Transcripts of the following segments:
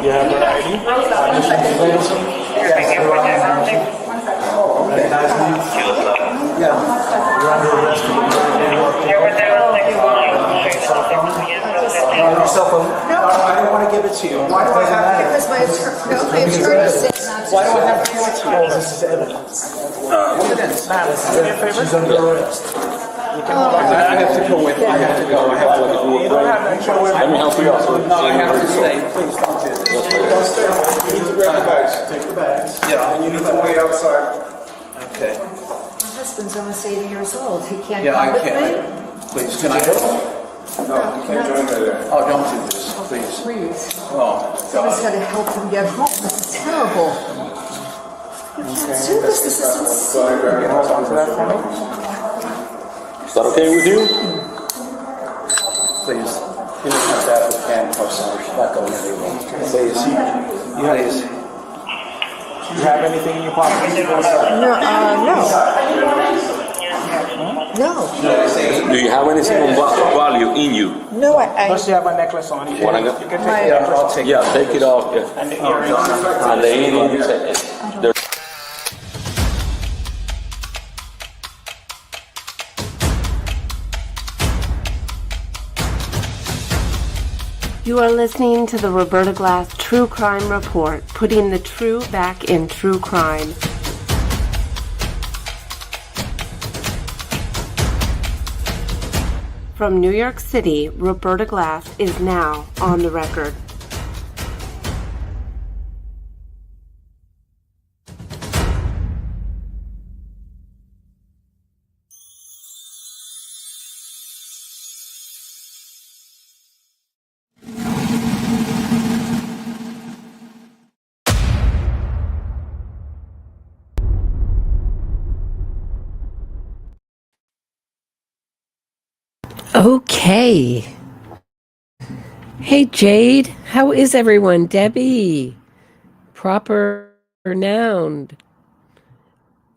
You have her ID? Yeah. You're under arrest. Your cell phone? No, I don't want to give it to you. Why do I have to? Because my attorney said not to. Why do I have to give it to you? Oh, this is evidence. Evidence. She's under arrest. I have to go with. I have to go. I have to go. Let me help you out. No, I have to stay. Please don't do this. Don't stay. You need to grab the bags. Take the bags. Yeah. And you need to wait outside. Okay. My husband's almost 80 years old. He can't Yeah, come I with can't. me. Please, can I go? No, you can't join me there. Oh, don't do this, please. Please. Oh, Someone's got God. to help him get home. This is terrible. You can't do this. This is insane. Is that okay with you? Please. He was not that with handcuffs on. She's not going anywhere. Please. Please. Do you have anything in your pocket? No, no. No. Do you have anything of value in you? No, Does she have a necklace on? You What I can got? take the necklace. I'll take it. Yeah, take it off. Yeah. And the earrings. And the earrings. They're You are listening to the Roberta Glass True Crime Report, putting the true back in true crime. From New York City, Roberta Glass is now on the record. Okay. Hey, Jade. How is everyone? Debbie. Proper noun.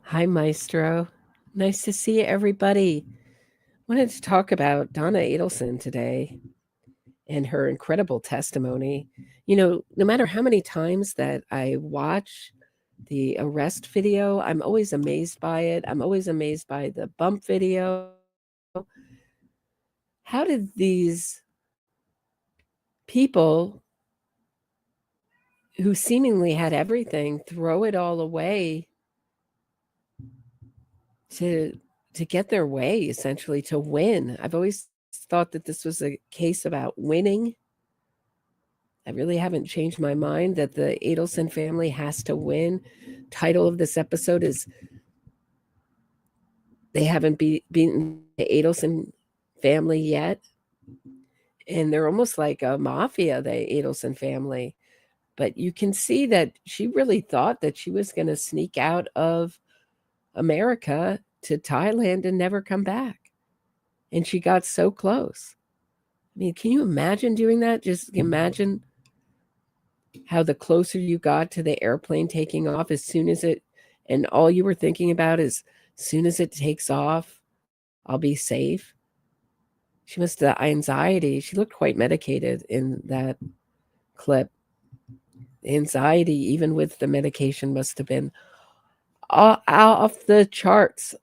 Hi, Maestro. Nice to see everybody. Wanted to talk about Donna Adelson today and her incredible testimony. You know, no matter how many times that I watch the arrest video, I'm always amazed by it. I'm always amazed by the bump video. How did these people who seemingly had everything throw it all away to get their way, essentially, to win? I've always thought that this was a case about winning. I really haven't changed my mind that the Adelson family has to win. Title of this episode is They Haven't Beaten the Adelson Family Yet. And they're almost like a mafia, the Adelson family. But you can see that she really thought that she was going to sneak out of America to Thailand and never come back. And she got so close. I mean, can you imagine doing that? Just imagine how the closer you got to the airplane taking off, as soon as it, and all you were thinking about is, as soon as it takes off, I'll be safe. She must have anxiety. She looked quite medicated in that clip. Anxiety, even with the medication, must have been off the charts,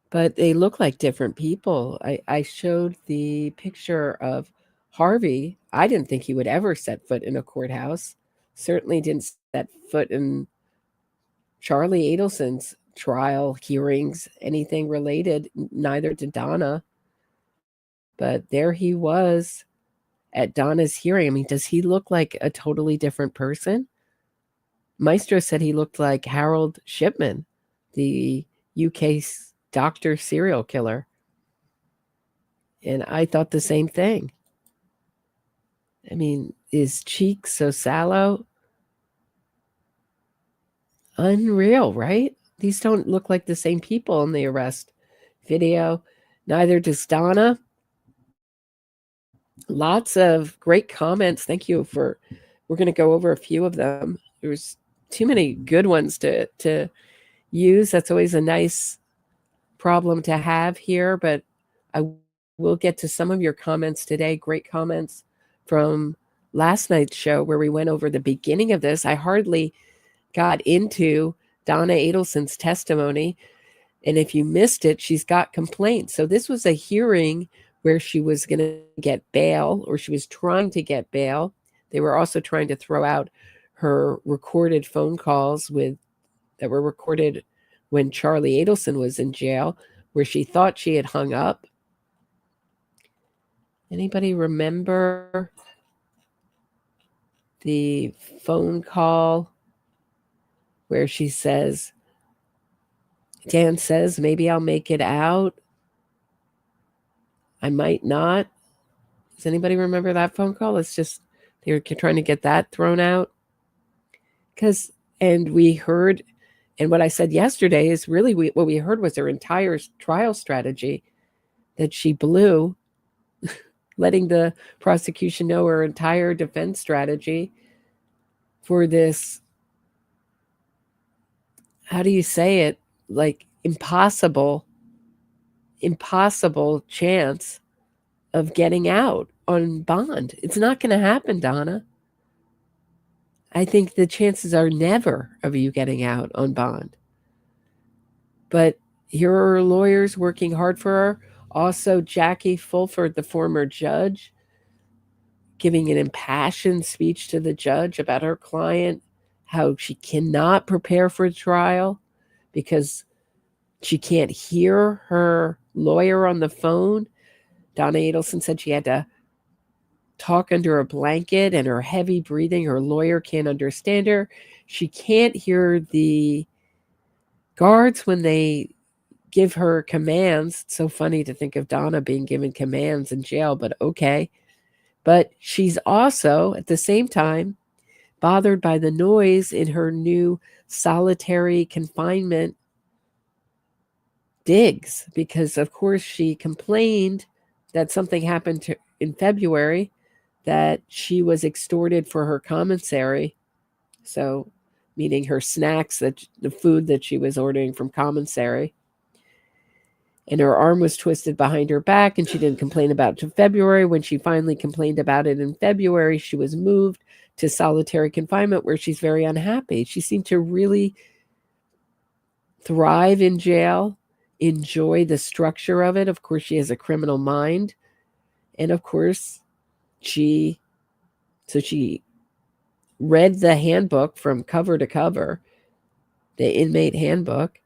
But they look like different people. I showed the picture of Harvey. I didn't think he would ever set foot in a courthouse. Certainly didn't set foot in Charlie Adelson's trial, hearings, anything related. Neither did Donna. But there he was at Donna's hearing. I mean, does he look like a totally different person? Maestro said he looked like Harold Shipman, the UK doctor serial killer. And I thought the same thing. I mean, his cheeks so sallow. Unreal, right? These don't look like the same people in the arrest video. Neither does Donna. Lots of great comments. Thank you for, we're going to go over a few of them. There's too many good ones to use. That's always a nice problem to have here, but I will get to some of your comments today. Great comments from last night's show where we went over the beginning of this. I hardly got into Donna Adelson's testimony. And if you missed it, she's got complaints. So this was a hearing where she was going to get bail, or she was trying to get bail. They were also trying to throw out her recorded phone calls that were recorded when Charlie Adelson was in jail, where she thought she had hung up. Anybody remember the phone call where she says, Dan says, maybe I'll make it out. I might not. Does anybody remember that phone call? It's just, they were trying to get that thrown out. And we heard, and what I said yesterday is really what we heard was her entire trial strategy that she blew, letting the prosecution know her entire defense strategy for this, how do you say it, like impossible chance of getting out on bond. It's not going to happen, Donna. I think the chances are never of you getting out on bond. But here are her lawyers working hard for her. Also, Jackie Fulford, the former judge, giving an impassioned speech to the judge about her client, how she cannot prepare for a trial because she can't hear her lawyer on the phone. Donna Adelson said she had to talk under a blanket, and her heavy breathing, her lawyer can't understand her. She can't hear the guards when they give her commands. It's so funny to think of Donna being given commands in jail, but okay. But she's also, at the same time, bothered by the noise in her new solitary confinement digs, because of course she complained that something happened in February, that she was extorted for her commissary. So meaning her snacks, the food that she was ordering from commissary. And her arm was twisted behind her back, and she didn't complain about it until February. When she finally complained about it in February, she was moved to solitary confinement, where she's very unhappy. She seemed to really thrive in jail, enjoy the structure of it. Of course, she has a criminal mind. And of course, she read the handbook from cover to cover, the inmate handbook.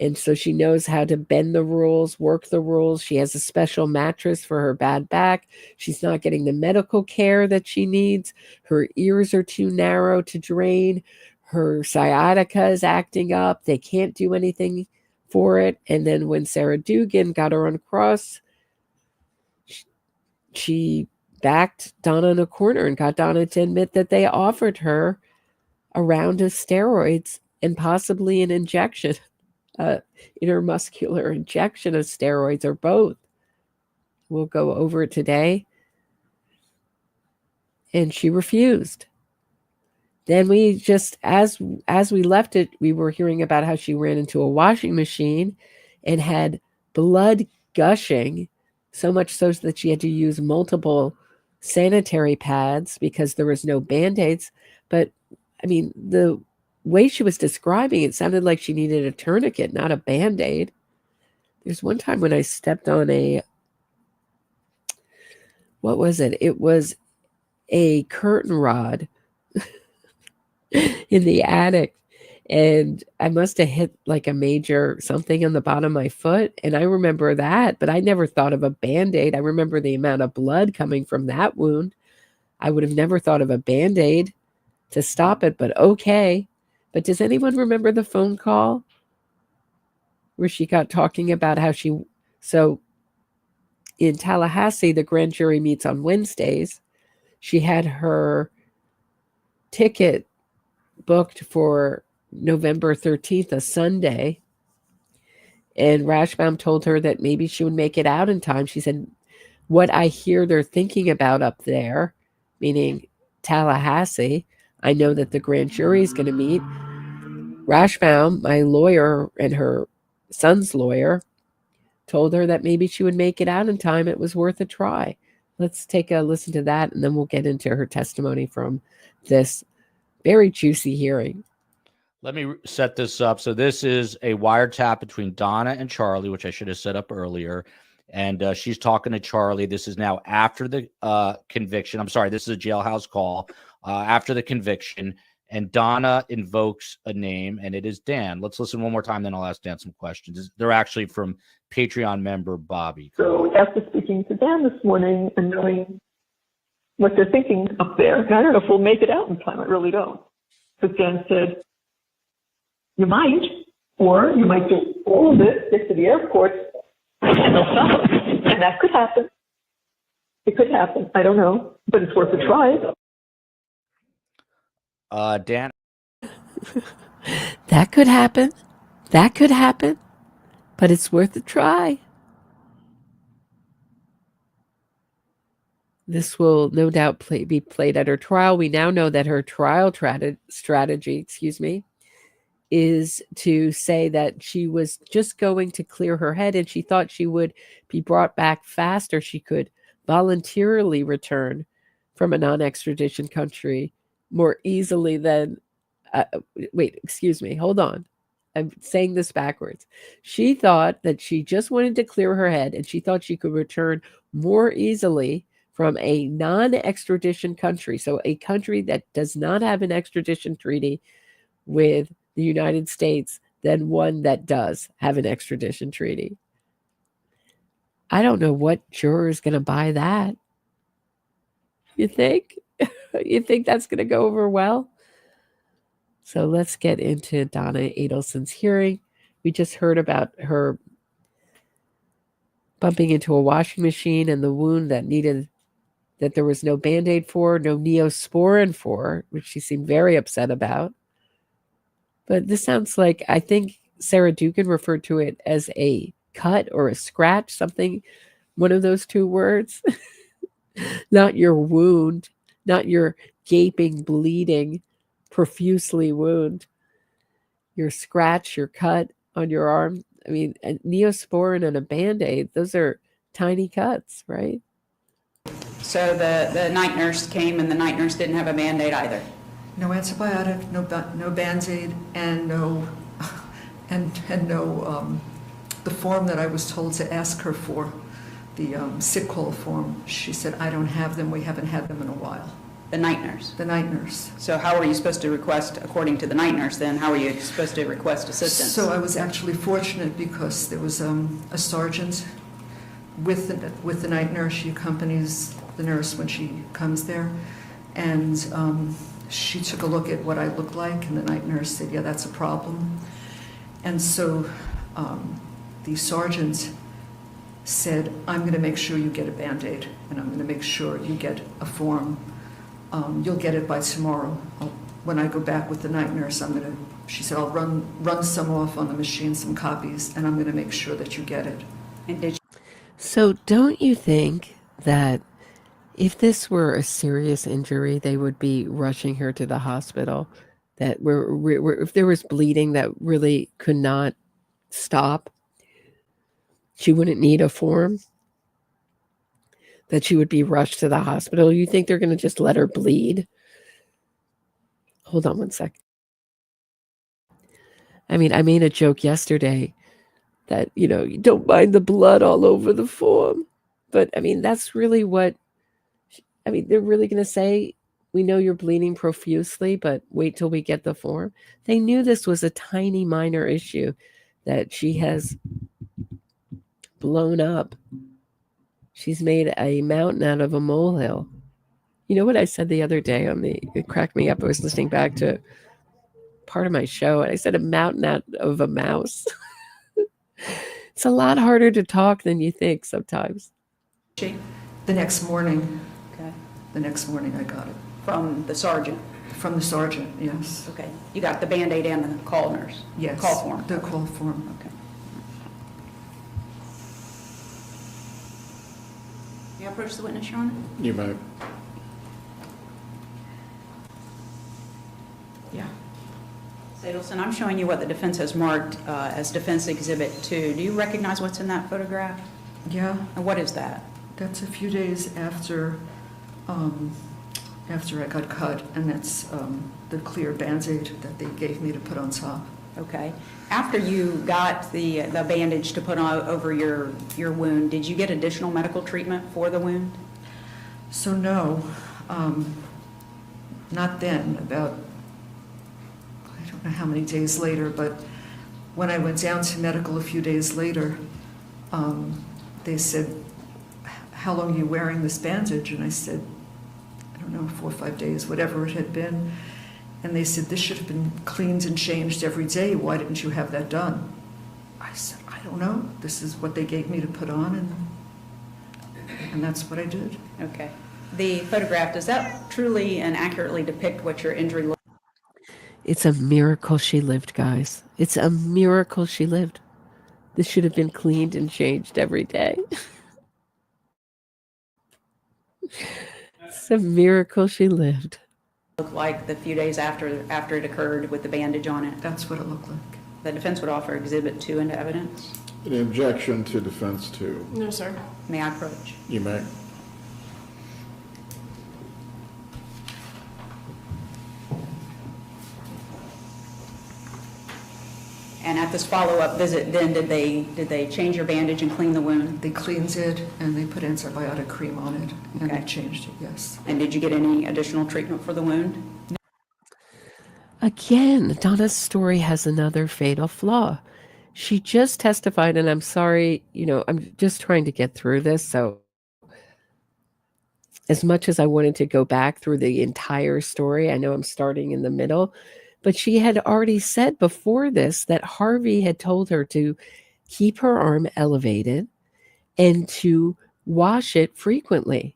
And so she knows how to bend the rules, work the rules. She has a special mattress for her bad back. She's not getting the medical care that she needs. Her ears are too narrow to drain. Her sciatica is acting up. They can't do anything for it. And then when Sarah Dugan got her on cross, she backed Donna in a corner and got Donna to admit that they offered her a round of steroids and possibly an injection, intermuscular injection of steroids, or both. We'll go over it today. And she refused. Then we just, as we left it, we were hearing about how she ran into a washing machine and had blood gushing, so much so that she had to use multiple sanitary pads because there was no Band-Aids. But, I mean, the way she was describing it sounded like she needed a tourniquet, not a Band-Aid. There's one time when I stepped on what was it? It was a curtain rod in the attic, and I must have hit like a major something on the bottom of my foot. And I remember that, but I never thought of a Band-Aid. I remember the amount of blood coming from that wound. I would have never thought of a Band-Aid to stop it, but okay. But does anyone remember the phone call where she got talking about how so in Tallahassee, the grand jury meets on Wednesdays. She had her ticket booked for November 13th, a Sunday. And Rashbaum told her that maybe she would make it out in time. She said, what I hear they're thinking about up there, meaning Tallahassee, I know that the grand jury is going to meet. Rashbaum, my lawyer and her son's lawyer, told her that maybe she would make it out in time. It was worth a try. Let's take a listen to that, and then we'll get into her testimony from this very juicy hearing. Let me set this up. So this is a wiretap between Donna and Charlie, which I should have set up earlier. And she's talking to Charlie. This is now after the conviction. I'm sorry, this is a jailhouse call after the conviction. And Donna invokes a name, and it is Dan. Let's listen one more time, then I'll ask Dan some questions. They're actually from Patreon member Bobby. So after speaking to Dan this morning and knowing what they're thinking up there, and I don't know if we'll make it out in time. I really don't. Because Dan said, you might, or you might do all of it, get to the airport, and they'll stop us. And that could happen. It could happen. I don't know, but it's worth a try. Dan. That could happen. That could happen. But it's worth a try. This will no doubt be played at her trial. We now know that her trial strategy, is to say that she was just going to clear her head and she thought she would be brought back faster. She could voluntarily return from a non-extradition country more easily than, hold on. I'm saying this backwards. She thought that she just wanted to clear her head and she thought she could return more easily from a non-extradition country. So a country that does not have an extradition treaty with the United States than one that does have an extradition treaty. I don't know what juror is going to buy that. You think? You think that's going to go over well? So let's get into Donna Adelson's hearing. We just heard about her bumping into a washing machine and the wound that there was no Band-Aid for, no Neosporin for, which she seemed very upset about. But this sounds like, I think Sarah Dugan referred to it as a cut or a scratch, something, one of those two words. Not your wound, not your gaping, bleeding, profusely wound. Your scratch, your cut on your arm. I mean, a Neosporin and a Band-Aid, those are tiny cuts, right? So the night nurse came and the night nurse didn't have a Band-Aid either? No antibiotic, no Band-Aid, and no the form that I was told to ask her for, the sick call form. She said, I don't have them. We haven't had them in a while. The night nurse? The night nurse. So how are you supposed to request, according to the night nurse then, how are you supposed to request assistance? So I was actually fortunate because there was a sergeant with the night nurse. She accompanies the nurse when she comes there. And she took a look at what I looked like, and the night nurse said, yeah, that's a problem. And so the sergeant said, I'm going to make sure you get a Band-Aid, and I'm going to make sure you get a form. You'll get it by tomorrow. When I go back with the night nurse, she said, I'll run some off on the machine, some copies, and I'm going to make sure that you get it. And did So don't you think that if this were a serious injury, they would be rushing her to the hospital? That if there was bleeding that really could not stop, she wouldn't need a form? That she would be rushed to the hospital? You think they're going to just let her bleed? Hold on one sec. I mean, I made a joke yesterday that, you don't mind the blood all over the form. But, I mean, that's really what, they're really going to say, we know you're bleeding profusely, but wait till we get the form. They knew this was a tiny minor issue that she has blown up. She's made a mountain out of a molehill. You know what I said the other day it cracked me up. I was listening back to part of my show, and I said a mountain out of a mouse. It's a lot harder to talk than you think sometimes. she? The next morning. Okay. The next morning I got it. From the sergeant? From the sergeant, yes. Okay. You got the Band-Aid and the call nurse? Yes. Call form? The call form. Okay. May I approach the witness, Your Honor? You may. Yeah. Adelson, I'm showing you what the defense has marked as Defense Exhibit 2. Do you recognize what's in that photograph? Yeah. And what is that? That's a few days after I got cut, and that's the clear Band-Aid that they gave me to put on top. Okay. After you got the bandage to put on over your wound, did you get additional medical treatment for the wound? So no, not then, about, I don't know how many days later, but when I went down to medical a few days later, they said, how long are you wearing this bandage? And I said, I don't know, 4 or 5 days, whatever it had been. And they said, this should have been cleaned and changed every day. Why didn't you have that done? I said, I don't know. This is what they gave me to put on, and that's what I did. Okay. The photograph, does that truly and accurately depict what your injury looked like? It's a miracle she lived, guys. It's a miracle she lived. This should have been cleaned and changed every day. It's a miracle she lived. Looked like the few days after it occurred with the bandage on it? That's what it looked like. The defense would offer Exhibit 2 into evidence. Any objection to defense 2? No, sir. May I approach? You may. And at this follow-up visit, then did they change your bandage and clean the wound? They cleaned it, and they put antibiotic cream on it, and Okay. they changed it, yes. And did you get any additional treatment for the wound? Again, Donna's story has another fatal flaw. She just testified, and I'm sorry, I'm just trying to get through this. So as much as I wanted to go back through the entire story, I know I'm starting in the middle, but she had already said before this that Harvey had told her to keep her arm elevated and to wash it frequently.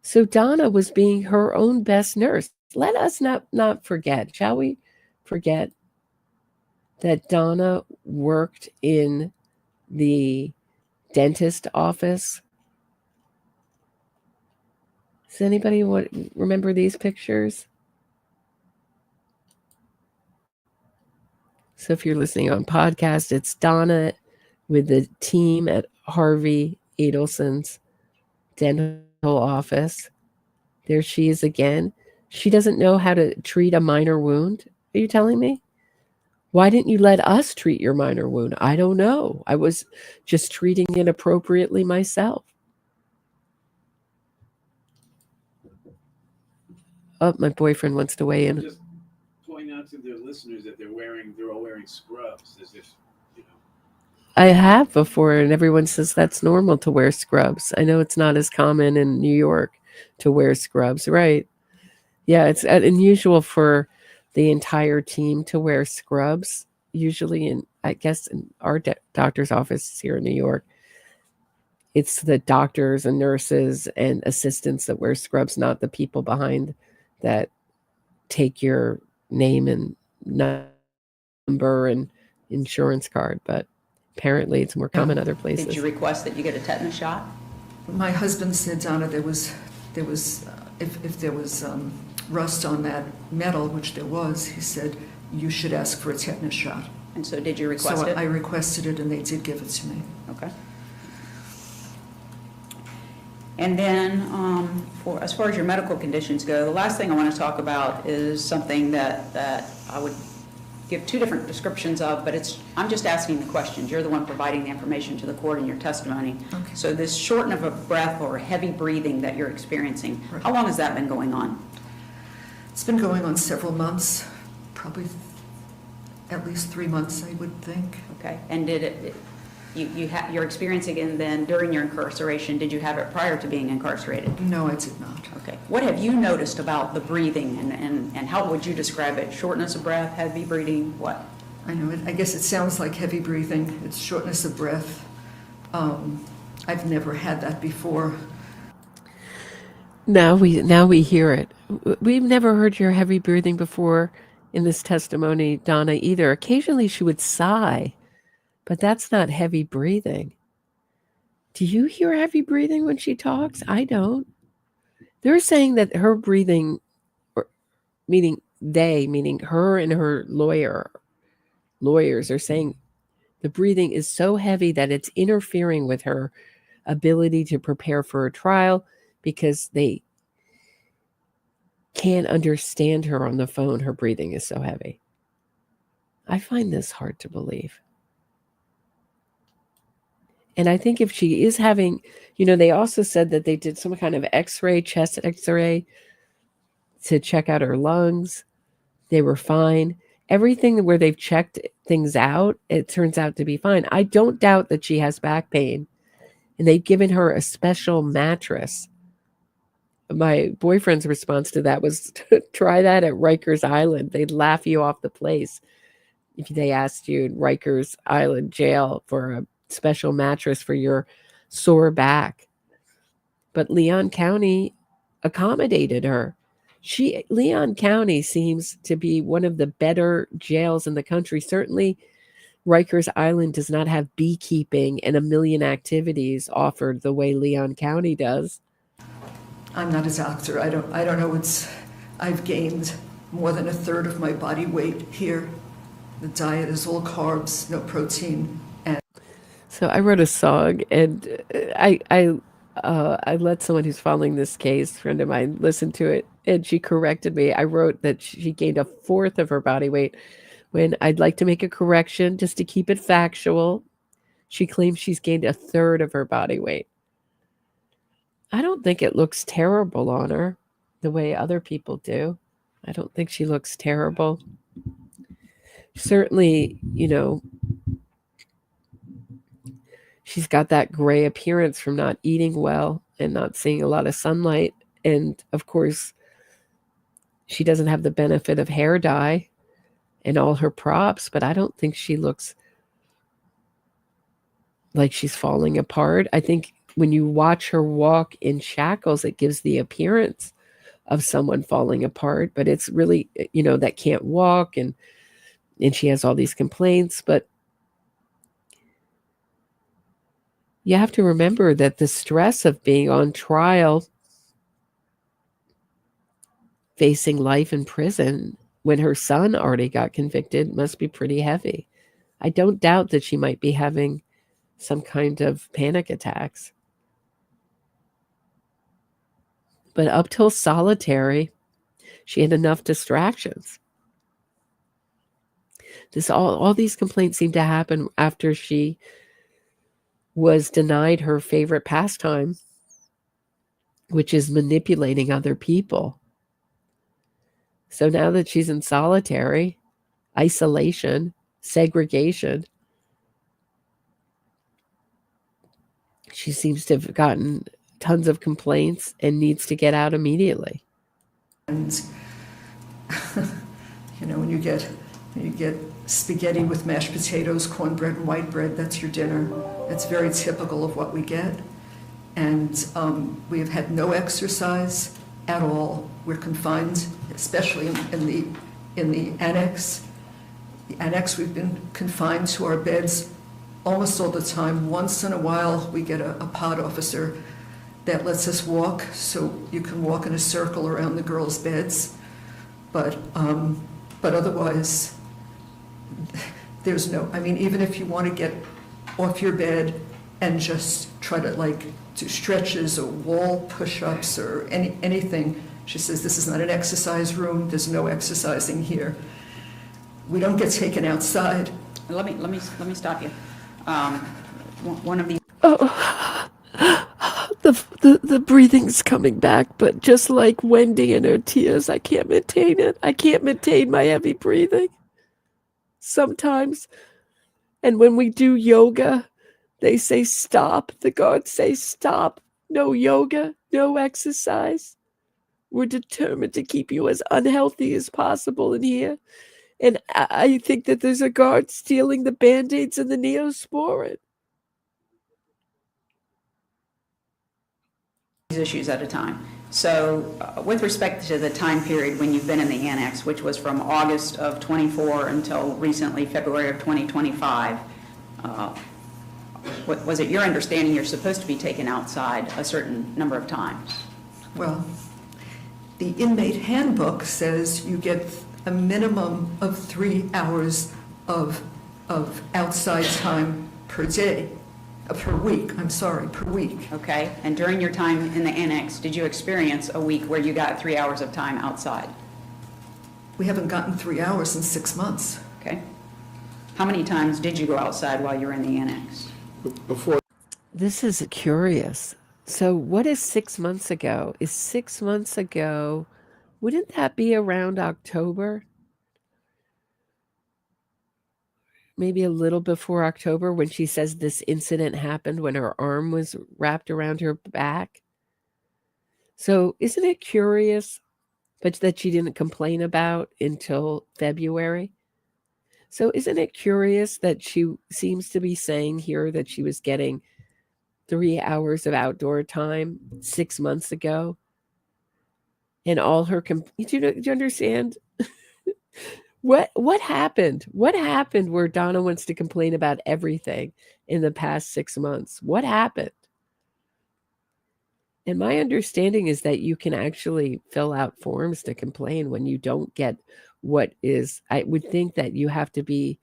So Donna was being her own best nurse. Let us not forget, shall we forget, that Donna worked in the dentist office. Does anybody remember these pictures? So if you're listening on podcast, it's Donna with the team at Harvey Adelson's dental office. There she is again. She doesn't know how to treat a minor wound. Are you telling me? Why didn't you let us treat your minor wound? I don't know. I was just treating it appropriately myself. Oh, my boyfriend wants to weigh in. Just point out to their listeners that they're all wearing scrubs, as if, I have before, and everyone says that's normal to wear scrubs. I know it's not as common in New York to wear scrubs, right? Yeah, it's unusual for the entire team to wear scrubs. Usually, I guess in our doctor's office here in New York, it's the doctors and nurses and assistants that wear scrubs, not the people behind that take your name and number and insurance card. But apparently it's more common other places. Did you request that you get a tetanus shot? My husband said, Donna, there was if there was rust on that metal, which there was, he said, you should ask for a tetanus shot. And so did you request it? So I requested it, and they did give it to me. Okay. And then as far as your medical conditions go, the last thing I want to talk about is something that I would give 2 different descriptions of, but I'm just asking the questions. You're the one providing the information to the court in your testimony. Okay. So this shortness of breath or heavy breathing that you're experiencing, Right. How long has that been going on? It's been going on several months, probably at least 3 months, I would think. Okay. And did you're experiencing it then during your incarceration? Did you have it prior to being incarcerated? No, I did not. Okay. What have you noticed about the breathing, and how would you describe it? Shortness of breath, heavy breathing, what? I know it. I guess it sounds like heavy breathing. It's shortness of breath. I've never had that before. Now we hear it. We've never heard your heavy breathing before in this testimony, Donna, either. Occasionally she would sigh, but that's not heavy breathing. Do you hear heavy breathing when she talks? I don't. They're saying that her breathing, meaning her and her lawyers are saying the breathing is so heavy that it's interfering with her ability to prepare for a trial because they can't understand her on the phone. Her breathing is so heavy. I find this hard to believe. And I think if she is having, they also said that they did some kind of x-ray, chest x-ray to check out her lungs. They were fine. Everything where they've checked things out, it turns out to be fine. I don't doubt that she has back pain. And they've given her a special mattress. My boyfriend's response to that was to try that at Rikers Island. They'd laugh you off the place if they asked you in Rikers Island jail for a special mattress for your sore back. But Leon County accommodated her. Leon County seems to be one of the better jails in the country. Certainly, Rikers Island does not have beekeeping and a million activities offered the way Leon County does. I'm not a doctor. I don't know. I've gained more than a third of my body weight here. The diet is all carbs, no protein. So I wrote a song, and I let someone who's following this case, a friend of mine, listen to it, and she corrected me. I wrote that she gained a fourth of her body weight, when I'd like to make a correction just to keep it factual. She claims she's gained a third of her body weight. I don't think it looks terrible on her the way other people do. I don't think she looks terrible. Certainly, she's got that gray appearance from not eating well and not seeing a lot of sunlight. And of course, she doesn't have the benefit of hair dye and all her props, but I don't think she looks like she's falling apart. I think when you watch her walk in shackles, it gives the appearance of someone falling apart, but it's really, that can't walk, and she has all these complaints. But you have to remember that the stress of being on trial, facing life in prison when her son already got convicted, must be pretty heavy. I don't doubt that she might be having some kind of panic attacks. But up till solitary, she had enough distractions. All these complaints seem to happen after she was denied her favorite pastime, which is manipulating other people. So now that she's in solitary, isolation, segregation, she seems to have gotten tons of complaints and needs to get out immediately. And when you get spaghetti with mashed potatoes, cornbread, and white bread, that's your dinner. It's very typical of what we get. And we have had no exercise at all. We're confined, especially in the annex. The annex, we've been confined to our beds almost all the time. Once in a while, we get a pod officer that lets us walk, so you can walk in a circle around the girls' beds. But otherwise, there's no, even if you want to get off your bed and just try to do stretches or wall push-ups or anything, she says, this is not an exercise room, there's no exercising here. We don't get taken outside. Let me stop you. One of the the breathing's coming back, but just like Wendy and her tears, I can't maintain it. I can't maintain my heavy breathing sometimes. And when we do yoga, they say stop. The guards say stop. No yoga, no exercise. We're determined to keep you as unhealthy as possible in here. And I think that there's a guard stealing the Band-Aids and the Neosporin. issues at a time. So with respect to the time period when you've been in the annex, which was from August of 24 until recently February of 2025, was it your understanding you're supposed to be taken outside a certain number of times? Well, the inmate handbook says you get a minimum of 3 hours of outside time per day. Per week, I'm sorry, per week. Okay, and during your time in the annex, did you experience a week where you got 3 hours of time outside? We haven't gotten 3 hours in 6 months. Okay. How many times did you go outside while you were in the annex? Before This is curious. So, what is 6 months ago? Is 6 months ago, wouldn't that be around October? Maybe a little before October when she says this incident happened when her arm was wrapped around her back. So, isn't it curious, but that she didn't complain about until February? So, isn't it curious that she seems to be saying here that she was getting 3 hours of outdoor time 6 months ago? And all her, do you understand? What happened? What happened where Donna wants to complain about everything in the past 6 months? What happened? And my understanding is that you can actually fill out forms to complain when you don't get what is. I would think that you have to be.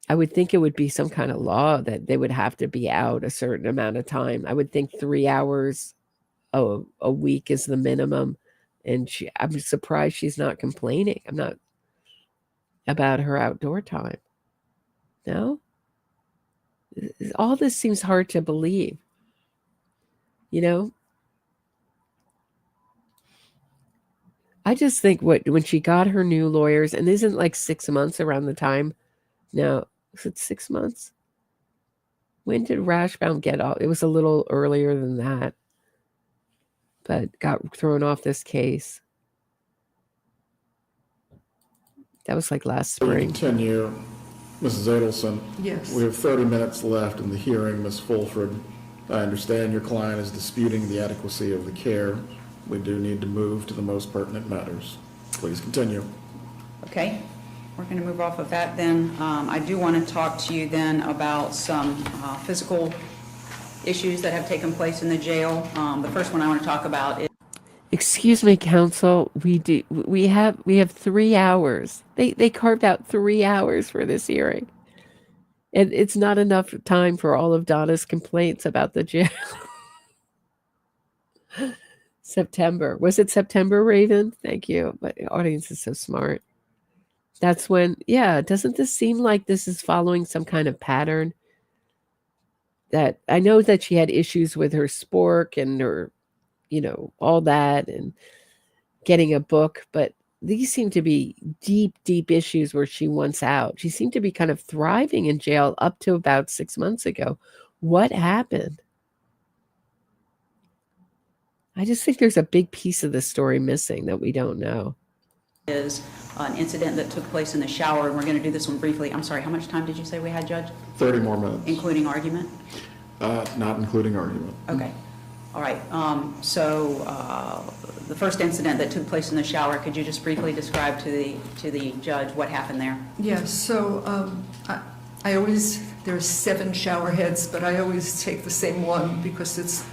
I would think it would be some kind of law that they would have to be out a certain amount of time. I would think 3 hours a week is the minimum. And I'm surprised she's not complaining. I'm not about her outdoor time. No? All this seems hard to believe. You know? I just think when she got her new lawyers, and isn't like 6 months around the time? No, is it 6 months? When did Rashbaum get off? It was a little earlier than that, but got thrown off this case. That was like last spring. continue, Mrs. Adelson. Yes. We have 30 minutes left in the hearing, Ms. Fulford. I understand your client is disputing the adequacy of the care. We do need to move to the most pertinent matters. Please continue. Okay, we're going to move off of that then. I do want to talk to you then about some physical issues that have taken place in the jail. The first one I want to talk about is Excuse me, counsel. We have 3 hours. They carved out 3 hours for this hearing. And it's not enough time for all of Donna's complaints about the jail. September. Was it September, Raven? Thank you. My audience is so smart. That's when, yeah, doesn't this seem like this is following some kind of pattern? That I know that she had issues with her spork and her, all that and getting a book, but these seem to be deep, deep issues where she wants out. She seemed to be kind of thriving in jail up to about 6 months ago. What happened? I just think there's a big piece of the story missing that we don't know. is an incident that took place in the shower, and we're going to do this one briefly. I'm sorry, how much time did you say we had, Judge? 30 more minutes. Including argument? Not including argument. Okay. All right. The first incident that took place in the shower, could you just briefly describe to the judge what happened there? Yes, so I always, there's 7 shower heads, but I always take the same one because it's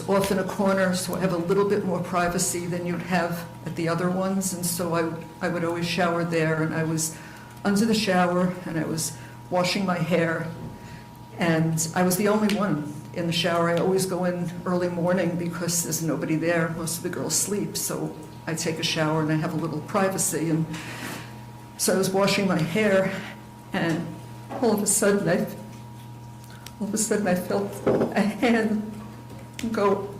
off in a corner, so I have a little bit more privacy than you'd have at the other ones, and so I would always shower there, and I was under the shower, and I was washing my hair, and I was the only one in the shower. I always go in early morning because there's nobody there. Most of the girls sleep, so I take a shower and I have a little privacy, and so I was washing my hair, and all of a sudden I felt a hand go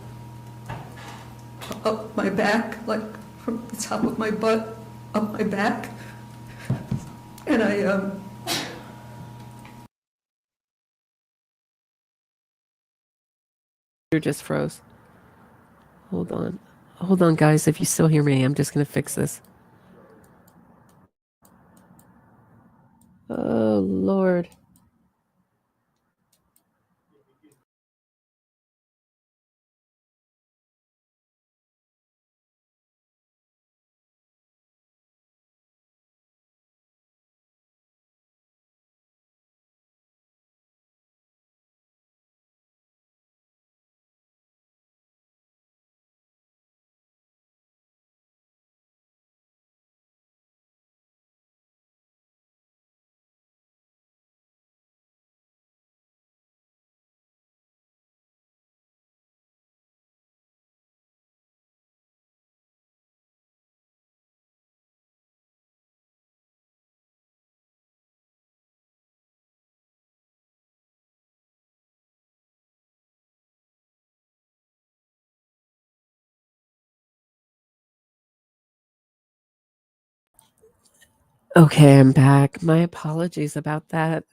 up my back, like from the top of my butt up my back, and I just froze. Hold on, guys. If you still hear me, I'm just gonna fix this. Oh Lord. Okay, I'm back. My apologies about that.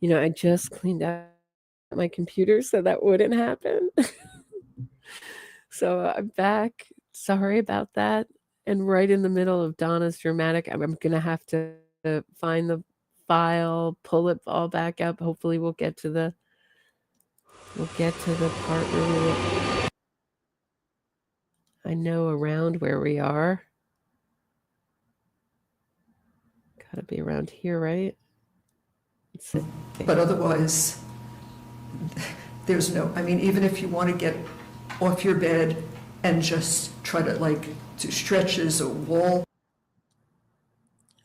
I just cleaned out my computer so that wouldn't happen. So I'm back. Sorry about that. And right in the middle of Donna's dramatic, I'm going to have to find the file, pull it all back up. Hopefully we'll get to the part where I know around where we are. Gotta be around here, right? Let's see. But otherwise, there's no, I mean, even if you want to get off your bed and just try to do stretches or wall.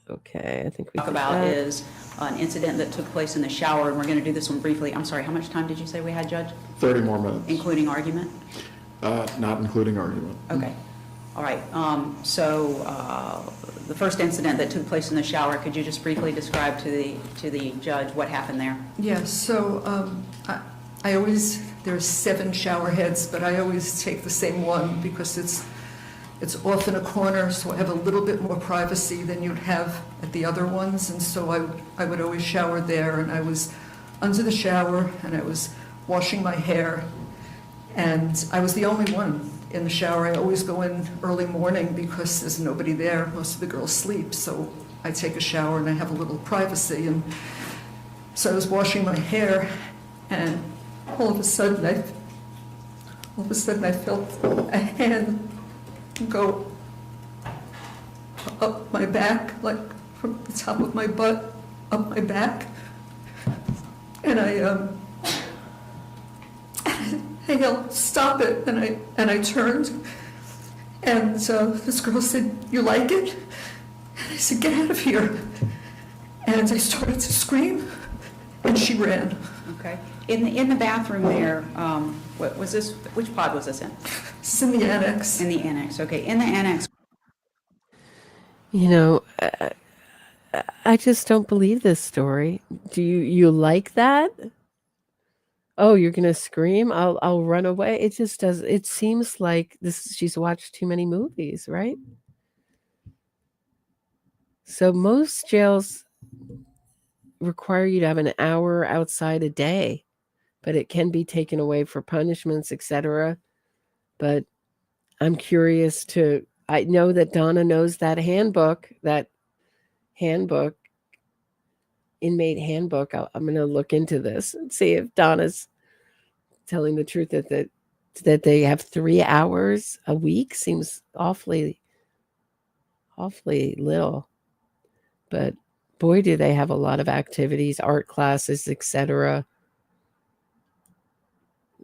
Okay, I think we Talk about is an incident that took place in the shower, and we're going to do this one briefly. I'm sorry, how much time did you say we had, Judge? 30 more minutes. Including argument? Not including argument. Okay. All right. The first incident that took place in the shower, could you just briefly describe to the judge what happened there? Yeah, so I always, there's 7 shower heads, but I always take the same one because it's off in a corner, so I have a little bit more privacy than you'd have at the other ones, and so I would always shower there, and I was under the shower, and I was washing my hair, and I was the only one in the shower. I always go in early morning because there's nobody there. Most of the girls sleep, so I take a shower and I have a little privacy. And so I was washing my hair, and all of a sudden I felt a hand go up my back, like from the top of my butt up my back, and I yelled, "Stop it!" and I turned, and this girl said, "You like it?" And I said, "Get out of here!" And I started to scream, and she ran. Okay. In the bathroom there, what was this? Which pod was this in? It's in the annex. In the annex. Okay. In the annex. I just don't believe this story. Do you like that? Oh, you're gonna scream? I'll run away. It just does. It seems like she's watched too many movies, right? So most jails require you to have an hour outside a day, but it can be taken away for punishments, etc. But I'm curious I know that Donna knows that handbook, inmate handbook. I'm going to look into this and see if Donna's telling the truth that they have 3 hours a week. Seems awfully little. But boy, do they have a lot of activities, art classes, etc.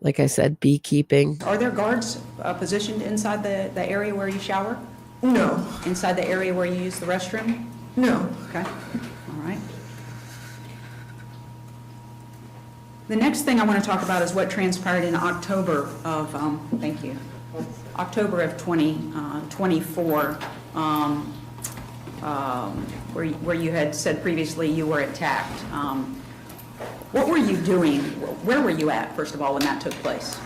Like I said, beekeeping. Are there guards positioned inside the area where you shower? No. Inside the area where you use the restroom? No. Okay. All right. The next thing I want to talk about is what transpired in October of, thank you, October of 2024, where you had said previously you were attacked. What were you doing? Where were you at, first of all, when that took place?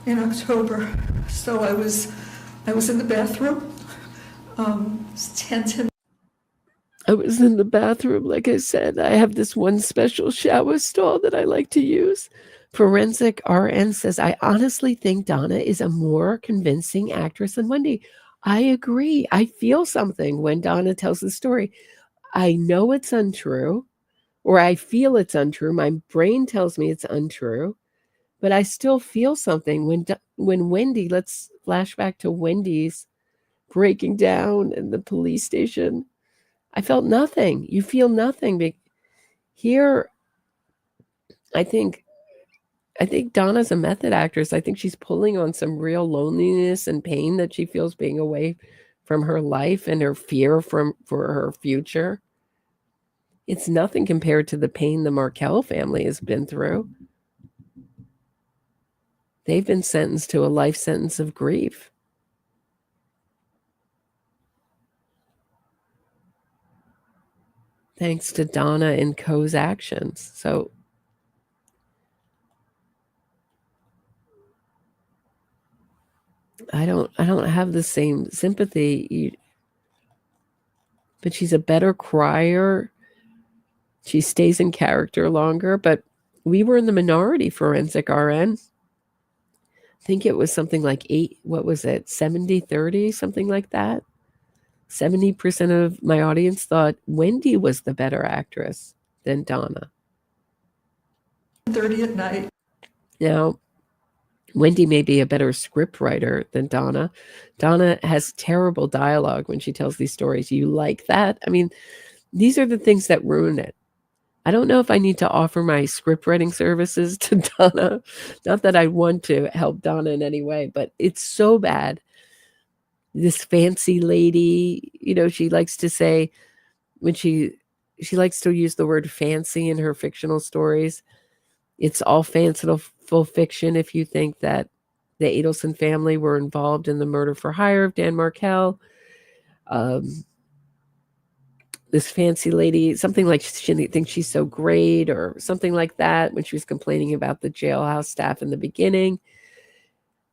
In October. So I was in the bathroom. I was in the bathroom, like I said. I have this one special shower stall that I like to use. Forensic RN says, I honestly think Donna is a more convincing actress than Wendy. I agree. I feel something when Donna tells the story. I know it's untrue, or I feel it's untrue. My brain tells me it's untrue, but I still feel something when Wendy, let's flash back to Wendy's breaking down in the police station. I felt nothing. You feel nothing. Here, I think Donna's a method actress. I think she's pulling on some real loneliness and pain that she feels being away from her life and her fear for her future. It's nothing compared to the pain the Markel family has been through. They've been sentenced to a life sentence of grief. Thanks to Donna and Co's actions. So I don't have the same sympathy. but she's a better crier. She stays in character longer, but we were in the minority forensic RN. I think it was something like 70-30, something like that. 70% of my audience thought Wendy was the better actress than Donna. 30 at night. Now, Wendy may be a better script writer than Donna. Donna has terrible dialogue when she tells these stories. You like that? I mean, these are the things that ruin it. I don't know if I need to offer my script writing services to Donna. Not that I want to help Donna in any way, but it's so bad. This fancy lady, she likes to say, when she likes to use the word fancy in her fictional stories, it's all fanciful fiction if you think that the Adelson family were involved in the murder for hire of Dan Markel. This fancy lady, something like she thinks she's so great or something like that when she was complaining about the jailhouse staff in the beginning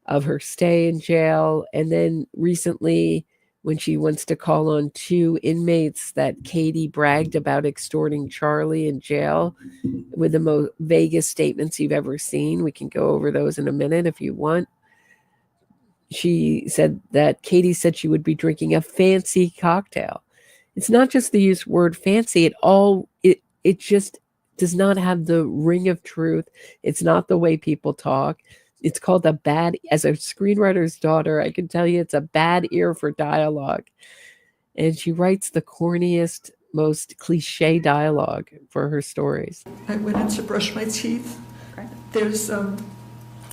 of her stay in jail. And then recently when she wants to call on 2 inmates that Katie bragged about extorting Charlie in jail with the most vaguest statements you've ever seen. We can go over those in a minute if you want. She said that Katie said she would be drinking a fancy cocktail. It's not just the use word fancy. It just does not have the ring of truth. It's not the way people talk. It's called as a screenwriter's daughter, I can tell you it's a bad ear for dialogue. And she writes the corniest, most cliche dialogue for her stories. I went in to brush my teeth. Okay.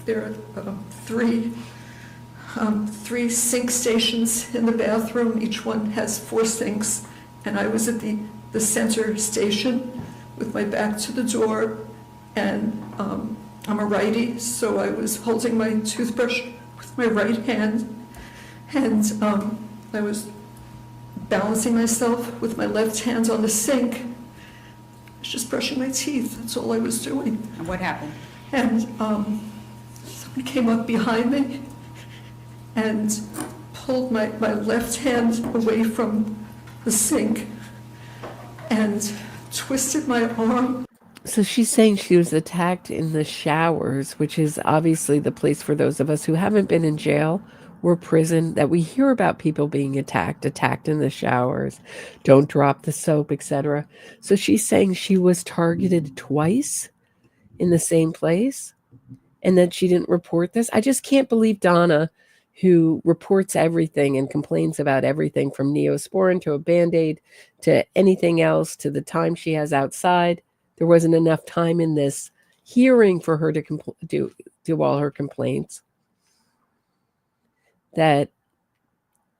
There are 3 sink stations in the bathroom. Each one has 4 sinks. And I was at the center station with my back to the door. And I'm a righty, so I was holding my toothbrush with my right hand. And I was balancing myself with my left hand on the sink. I was just brushing my teeth. That's all I was doing. And what happened? And someone came up behind me and pulled my left hand away from the sink and twisted my arm. So she's saying she was attacked in the showers, which is obviously the place for those of us who haven't been in jail or prison, that we hear about people being attacked in the showers, don't drop the soap, etc. So she's saying she was targeted twice in the same place and that she didn't report this. I just can't believe Donna, who reports everything and complains about everything from Neosporin to a Band-Aid to anything else to the time she has outside. There wasn't enough time in this hearing for her to do all her complaints. That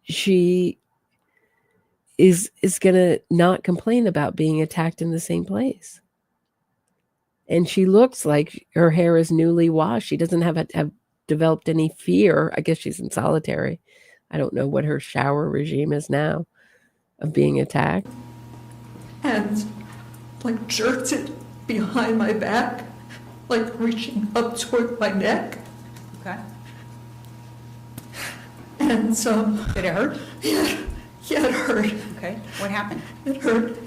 she is going to not complain about being attacked in the same place. And she looks like her hair is newly washed. She doesn't have developed any fear. I guess she's in solitary. I don't know what her shower regime is now of being attacked. And jerked it behind my back, reaching up toward my neck. Okay. And did it hurt? Yeah, it hurt. Okay. What happened? It hurt.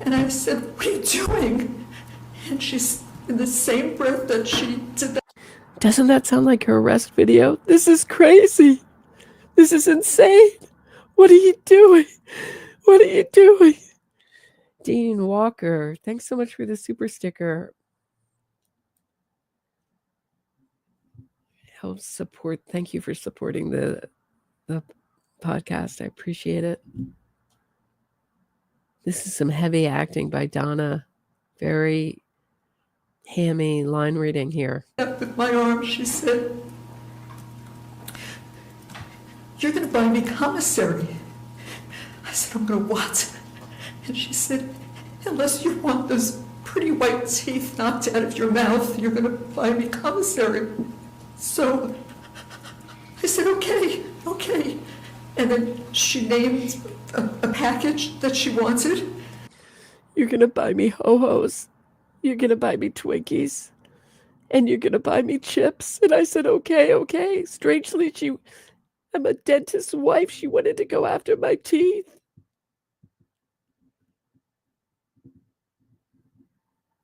And I said, "What are you doing?" And she's in the same breath that she did that. Doesn't that sound like her arrest video? This is crazy. This is insane. What are you doing? What are you doing? Dean Walker, thanks so much for the super sticker. Help support. Thank you for supporting the podcast. I appreciate it. This is some heavy acting by Donna. Very hammy line reading here. With my arm, she said, "You're going to buy me commissary." I said, "I'm going to what?" And she said, "Unless you want those pretty white teeth knocked out of your mouth, you're going to buy me commissary." So I said, okay. And then she named a package that she wanted. "You're going to buy me ho-hos. You're going to buy me Twinkies. And you're going to buy me chips." And I said, okay. Strangely, I'm a dentist's wife. She wanted to go after my teeth.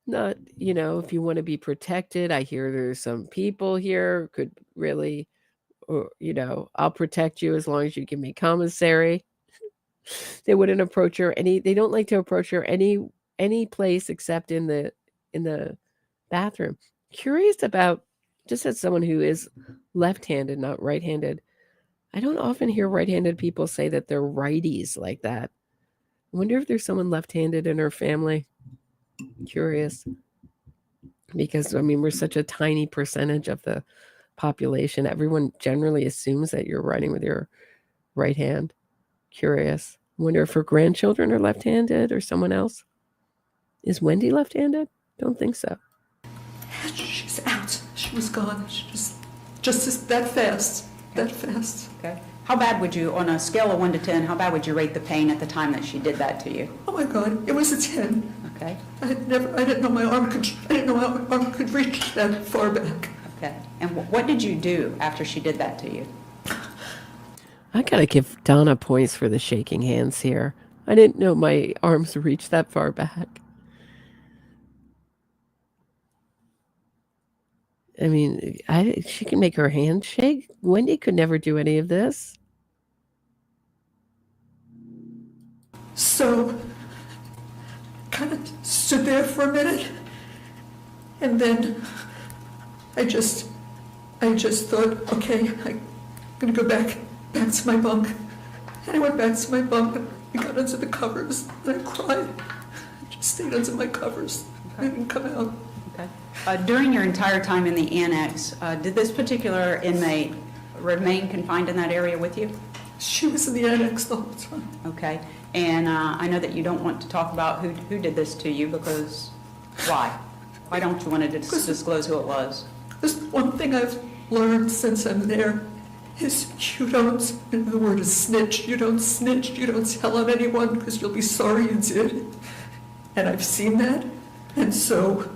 Not, if you want to be protected, I hear there's some people here could really, or, I'll protect you as long as you give me commissary. They wouldn't approach her they don't like to approach her any place except in the bathroom. Curious about, just as someone who is left-handed, not right-handed, I don't often hear right-handed people say that they're righties like that. I wonder if there's someone left-handed in her family. Curious. Because, we're such a tiny percentage of the population. Everyone generally assumes that you're writing with your right hand. Curious. Wonder if her grandchildren are left-handed or someone else. Is Wendy left-handed? Don't think so. She's out. She was gone. She just that fast. That fast. Okay. How bad would you, on a scale of 1 to 10, how bad would you rate the pain at the time that she did that to you? Oh my God, it was a 10. Okay. I didn't know my arm could reach that far back. Okay. And what did you do after she did that to you? I gotta give Donna points for the shaking hands here. I didn't know my arms reached that far back. She can make her hand shake. Wendy could never do any of this. So, kind of stood there for a minute, and then I just thought, okay, I'm gonna go back to my bunk. And I went back to my bunk and I got under the covers and I cried. I just stayed under my covers. I didn't come out. Okay. During your entire time in the annex, did this particular inmate remain confined in that area with you? She was in the annex the whole time. Okay. And I know that you don't want to talk about who did this to you, because why? Why don't you want to disclose who it was? There's one thing I've learned since I'm there is you don't, and the word is snitch, you don't snitch, you don't tell on anyone because you'll be sorry you did. And I've seen that, and so...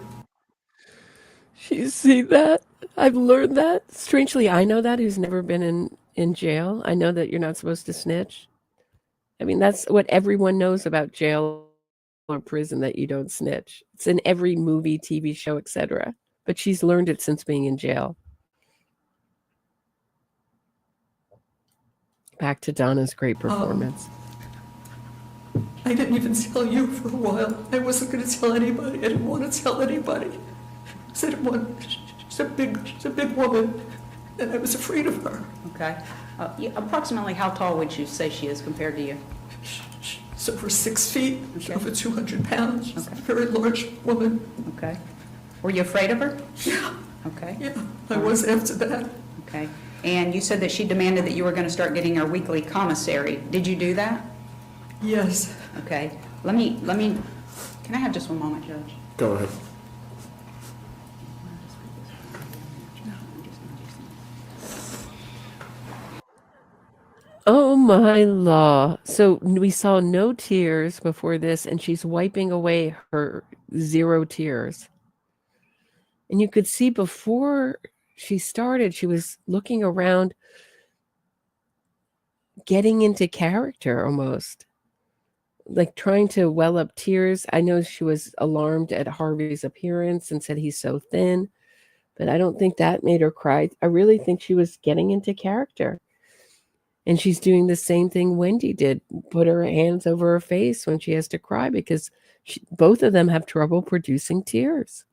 You see that? I've learned that. Strangely, I know that, who's never been in jail. I know that you're not supposed to snitch. That's what everyone knows about jail or prison, that you don't snitch. It's in every movie, TV show, etc. But she's learned it since being in jail. Back to Donna's great performance. I didn't even tell you for a while. I wasn't going to tell anybody. I didn't want to tell anybody. I didn't want. She's a big woman, and I was afraid of her. Okay. Approximately how tall would you say she is compared to you? She's over 6 feet. She's Okay. over 200 pounds. She's Okay. a very large woman. Okay. Were you afraid of her? Yeah. Okay. Yeah, I was after that. Okay. And you said that she demanded that you were going to start getting her weekly commissary. Did you do that? Yes. Okay. Let me, can I have just one moment, Judge? Go ahead. Oh my law. So we saw no tears before this, and she's wiping away her 0 tears. And you could see before she started, she was looking around, getting into character almost, like trying to well up tears. I know she was alarmed at Harvey's appearance and said he's so thin, but I don't think that made her cry. I really think she was getting into character. And she's doing the same thing Wendy did, put her hands over her face when she has to cry, because both of them have trouble producing tears.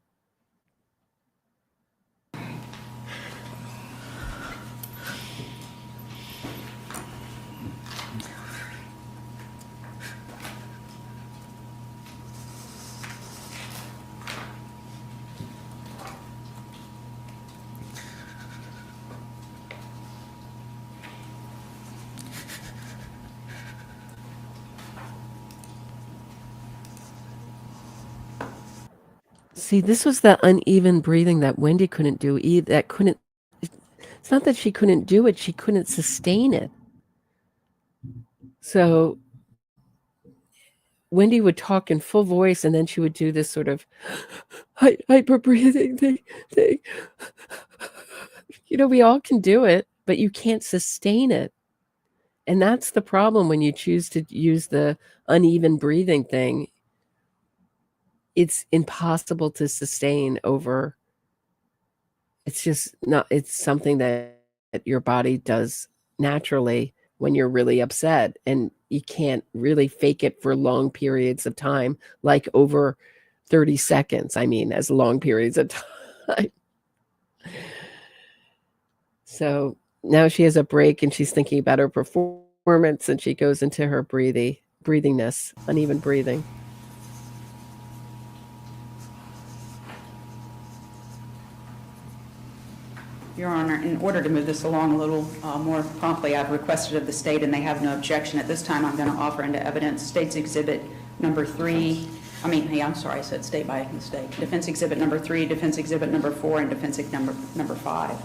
See, this was the uneven breathing that Wendy couldn't do. It's not that she couldn't do it, she couldn't sustain it. So Wendy would talk in full voice, and then she would do this sort of hyper breathing thing. We all can do it, but you can't sustain it. And that's the problem when you choose to use the uneven breathing thing. it's impossible to sustain over. It's just not, it's something that your body does naturally when you're really upset, and you can't really fake it for long periods of time, like over 30 seconds. I mean, as long periods of time. So now she has a break and she's thinking about her performance, and she goes into her breathingness, uneven breathing. Your Honor, in order to move this along a little more promptly, I've requested of the state, and they have no objection. At this time, I'm going to offer into evidence State's Exhibit number 3. I'm sorry, I said state by mistake. Defense Exhibit number 3, Defense Exhibit number 4, and Defense Exhibit number 5.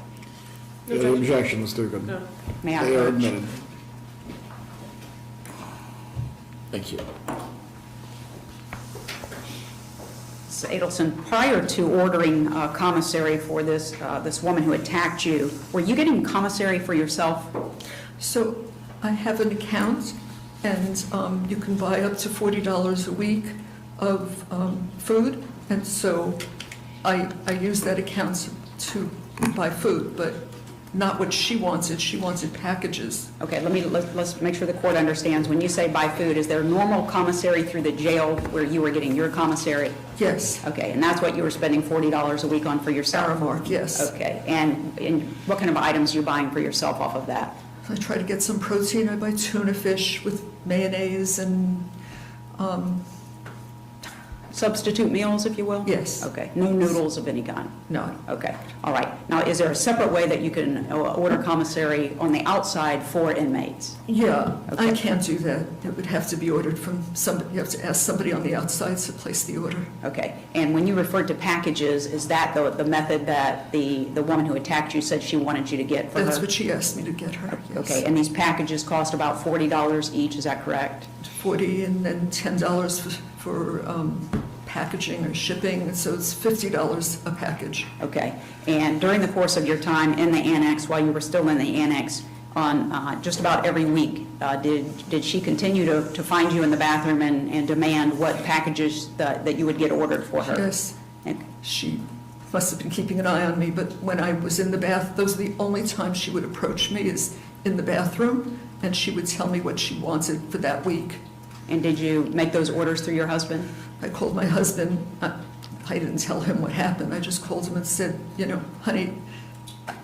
No objection, Ms. Dugan. No. May I They are approach? admitted. Thank you. Ms. Adelson, prior to ordering commissary for this woman who attacked you, were you getting commissary for yourself? So I have an account, and you can buy up to $40 a week of food, and so I use that account to buy food, but not what she wanted. She wanted packages. Okay, let's make sure the court understands. When you say buy food, is there normal commissary through the jail where you were getting your commissary? Yes. Okay, and that's what you were spending $40 a week on for yourself? Aramark, yes. Okay, and what kind of items are you buying for yourself off of that? I try to get some protein. I buy tuna fish with mayonnaise and Substitute meals, if you will? Yes. Okay, no noodles of any kind? no. Okay, all right. Now, is there a separate way that you can order commissary on the outside for inmates? Yeah, I Okay. can't do that. It would have to be ordered from somebody. You have to ask somebody on the outside to place the order. Okay, and when you referred to packages, is that the method that the woman who attacked you said she wanted you to get for her? That's what she asked me to get her, yes. Okay, and these packages cost about $40 each, is that correct? 40 and then $10 for packaging or shipping, so it's $50 a package. Okay, and during the course of your time in the annex, while you were still in the annex, on just about every week, did she continue to find you in the bathroom and demand what packages that you would get ordered for her? Yes, Okay. she must have been keeping an eye on me, but when I was in the bath, those are the only times she would approach me, is in the bathroom, and she would tell me what she wanted for that week. And did you make those orders through your husband? I called my husband. I didn't tell him what happened. I just called him and said, honey,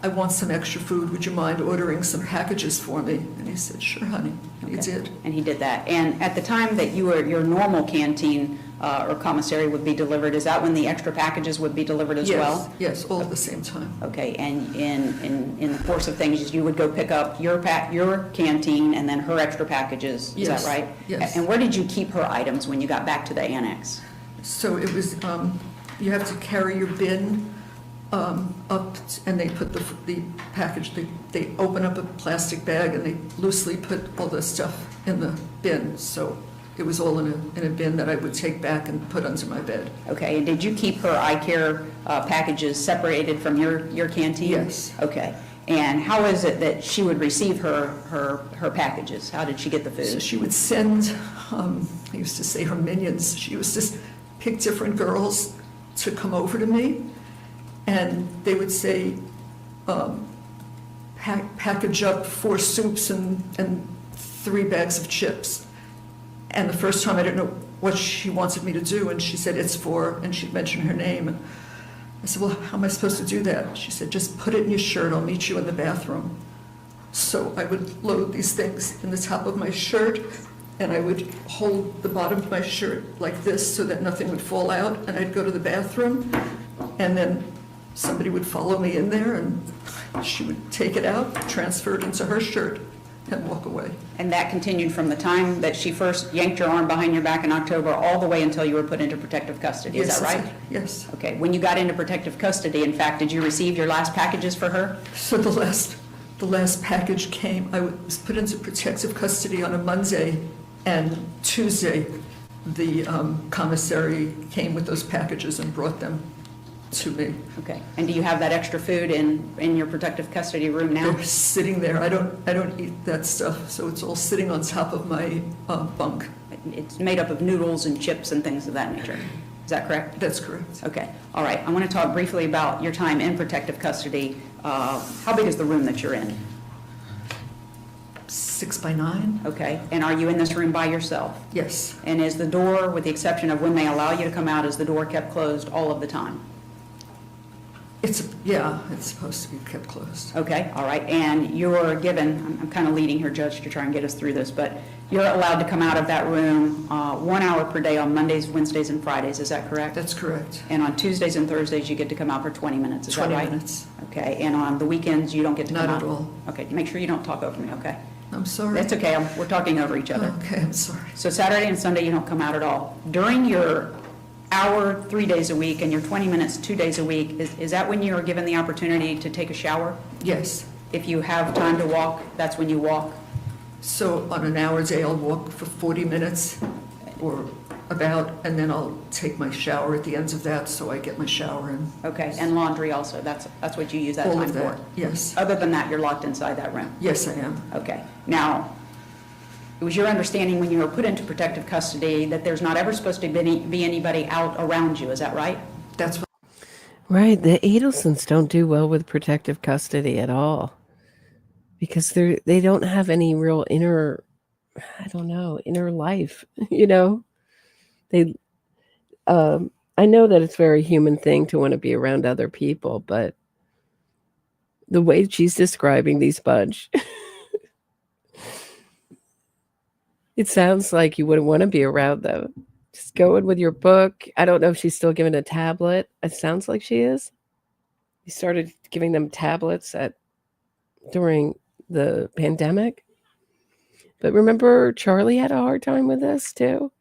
I want some extra food. Would you mind ordering some packages for me? And he said, sure, honey. And he did. And he did that. And at the time that your normal canteen or commissary would be delivered, is that when the extra packages would be delivered as well? Yes, all at the same time. Okay, and in the course of things, you would go pick up your canteen and then her extra packages, is that Yes, right? yes. And where did you keep her items when you got back to the annex? So it was, you have to carry your bin up, and they put the package, they open up a plastic bag and they loosely put all the stuff in the bin. So it was all in a bin that I would take back and put under my bed. Okay, and did you keep her eye care packages separated from your canteen? Yes. Okay, and how is it that she would receive her packages? How did she get the food? So she would send, I used to say her minions, she used to pick different girls to come over to me, and they would say, package up 4 soups and 3 bags of chips. And the first time I didn't know what she wanted me to do, and she said, it's for, and she'd mention her name. And I said, well, how am I supposed to do that? She said, just put it in your shirt, I'll meet you in the bathroom. So I would load these things in the top of my shirt, and I would hold the bottom of my shirt like this so that nothing would fall out, and I'd go to the bathroom, and then somebody would follow me in there, and she would take it out, transfer it into her shirt, and walk away. And that continued from the time that she first yanked your arm behind your back in October all the way until you were put into protective custody, is that right? Yes. Okay, when you got into protective custody, in fact, did you receive your last packages for her? So the last package came, I was put into protective custody on a Monday, and Tuesday, the commissary came with those packages and brought them to me. Okay, and do you have that extra food in your protective custody room now? They're sitting there. I don't eat that stuff, so it's all sitting on top of my bunk. It's made up of noodles and chips and things of that nature. Is that correct? That's correct. Okay, all right. I want to talk briefly about your time in protective custody. How big is the room that you're in? 6 by 9? Okay, and are you in this room by yourself? Yes. And is the door, with the exception of when they allow you to come out, is the door kept closed all of the time? It's supposed to be kept closed. Okay, all right. And you're given, I'm kind of leading here, Judge, to try and get us through this, but you're allowed to come out of that room 1 hour per day on Mondays, Wednesdays, and Fridays. Is that correct? That's correct. And on Tuesdays and Thursdays, you get to come out for 20 minutes. Is that 20 right? minutes. Okay. And on the weekends, you don't get to come Not out? at all. Okay. Make sure you don't talk over me, okay? I'm sorry. That's okay. We're talking over each other. Okay, I'm sorry. So Saturday and Sunday, you don't come out at all. During your hour 3 days a week and your 20 minutes 2 days a week, is that when you're given the opportunity to take a shower? Yes. If you have time to walk, that's when you walk? So on an hour day, I'll walk for 40 minutes or about, and then I'll take my shower at the ends of that, so I get my shower in. Okay, and laundry also, that's what you use that All time of that, for? yes. Other than that, you're locked inside that room? Yes, I am. Okay. Now, it was your understanding when you were put into protective custody that there's not ever supposed to be anybody out around you, is that right? That's what. Right. The Adelsons don't do well with protective custody at all because they don't have any real inner life, you know? I know that it's a very human thing to want to be around other people, but the way she's describing these bunch, it sounds like you wouldn't want to be around them. Just go in with your book. I don't know if she's still given a tablet. It sounds like she is. You started giving them tablets during the pandemic. But remember, Charlie had a hard time with this too.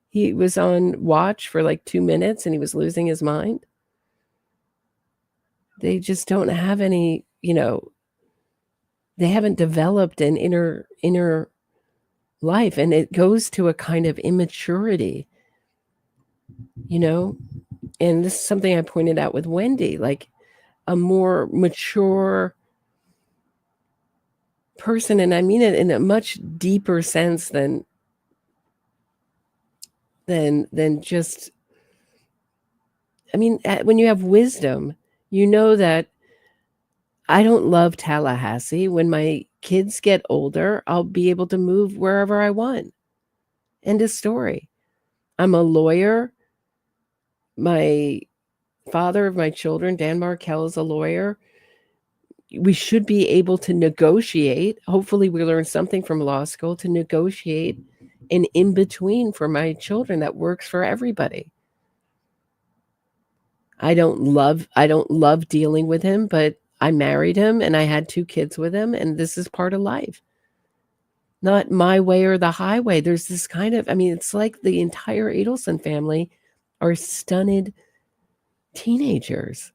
He was on watch for like 2 minutes and he was losing his mind. They just don't have any, they haven't developed an inner life, and it goes to a kind of immaturity, and this is something I pointed out with Wendy, like a more mature person, and I mean it in a much deeper sense than just, when you have wisdom, that I don't love Tallahassee. When my kids get older, I'll be able to move wherever I want. End of story. I'm a lawyer. My father of my children, Dan Markell, is a lawyer. We should be able to negotiate. Hopefully we learn something from law school to negotiate an in-between for my children that works for everybody. I don't love dealing with him, but I married him and I had 2 kids with him, and this is part of life. Not my way or the highway. There's this kind of, it's like the entire Adelson family are stunted teenagers.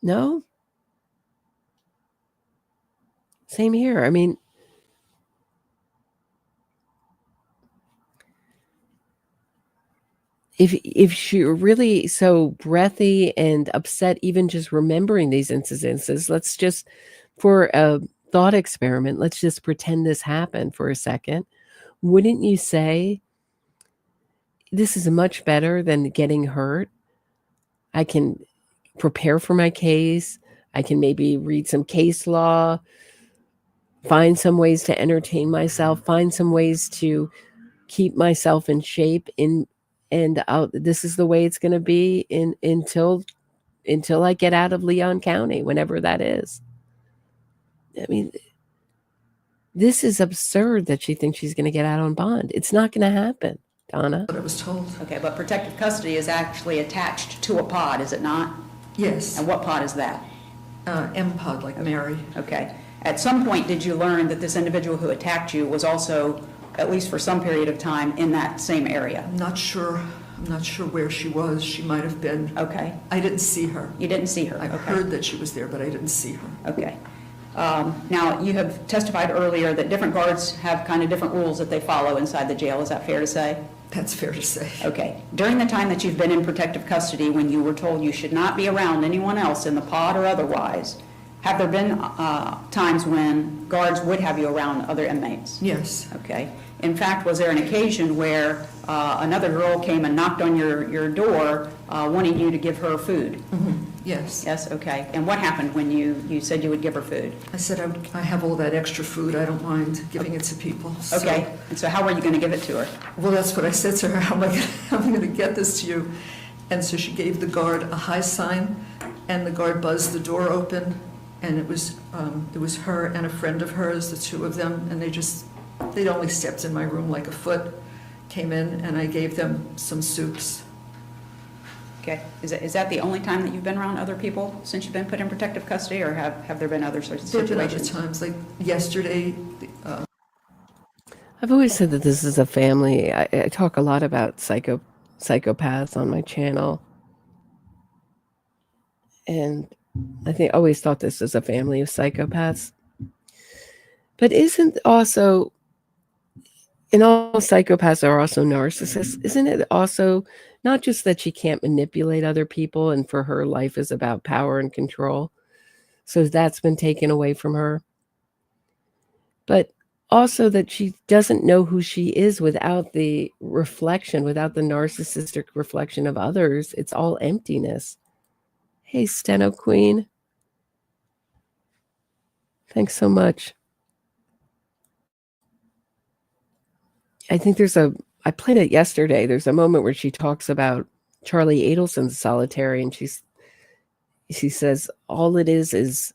No? Same here. If you're really so breathy and upset, even just remembering these incidences, let's just, for a thought experiment, let's just pretend this happened for a second. Wouldn't you say, this is much better than getting hurt? I can prepare for my case. I can maybe read some case law, find some ways to entertain myself, find some ways to keep myself in shape this is the way it's going to be until I get out of Leon County, whenever that is. This is absurd that she thinks she's going to get out on bond. It's not going to happen, Donna. What I was told. Okay, but protective custody is actually attached to a pod, is it not? Yes. And what pod is that? M-pod, like Mary. Okay. At some point, did you learn that this individual who attacked you was also, at least for some period of time, in that same area? I'm not sure where she was. She might have been. Okay. I didn't see her. You didn't see her? I heard that she was there, but I didn't see her. Okay. Now, you have testified earlier that different guards have kind of different rules that they follow inside the jail. Is that fair to say? That's fair to say. Okay. During the time that you've been in protective custody, when you were told you should not be around anyone else in the pod or otherwise, Have there been times when guards would have you around other inmates? Yes. Okay. In fact, was there an occasion where another girl came and knocked on your door wanting you to give her food? Mm-hmm. Yes. Yes, okay. And what happened when you said you would give her food? I said I have all that extra food. I don't mind giving it to people. Okay. So, and so how were you going to give it to her? well, that's what I said to her. How am I going to get this to you? And so she gave the guard a high sign, and the guard buzzed the door open, and it was her and a friend of hers, the two of them, and they'd only stepped in my room like a foot, came in, and I gave them some soups. Okay. Is that the only time that you've been around other people since you've been put in protective custody, or have there been other sorts of There have been other situations? times, like yesterday. I've always said that this is a family. I talk a lot about psychopaths on my channel. And I always thought this was a family of psychopaths. But isn't also, and all psychopaths are also narcissists, isn't it also not just that she can't manipulate other people and for her life is about power and control, so that's been taken away from her, but also that she doesn't know who she is without the reflection, without the narcissistic reflection of others. It's all emptiness. Hey, Steno Queen. Thanks so much. I think I played it yesterday. There's a moment where she talks about Charlie Adelson's solitary, and she says all it is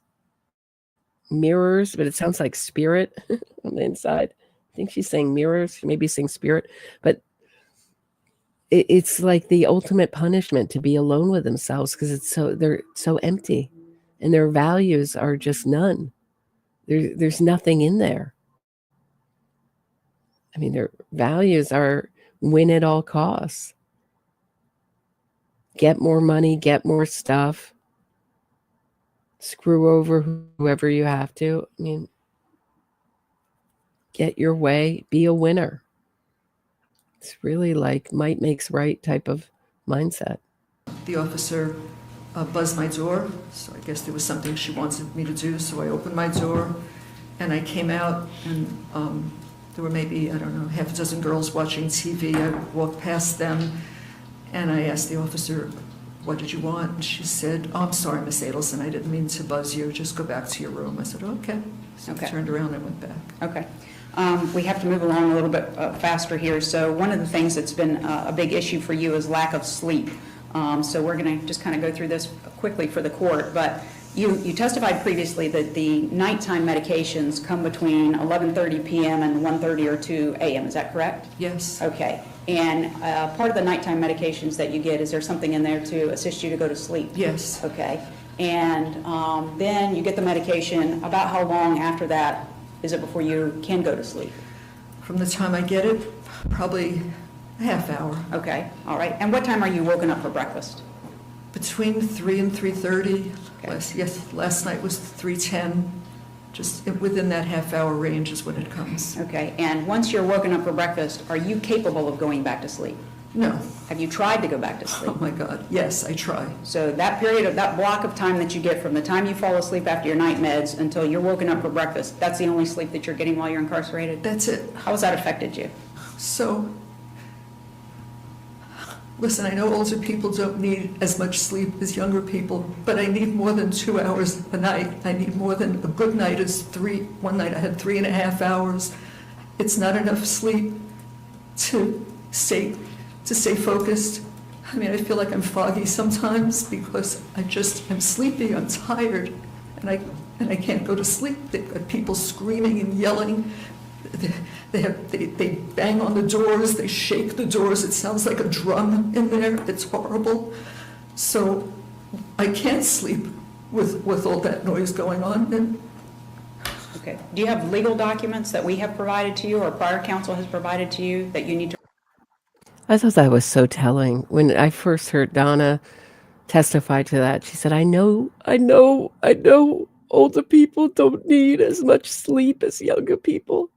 mirrors, but it sounds like spirit on the inside. I think she's saying mirrors, maybe saying spirit, but it's like the ultimate punishment to be alone with themselves, because they're so empty, and their values are just none. There's nothing in there. I mean, their values are win at all costs. Get more money, get more stuff. Screw over whoever you have to. I mean, get your way, be a winner. It's really like might makes right type of mindset. The officer buzzed my door, so I guess there was something she wanted me to do, so I opened my door, and I came out, and there were maybe, I don't know, half a dozen girls watching TV. I walked past them, and I asked the officer, what did you want? And she said, oh, I'm sorry, Miss Adelson, I didn't mean to buzz you. Just go back to your room. I said, okay. So I turned around and went back. Okay. We have to move along a little bit faster here. So one of the things that's been a big issue for you is lack of sleep. So we're going to just kind of go through this quickly for the court. But you testified previously that the nighttime medications come between 11:30 p.m. and 1:30 or 2 a.m. Is that correct? Yes. Okay. And part of the nighttime medications that you get, is there something in there to assist you to go to sleep? Yes. Okay. And then you get the medication. About how long after that is it before you can go to sleep? From the time I get it, probably a half hour. Okay. All right. And what time are you woken up for breakfast? Between 3 and 3:30. Okay. Last night was 3:10. Just within that half hour range is when it comes. Okay. And once you're woken up for breakfast, are you capable of going back to sleep? No. Have you tried to go back to sleep? Oh my God. Yes, I try. So that block of time that you get from the time you fall asleep after your night meds until you're woken up for breakfast, that's the only sleep that you're getting while you're incarcerated? That's it. How has that affected you? So, listen, I know older people don't need as much sleep as younger people, but I need more than 2 hours a night. I need more than a good night is 3. One night I had 3.5 hours. It's not enough sleep to stay focused. I mean, I feel like I'm foggy sometimes because I'm sleepy, I'm tired, and I can't go to sleep. They've got people screaming and yelling. They bang on the doors, they shake the doors. It sounds like a drum in there. It's horrible. So I can't sleep with all that noise going on. And Okay. Do you have legal documents that we have provided to you or prior counsel has provided to you that you need to? I thought that was so telling. When I first heard Donna testify to that, she said, I know older people don't need as much sleep as younger people.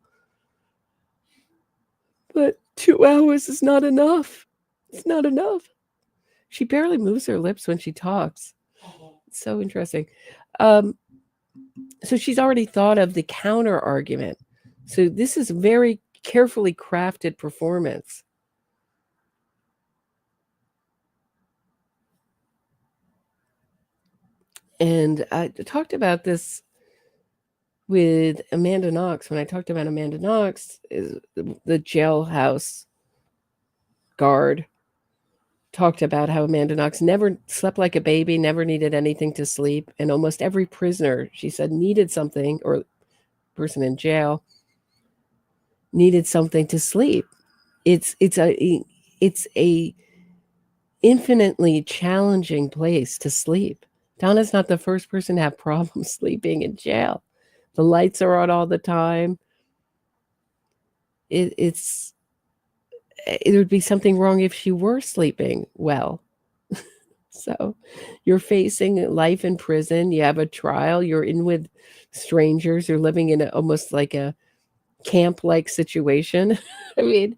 But 2 hours is not enough. It's not enough. She barely moves her lips when she talks. It's so interesting. So she's already thought of the counter argument. So this is very carefully crafted performance. And I talked about this with Amanda Knox. When I talked about Amanda Knox, the jailhouse guard talked about how Amanda Knox never slept like a baby, never needed anything to sleep. And almost every prisoner, she said, needed something, or person in jail needed something to sleep. It's a infinitely challenging place to sleep. Donna's not the first person to have problems sleeping in jail. The lights are on all the time. It would be something wrong if she were sleeping well. So you're facing life in prison. You have a trial. You're in with strangers. You're living in almost like a camp-like situation. I mean,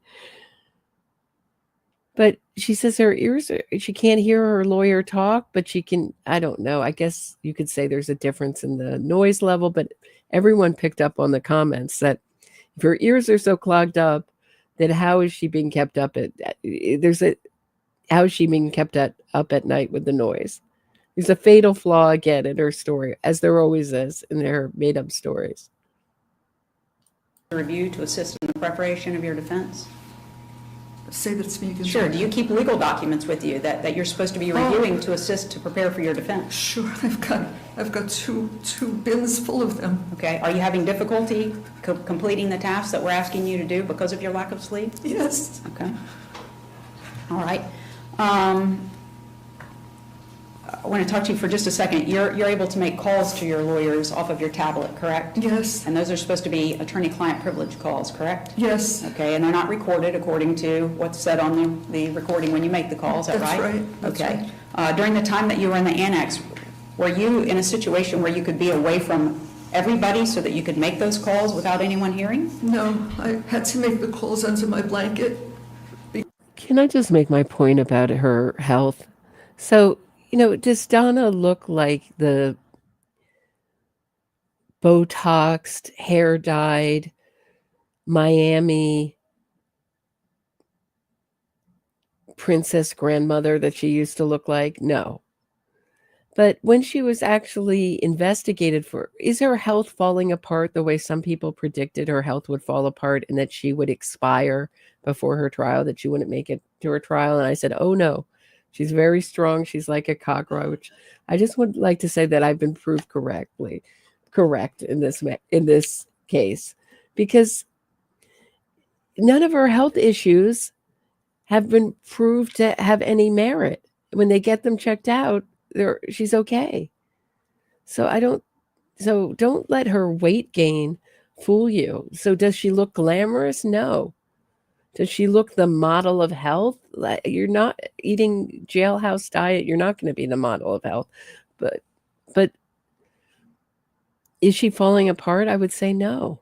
but she says her ears, she can't hear her lawyer talk, but she can, I don't know. I guess you could say there's a difference in the noise level, but everyone picked up on the comments that if her ears are so clogged up, then how is she being kept up how is she being kept up at night with the noise? There's a fatal flaw again in her story, as there always is in their made-up stories. Review to assist in the preparation of your defense? Say that to me again. Sure. Do you keep legal documents with you that you're supposed to be reviewing to assist to prepare for your defense? Sure, I've got two bins full of them. Okay. Are you having difficulty completing the tasks that we're asking you to do because of your lack of sleep? Yes. Okay. All right. I want to talk to you for just a second. You're able to make calls to your lawyers off of your tablet, correct? Yes. And those are supposed to be attorney-client privilege calls, correct? Yes. Okay, and they're not recorded according to what's said on the recording when you make the calls, is that right? That's right. That's okay. Right. During the time that you were in the annex, were you in a situation where you could be away from everybody so that you could make those calls without anyone hearing? No, I had to make the calls under my blanket. Can I just make my point about her health? So, does Donna look like the Botoxed, hair dyed, Miami princess grandmother that she used to look like? No. But when she was actually investigated is her health falling apart the way some people predicted her health would fall apart and that she would expire before her trial, that she wouldn't make it to her trial? And I said, oh no, she's very strong. She's like a cockroach. I just would like to say that I've been proved correct in this case, because none of her health issues have been proved to have any merit. When they get them checked out, she's okay. So don't let her weight gain fool you. So does she look glamorous? No. Does she look the model of health? You're not eating jailhouse diet. You're not going to be the model of health. But is she falling apart? I would say no.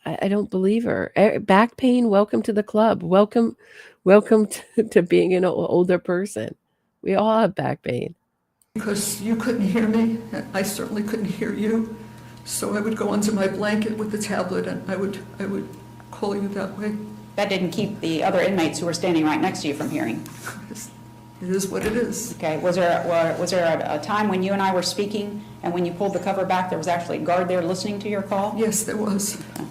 I don't believe her. Back pain, welcome to the club. Welcome to being an older person. We all have back pain. Because you couldn't hear me, I certainly couldn't hear you. So I would go under my blanket with the tablet and I would call you that way. That didn't keep the other inmates who were standing right next to you from hearing. It is what it is. Okay. Was there a time when you and I were speaking and when you pulled the cover back, there was actually a guard there listening to your call? Yes, there was. Okay.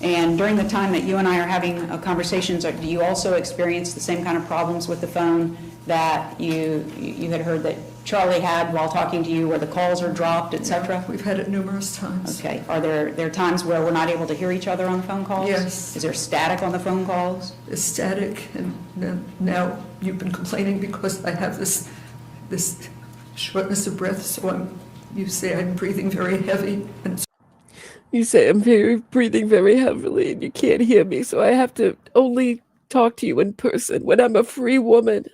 And during the time that you and I are having conversations, do you also experience the same kind of problems with the phone that you had heard that Charlie had while talking to you, where the calls are dropped, etc.? We've had it numerous times. Okay. Are there times where we're not able to hear each other on the phone calls? Yes. Is there static on the phone calls? It's static, and now you've been complaining because I have this shortness of breath, so you say I'm breathing very heavy. And you say I'm breathing very heavily and you can't hear me, so I have to only talk to you in person. When I'm a free woman,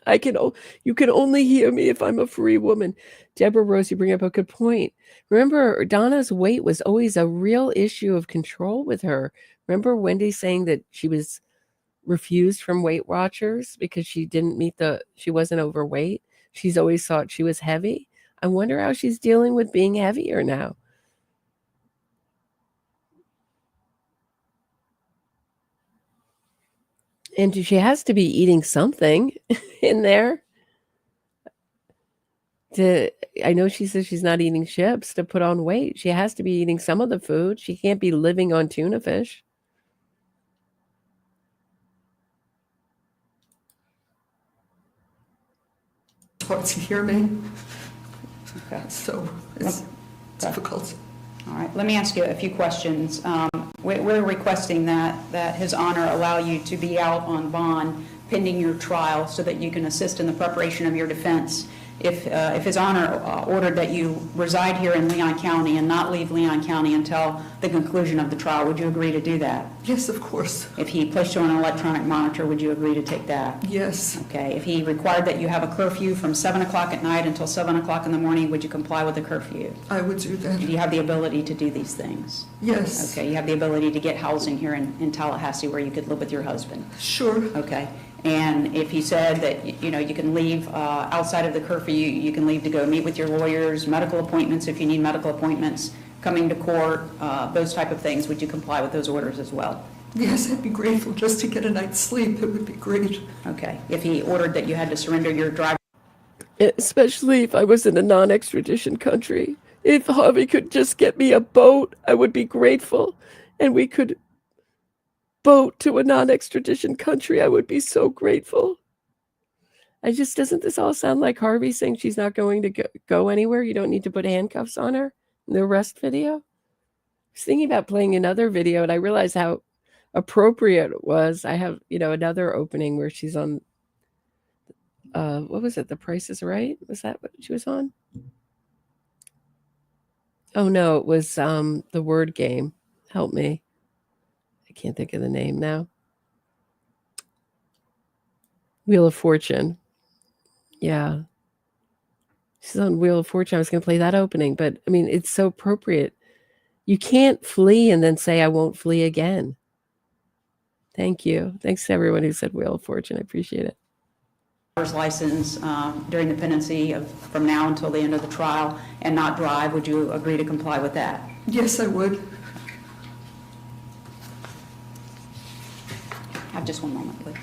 you can only hear me if I'm a free woman. Deborah Rose, you bring up a good point. Remember, Donna's weight was always a real issue of control with her. Remember Wendy saying that she was refused from Weight Watchers because she wasn't overweight? She's always thought she was heavy. I wonder how she's dealing with being heavier now. And she has to be eating something in there. I know she says she's not eating chips to put on weight. She has to be eating some of the food. She can't be living on tuna fish. Hard to hear me, Okay. so it's difficult. All right, let me ask you a few questions. We're requesting that His Honor allow you to be out on bond pending your trial so that you can assist in the preparation of your defense. If His Honor ordered that you reside here in Leon County and not leave Leon County until the conclusion of the trial, would you agree to do that? Yes, of course. If he placed you on an electronic monitor, would you agree to take that? Yes. Okay. If he required that you have a curfew from 7 o'clock at night until 7 o'clock in the morning, would you comply with the curfew? I would do that. Do you have the ability to do these things? Yes. Okay. You have the ability to get housing here in Tallahassee where you could live with your husband? Sure. Okay. And if he said that, you know, you can leave outside of the curfew, you can leave to go meet with your lawyers, medical appointments if you need medical appointments, coming to court, those type of things, would you comply with those orders as well? Yes, I'd be grateful just to get a night's sleep. It would be great. Okay. If he ordered that you had to surrender your driver, Especially if I was in a non-extradition country. If Harvey could just get me a boat, I would be grateful. And we could boat to a non-extradition country. I would be so grateful. Doesn't this all sound like Harvey saying she's not going to go anywhere? You don't need to put handcuffs on her in the arrest video? I was thinking about playing another video, and I realized how appropriate it was. I have, another opening where she's on, what was it? The Price is Right? Was that what she was on? Oh, no, it was the word game. Help me. I can't think of the name now. Wheel of Fortune. Yeah. She's on Wheel of Fortune. I was going to play that opening, but I mean, it's so appropriate. You can't flee and then say, I won't flee again. Thank you. Thanks to everyone who said Wheel of Fortune. I appreciate it. License during the pendency from now until the end of the trial and not drive, would you agree to comply with that? Yes, I would. Have just one moment, please.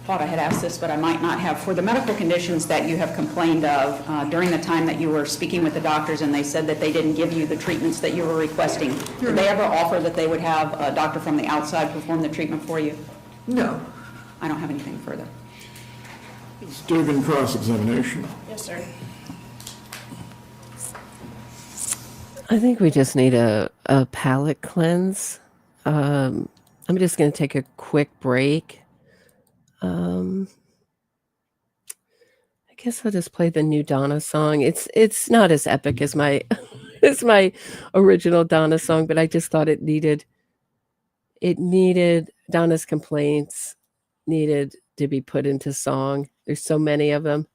Thought I had asked this, but I might not have. For the medical conditions that you have complained of during the time that you were speaking with the doctors and they said that they didn't give you the treatments that you were requesting, did they ever offer that they would have a doctor from the outside perform the treatment for you? No. I don't have anything further. Dugan cross-examination. Yes, sir. I think we just need a palate cleanse. I'm just going to take a quick break. I guess I'll just play the new Donna song. It's not as epic as my as my original Donna song, but I just thought it needed Donna's complaints needed to be put into song. There's so many of them.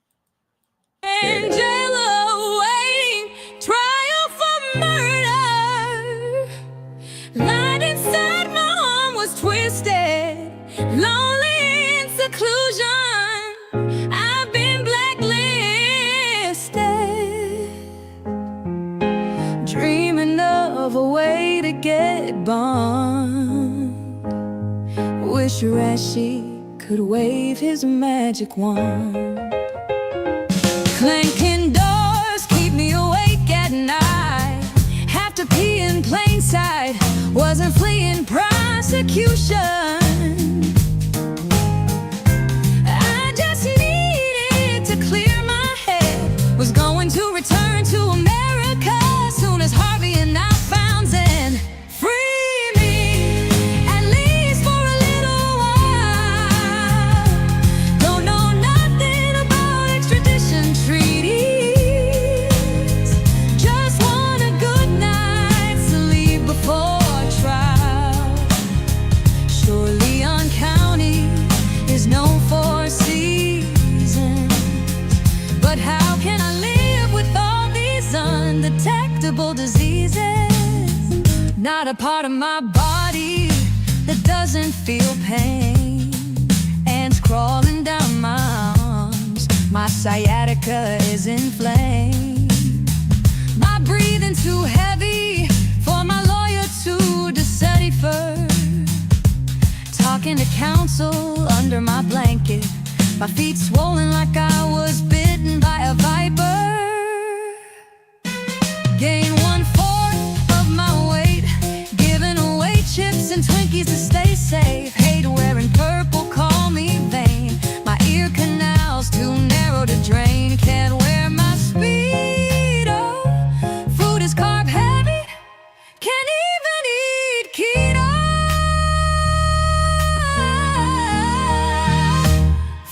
Angela waiting, trial for murder. Light inside my arm was twisted, lonely in seclusion. I've been blacklisted, dreaming of a way to get bond. Wish Rashi could wave his magic wand. Clanking doors keep me awake at night. Have to pee in plain sight. Wasn't fleeing prosecution. I just needed to clear my head. Was going to return to America as soon as Harvey and I found Zen. Free me, at least for a little while. Don't know nothing about extradition treaties. Just want a good night's sleep before trial. not a part of my body that doesn't feel pain. Ants crawling down my arms, my sciatica is inflamed. My breathing too heavy for my lawyer to decipher. Talking to counsel under my blanket, my feet swollen like I was bitten by a viper. Gain 1/4 of my weight, giving away chips and Twinkies to stay safe. Hate wearing purple, call me vain. My ear canal's too narrow to drain. Can't wear my Speedo. Food is carb heavy, can't even eat keto.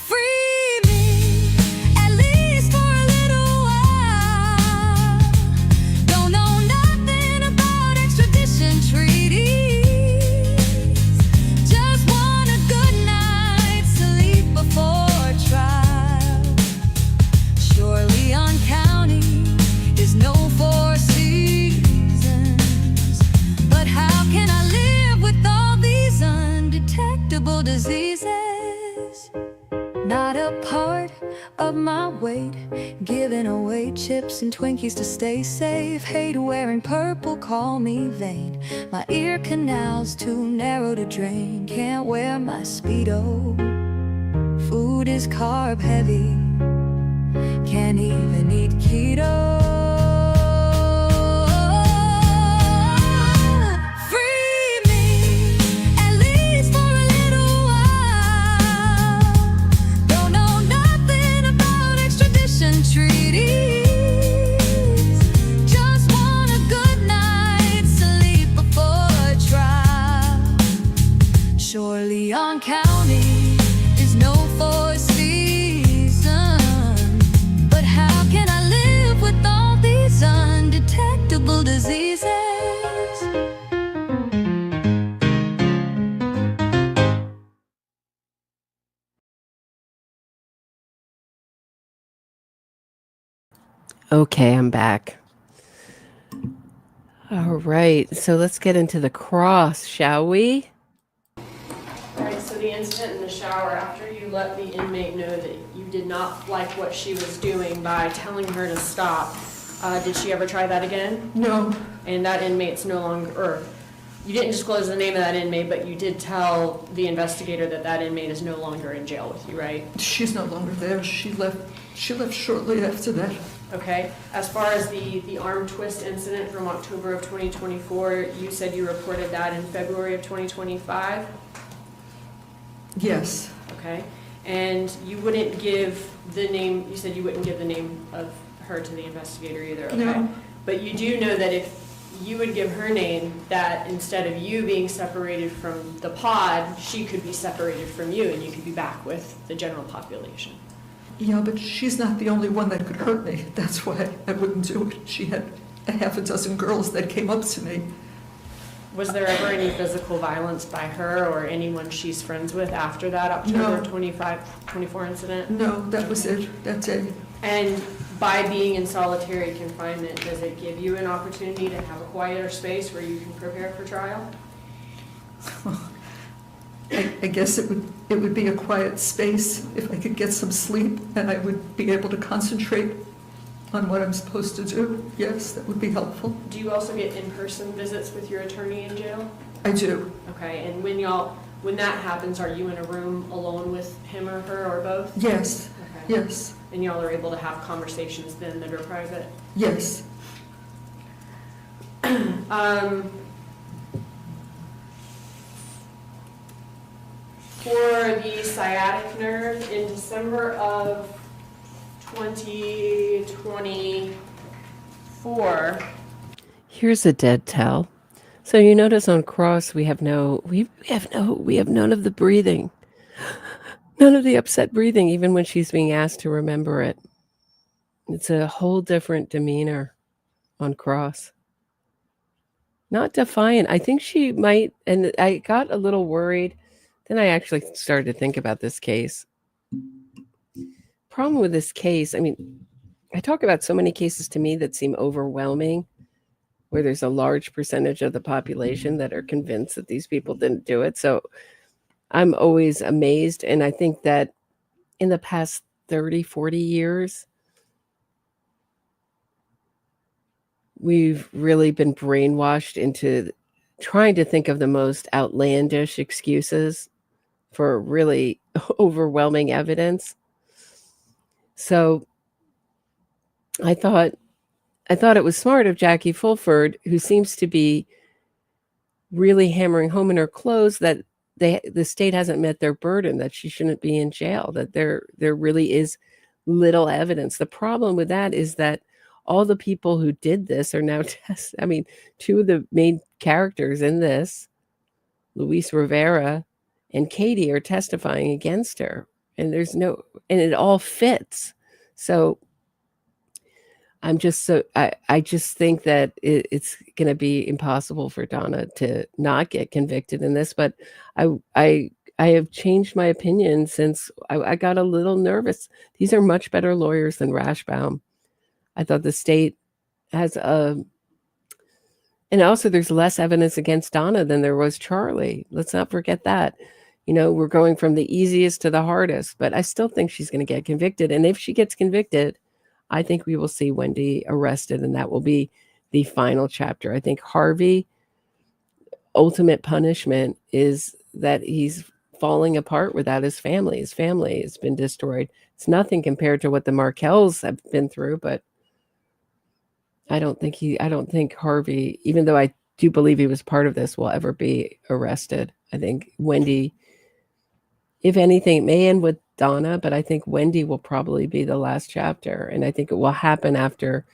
Free me, at least for a little while. Don't know nothing about extradition treaties. Just want a good night's sleep before trial. Surely on County is no Four Seasons. But how can I live with all these undetectable diseases? Not a part of my weight, giving away chips and Twinkies to stay safe. Hate wearing purple, call me vain. My ear canal's too narrow to drain. Can't wear my Speedo. Food is carb heavy, can't even eat keto. Free me, at least for a little while. Don't know nothing about extradition treaties. Just want a good night's sleep before trial. Surely on County is no Four Seasons. But how can I live with all these undetectable diseases? Okay, I'm back. All right, so let's get into the cross, shall we? All right, so the incident in the shower, after you let the inmate know that you did not like what she was doing by telling her to stop, did she ever try that again? No, And that inmate's no longer, or you didn't disclose the name of that inmate, but you did tell the investigator that that inmate is no longer in jail with you, right? she's no longer there. She left shortly after that. Okay. As far as the arm twist incident from October of 2024, you said you reported that in February of 2025? Yes, Okay. And you wouldn't give the name, you said you wouldn't give the name of her to the investigator either, okay? No. But you do know that if you would give her name, that instead of you being separated from the pod, she could be separated from you and you could be back with the general population. yeah, but she's not the only one that could hurt me. That's why I wouldn't do it. She had a half a dozen girls that came up to me. Was there ever any physical violence by her or anyone she's friends with after that October No. 24 incident? No, that was it, that day. And by being in solitary confinement, does it give you an opportunity to have a quieter space where you can prepare for trial? I guess it would be a quiet space if I could get some sleep and I would be able to concentrate on what I'm supposed to do. Yes, that would be helpful. Do you also get in-person visits with your attorney in jail? I do. Okay, and when that happens, are you in a room alone with him or her or both? Yes, Okay. yes, And y'all are able to have conversations then that are private? yes. For the sciatic nerve, in December of 2024, Here's a dead tell. So you notice on cross we have none of the breathing. None of the upset breathing, even when she's being asked to remember it. It's a whole different demeanor on cross. Not defiant. I think she might, and I got a little worried. Then I actually started to think about this case. Problem with this case, I mean, I talk about so many cases to me that seem overwhelming where there's a large percentage of the population that are convinced that these people didn't do it. So I'm always amazed. And I think that in the past 30, 40 years, we've really been brainwashed into trying to think of the most outlandish excuses for really overwhelming evidence. So I thought it was smart of Jackie Fulford, who seems to be really hammering home in her clothes that the state hasn't met their burden, that she shouldn't be in jail, that there really is little evidence. The problem with that is that all the people who did this are now two of the main characters in this, Luis Rivera and Katie, are testifying against her, and it all fits. So I just think that it's going to be impossible for Donna to not get convicted in this. But I have changed my opinion since I got a little nervous. These are much better lawyers than Rashbaum. I thought the state has and also there's less evidence against Donna than there was Charlie. Let's not forget that. We're going from the easiest to the hardest, but I still think she's going to get convicted. And if she gets convicted, I think we will see Wendy arrested, and that will be the final chapter. I think Harvey, ultimate punishment is that he's falling apart without his family. His family has been destroyed. It's nothing compared to what the Markells have been through, but I don't think Harvey, even though I do believe he was part of this, will ever be arrested. I think Wendy, if anything, it may end with Donna, but I think Wendy will probably be the last chapter. And I think it will happen after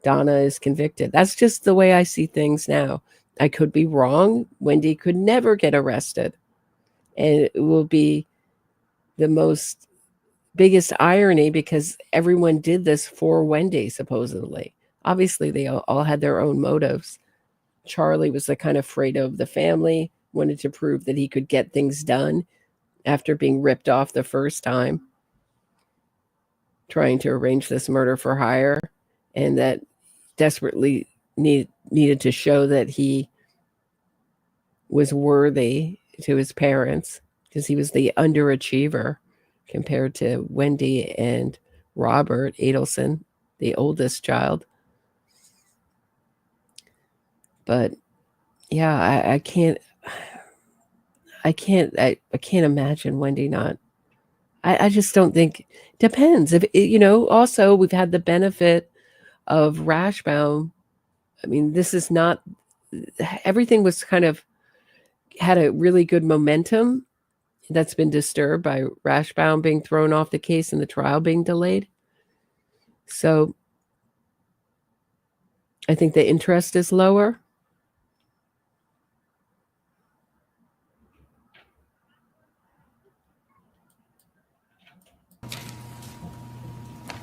Donna is convicted. That's just the way I see things now. I could be wrong. Wendy could never get arrested. And it will be the biggest irony, because everyone did this for Wendy, supposedly. Obviously, they all had their own motives. Charlie was the kind of afraid of the family, wanted to prove that he could get things done after being ripped off the first time, trying to arrange this murder for hire, and that desperately needed to show that he was worthy to his parents, because he was the underachiever compared to Wendy and Robert Adelson, the oldest child. But yeah, I can't imagine Wendy not. I just don't think. Depends. If also we've had the benefit of Rashbaum. I mean, this is not. Everything was kind of had a really good momentum that's been disturbed by Rashbaum being thrown off the case and the trial being delayed. So I think the interest is lower.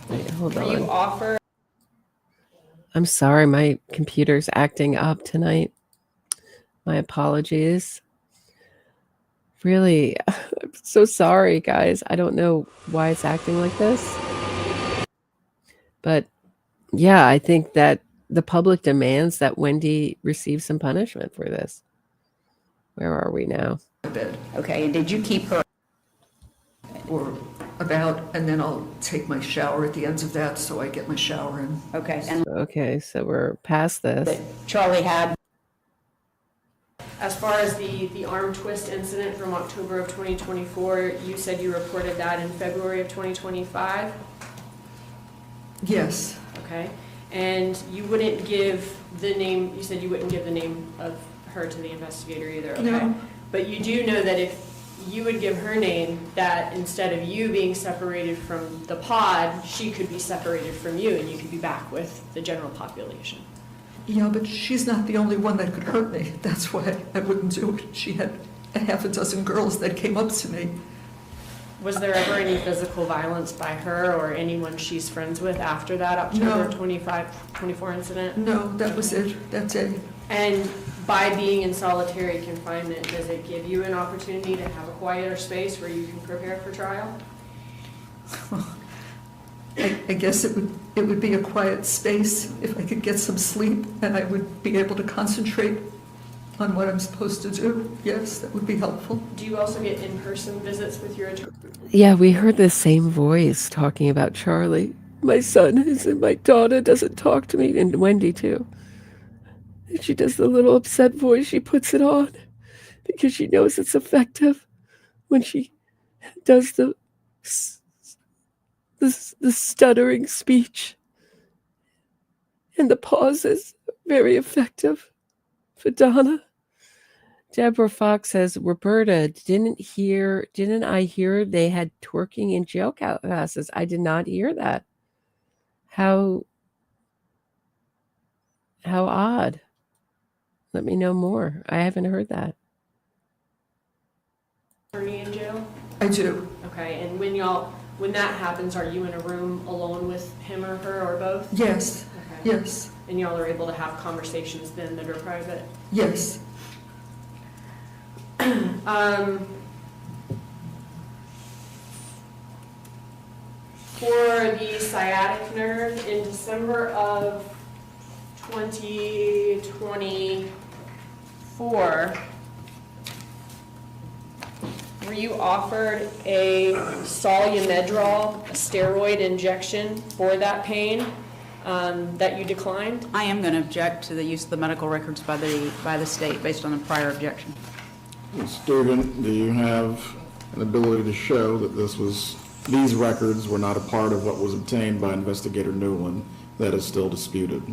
Wait, hold on. You offer. I'm sorry, my computer's acting up tonight. My apologies. Really, I'm so sorry, guys. I don't know why it's acting like this. But yeah, I think that the public demands that Wendy receive some punishment for this. Where are we now? Okay, and did you keep her? And then I'll take my shower at the ends of that, so I get my shower in. Okay, so we're past this. Charlie had. As far as the arm twist incident from October of 2024, you said you reported that in February of 2025? Yes. Okay. And you wouldn't give the name, you said you wouldn't give the name of her to the investigator either, okay? No. But you do know that if you would give her name, that instead of you being separated from the pod, she could be separated from you and you could be back with the general population. Yeah, but she's not the only one that could hurt me. That's why I wouldn't do it. She had a half a dozen girls that came up to me. Was there ever any physical violence by her or anyone she's friends with after that October 24 incident? No, that was it. That's it. And by being in solitary confinement, does it give you an opportunity to have a quieter space where you can prepare for trial? I guess it would be a quiet space if I could get some sleep and I would be able to concentrate on what I'm supposed to do. Yes, that would be helpful. Do you also get in-person visits with your attorney? Yeah, we heard the same voice talking about Charlie. My son is, and my daughter doesn't talk to me, and Wendy too. And she does the little upset voice. She puts it on because she knows it's effective when she does the stuttering speech. And the pauses, very effective for Donna. Deborah Fox says, Roberta, didn't I hear they had twerking in jail classes? I did not hear that. How odd. Let me know more. I haven't heard that. Attorney in jail? I do. Okay, and when that happens, are you in a room alone with him or her or both? Yes, Okay. yes, And y'all are able to have conversations then that are private? yes. For the sciatic nerve, in December of 2024, were you offered a Solumedrol, a steroid injection for that pain that you declined? I am going to object to the use of the medical records by the state based on the prior objection. Student, do you have an ability to show that these records were not a part of what was obtained by Investigator Newland that is still disputed?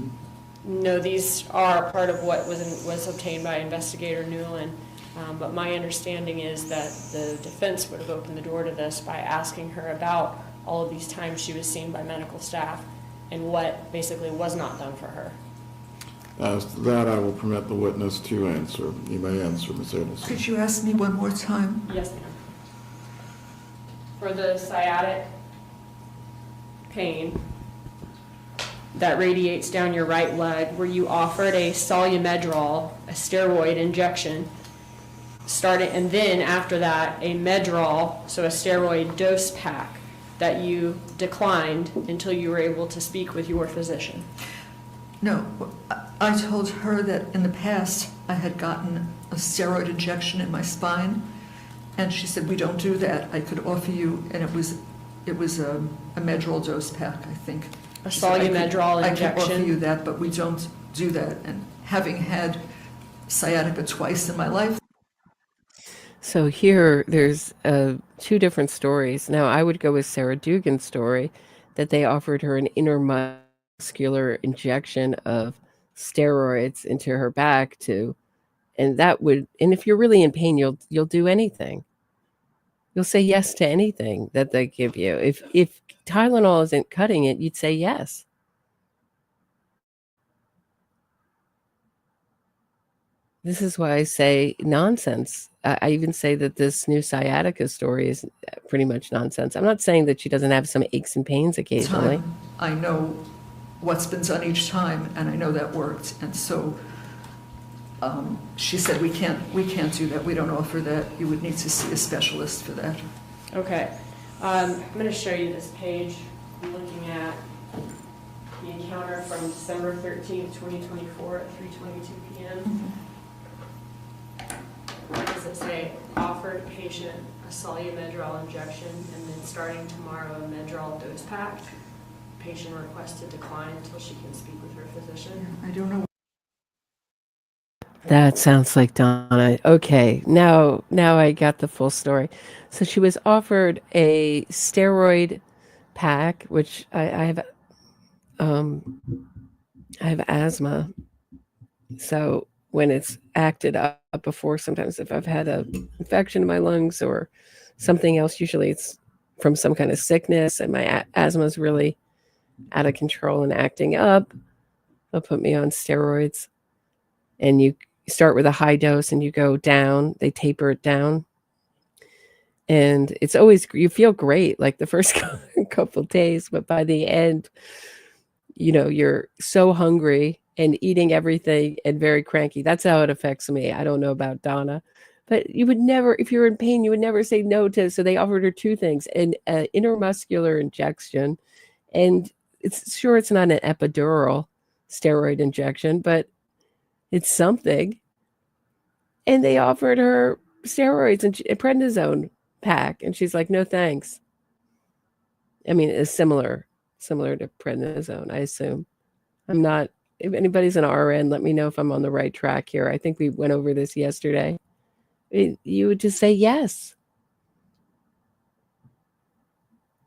No, these are part of what was obtained by Investigator Newland. But my understanding is that the defense would have opened the door to this by asking her about all of these times she was seen by medical staff and what basically was not done for her. As to that, I will permit the witness to answer. You may answer, Ms. Adelson. Could you ask me one more time? Yes, ma'am. For the sciatic pain that radiates down your right leg, were you offered a Solumedrol, a steroid injection, and then after that a Medrol, so a steroid dose pack, that you declined until you were able to speak with your physician? No, I told her that in the past I had gotten a steroid injection in my spine, and she said, we don't do that. I could offer you, and it was a Medrol dose pack, I think. A Solumedrol injection? I could offer you that, but we don't do that. And having had sciatica twice in my life. So here, there's two different stories. Now, I would go with Sarah Dugan's story that they offered her an intramuscular injection of steroids into her back and if you're really in pain, you'll do anything. You'll say yes to anything that they give you. If Tylenol isn't cutting it, you'd say yes. This is why I say nonsense. I even say that this new sciatica story is pretty much nonsense. I'm not saying that she doesn't have some aches and pains occasionally. I know what's been done each time, and I know that worked. And so she said, we can't do that. We don't offer that. You would need to see a specialist for that. Okay. I'm going to show you this page. I'm looking at the encounter from December 13th, 2024 at 3:22 p.m. What does it say? Offered patient a Solumedrol injection and then starting tomorrow a Medrol dose pack. Patient requested decline until she can speak with her physician. I don't know. That sounds like Donna. Okay, now I got the full story. So she was offered a steroid pack, which I have asthma. So when it's acted up before, sometimes if I've had an infection in my lungs or something else, usually it's from some kind of sickness and my asthma is really out of control and acting up, they'll put me on steroids. And you start with a high dose and you go down, they taper it down. And it's always, you feel great like the first couple of days, but by the end, you're so hungry and eating everything and very cranky. That's how it affects me. I don't know about Donna, but you would never, if you're in pain, you would never say no to. So they offered her two things, an intramuscular injection And it's not an epidural steroid injection, but it's something. And they offered her steroids and a prednisone pack, and she's like, no thanks. I mean, it's similar to prednisone, I assume. I'm not, if anybody's an RN, let me know if I'm on the right track here. I think we went over this yesterday. You would just say yes.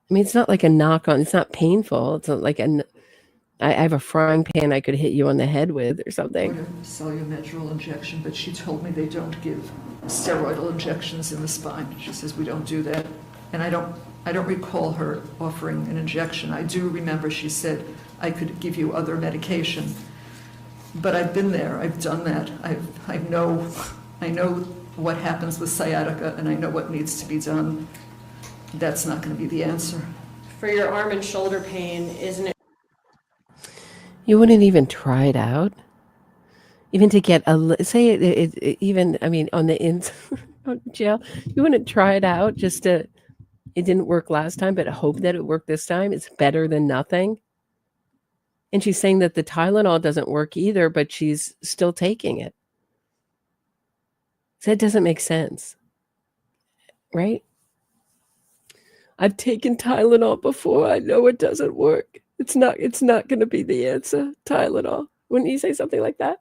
I mean, it's not like a knock on, it's not painful. It's not like I have a frying pan I could hit you on the head with or something. Cellular injection, but she told me they don't give steroidal injections in the spine. She says we don't do that. And I don't recall her offering an injection. I do remember she said I could give you other medication. But I've been there, I've done that. I know what happens with sciatica, and I know what needs to be done. That's not going to be the answer. For your arm and shoulder pain, isn't it? You wouldn't even try it out? Even to get say it even, I mean, on the ins jail, you wouldn't try it out just to, it didn't work last time, but hope that it worked this time. It's better than nothing. And she's saying that the Tylenol doesn't work either, but she's still taking it. So it doesn't make sense, right? I've taken Tylenol before. I know it doesn't work. It's not going to be the answer, Tylenol. Wouldn't you say something like that?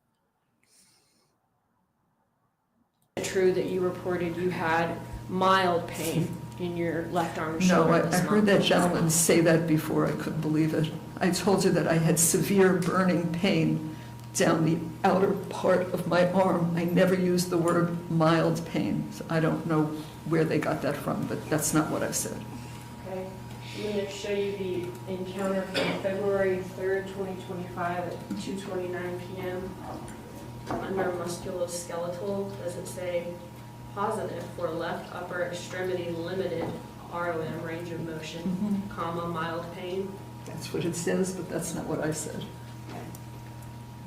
True that you reported you had mild pain in your left arm and shoulder. No, I heard that gentleman say that before. I couldn't believe it. I told you that I had severe burning pain down the outer part of my arm. I never used the word mild pain. So I don't know where they got that from, but that's not what I said. Okay. I'm going to show you the encounter from February 3rd, 2025 at 2:29 p.m. Under musculoskeletal, does it say positive for left upper extremity limited ROM range of motion, comma, mild pain? That's what it says, but that's not what I said.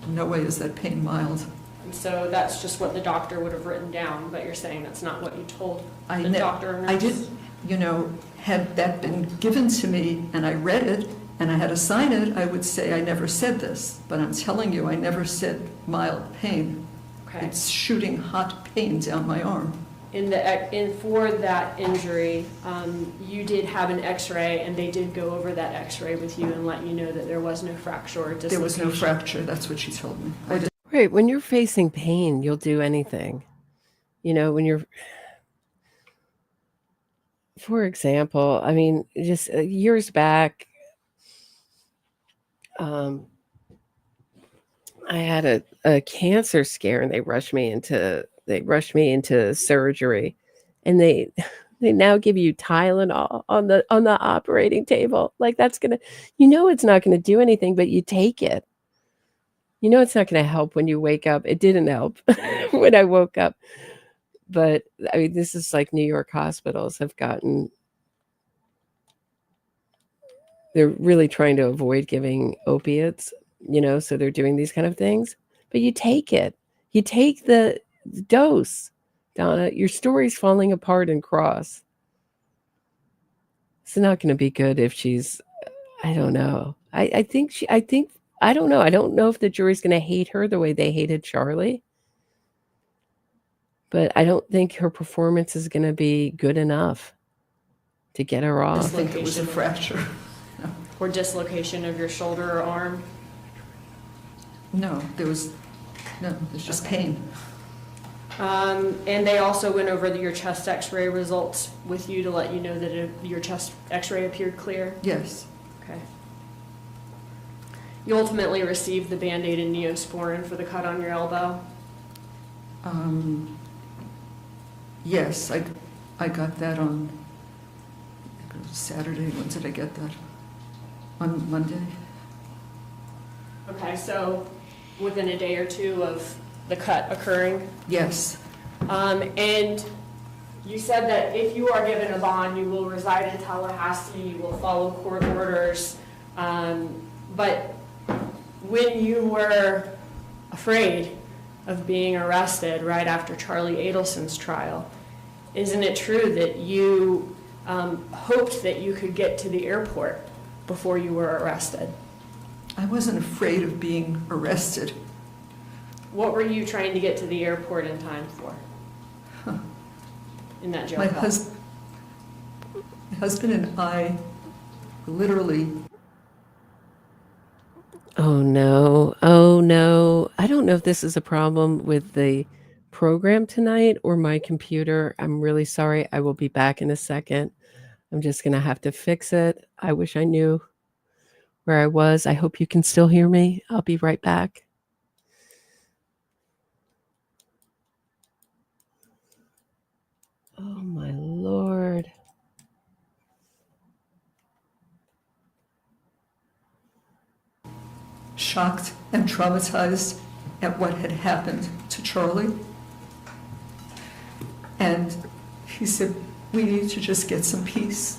No way is that pain mild. And so that's just what the doctor would have written down, but you're saying that's not what you told the doctor or nurse? I did, had that been given to me and I read it and I had to sign it, I would say I never said this. But I'm telling you, I never said mild pain. Okay. It's shooting hot pain down my arm. For that injury, you did have an X-ray, and they did go over that X-ray with you and let you know that there was no fracture or dislocation. There was no fracture. That's what she told me. Right. When you're facing pain, you'll do anything. When you're, for example, I mean, just years back, I had a cancer scare, and they rushed me into surgery, and they now give you Tylenol on the operating table. Like that's gonna, it's not gonna do anything, but you take it. It's not gonna help when you wake up. It didn't help when I woke up, but I mean, this is like New York hospitals have gotten. They're really trying to avoid giving opiates, so they're doing these kind of things. But you take it. You take the dose, Donna. Your story's falling apart in Cross. It's not going to be good if she's, I don't know. I don't know. I don't know if the jury's going to hate her the way they hated Charlie. But I don't think her performance is going to be good enough to get her off. I think it was a fracture. Or dislocation of your shoulder or arm? No, there's just pain. And they also went over your chest X-ray results with you to let you know that your chest X-ray appeared clear? Yes. Okay. You ultimately received the Band-Aid and Neosporin for the cut on your elbow? Yes, I got that on Saturday. When did I get that? On Monday. Okay, so within a day or two of the cut occurring? Yes. And you said that if you are given a bond, you will reside in Tallahassee, you will follow court orders. But when you were afraid of being arrested right after Charlie Adelson's trial, isn't it true that you hoped that you could get to the airport before you were arrested? I wasn't afraid of being arrested. What were you trying to get to the airport in time for? In that jail My cell? husband and I literally. Oh no. Oh no. I don't know if this is a problem with the program tonight or my computer. I'm really sorry. I will be back in a second. I'm just going to have to fix it. I wish I knew where I was. I hope you can still hear me. I'll be right back. Oh my Lord. Shocked and traumatized at what had happened to Charlie. And he said, we need to just get some peace.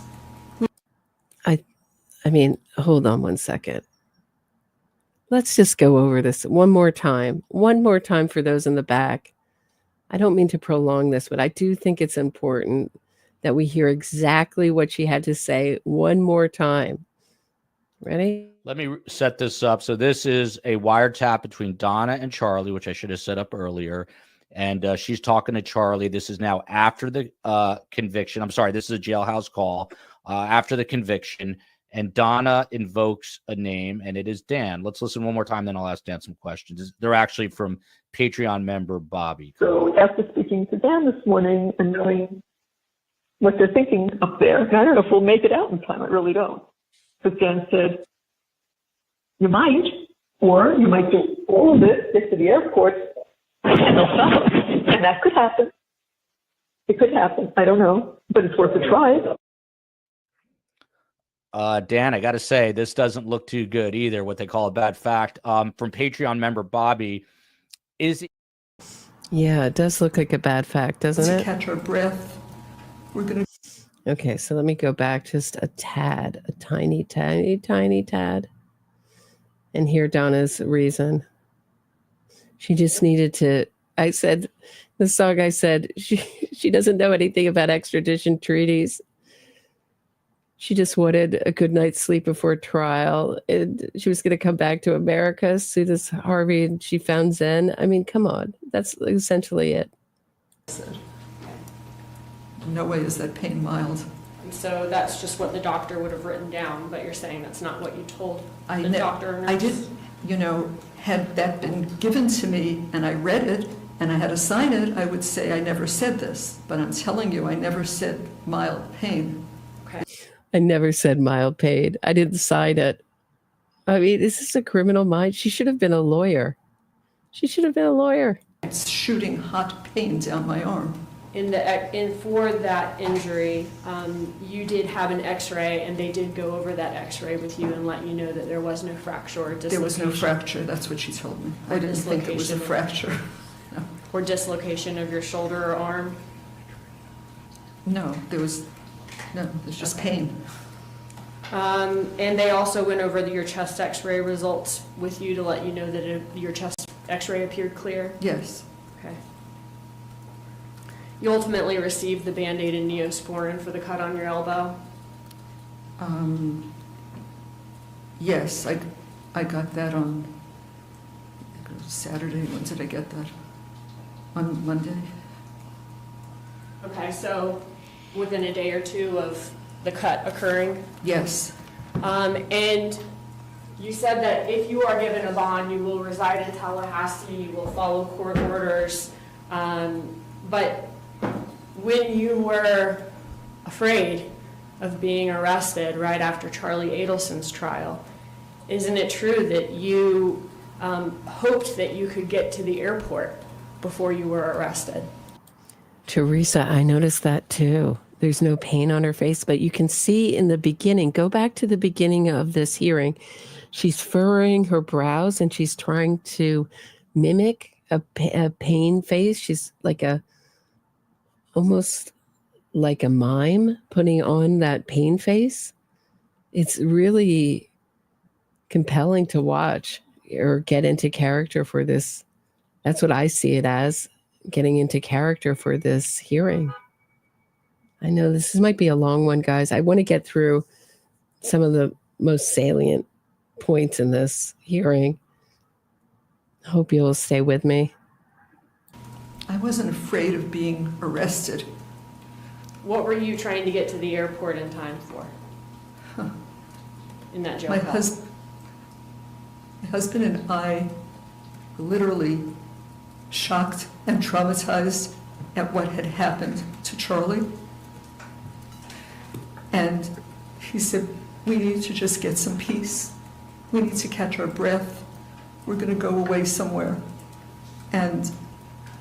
I mean, hold on one second. Let's just go over this one more time. One more time for those in the back. I don't mean to prolong this, but I do think it's important that we hear exactly what she had to say one more time. Ready? Let me set this up. So this is a wiretap between Donna and Charlie, which I should have set up earlier. And she's talking to Charlie. This is now after the conviction. I'm sorry, this is a jailhouse call after the conviction. And Donna invokes a name, and it is Dan. Let's listen one more time, then I'll ask Dan some questions. They're actually from Patreon member Bobby. So after speaking to Dan this morning and knowing what they're thinking up there, and I don't know if we'll make it out in time. I really don't. But Dan said, you might, or you might do all of it, get to the airport, and they'll stop. And that could happen. It could happen. I don't know, but it's worth a try. Dan, I got to say, this doesn't look too good either, what they call a bad fact. From Patreon member Bobby, Yeah, it does look like a bad fact, doesn't To it? catch our breath. We're going to. Okay, so let me go back just a tad, a tiny, tiny, tiny tad. And hear Donna's reason. She just needed to, I said, she doesn't know anything about extradition treaties. She just wanted a good night's sleep before trial. And she was going to come back to America as soon as Harvey and she found Zen. I mean, come on. That's essentially it. No way is that pain mild. And so that's just what the doctor would have written down, but you're saying that's not what you told the doctor or nurse? I did, had that been given to me and I read it and I had to sign it, I would say I never said this. But I'm telling you, I never said mild pain. Okay. I never said mild pain. I didn't sign it. I mean, is this a criminal mind? She should have been a lawyer. She should have been a lawyer. It's shooting hot pain down my arm. For that injury, you did have an X-ray, and they did go over that X-ray with you and let you know that there was no fracture or dislocation. There was no fracture. That's what she told me. I didn't think it was a fracture. No. Or dislocation of your shoulder or arm? No, there's just pain. And they also went over your chest X-ray results with you to let you know that your chest X-ray appeared clear? Yes. Okay. You ultimately received the Band-Aid and Neosporin for the cut on your elbow? Yes, I got that on Saturday. When did I get that? On Monday. Okay, so within a day or two of the cut occurring? Yes. And you said that if you are given a bond, you will reside in Tallahassee, you will follow court orders, but when you were afraid of being arrested right after Charlie Adelson's trial, isn't it true that you hoped that you could get to the airport before you were arrested? Teresa, I noticed that too. There's no pain on her face, but you can see in the beginning, go back to the beginning of this hearing, she's furrowing her brows and she's trying to mimic a pain face. She's like almost like a mime putting on that pain face. It's really compelling to watch or get into character for this. That's what I see it as, getting into character for this hearing. I know this might be a long one, guys. I want to get through some of the most salient points in this hearing. Hope you'll stay with me. I wasn't afraid of being arrested. What were you trying to get to the airport in time for? In that jail My cell? husband and I were literally shocked and traumatized at what had happened to Charlie. And he said, we need to just get some peace. We need to catch our breath. We're going to go away somewhere. And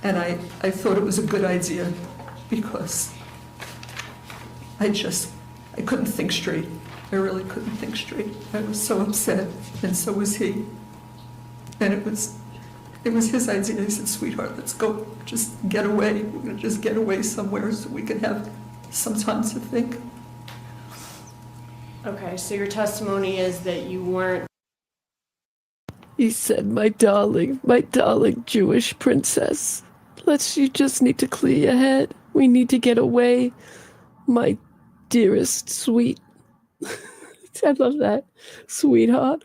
I thought it was a good idea because I couldn't think straight. I really couldn't think straight. I was so upset, and so was he. And it was his idea. He said, sweetheart, let's go, just get away. We're going to just get away somewhere so we can have some time to think. Okay, so your testimony is that you weren't. He said, my darling Jewish princess, you just need to clear your head. We need to get away. My dearest, sweet. I love that. Sweetheart.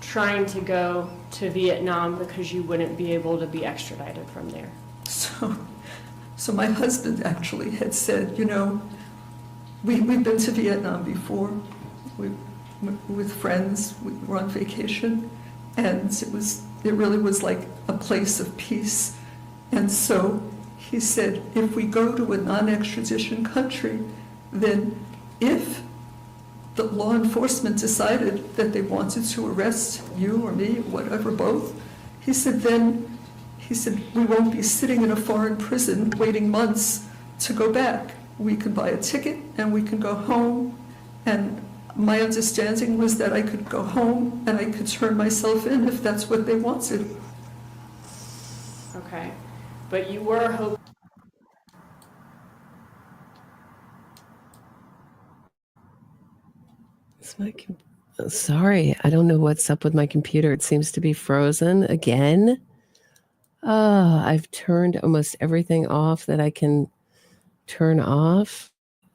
Trying to go to Vietnam because you wouldn't be able to be extradited from there. So my husband actually had said, we've been to Vietnam before. With friends, we were on vacation, and it really was like a place of peace. And so he said, if we go to a non-extradition country, then if the law enforcement decided that they wanted to arrest you or me, or whatever, both, he said, we won't be sitting in a foreign prison waiting months to go back. We can buy a ticket and we can go home. And my understanding was that I could go home and I could turn myself in if that's what they wanted. Okay, but you were hoping. Sorry, I don't know what's up with my computer. It seems to be frozen again. I've turned almost everything off that I can turn off.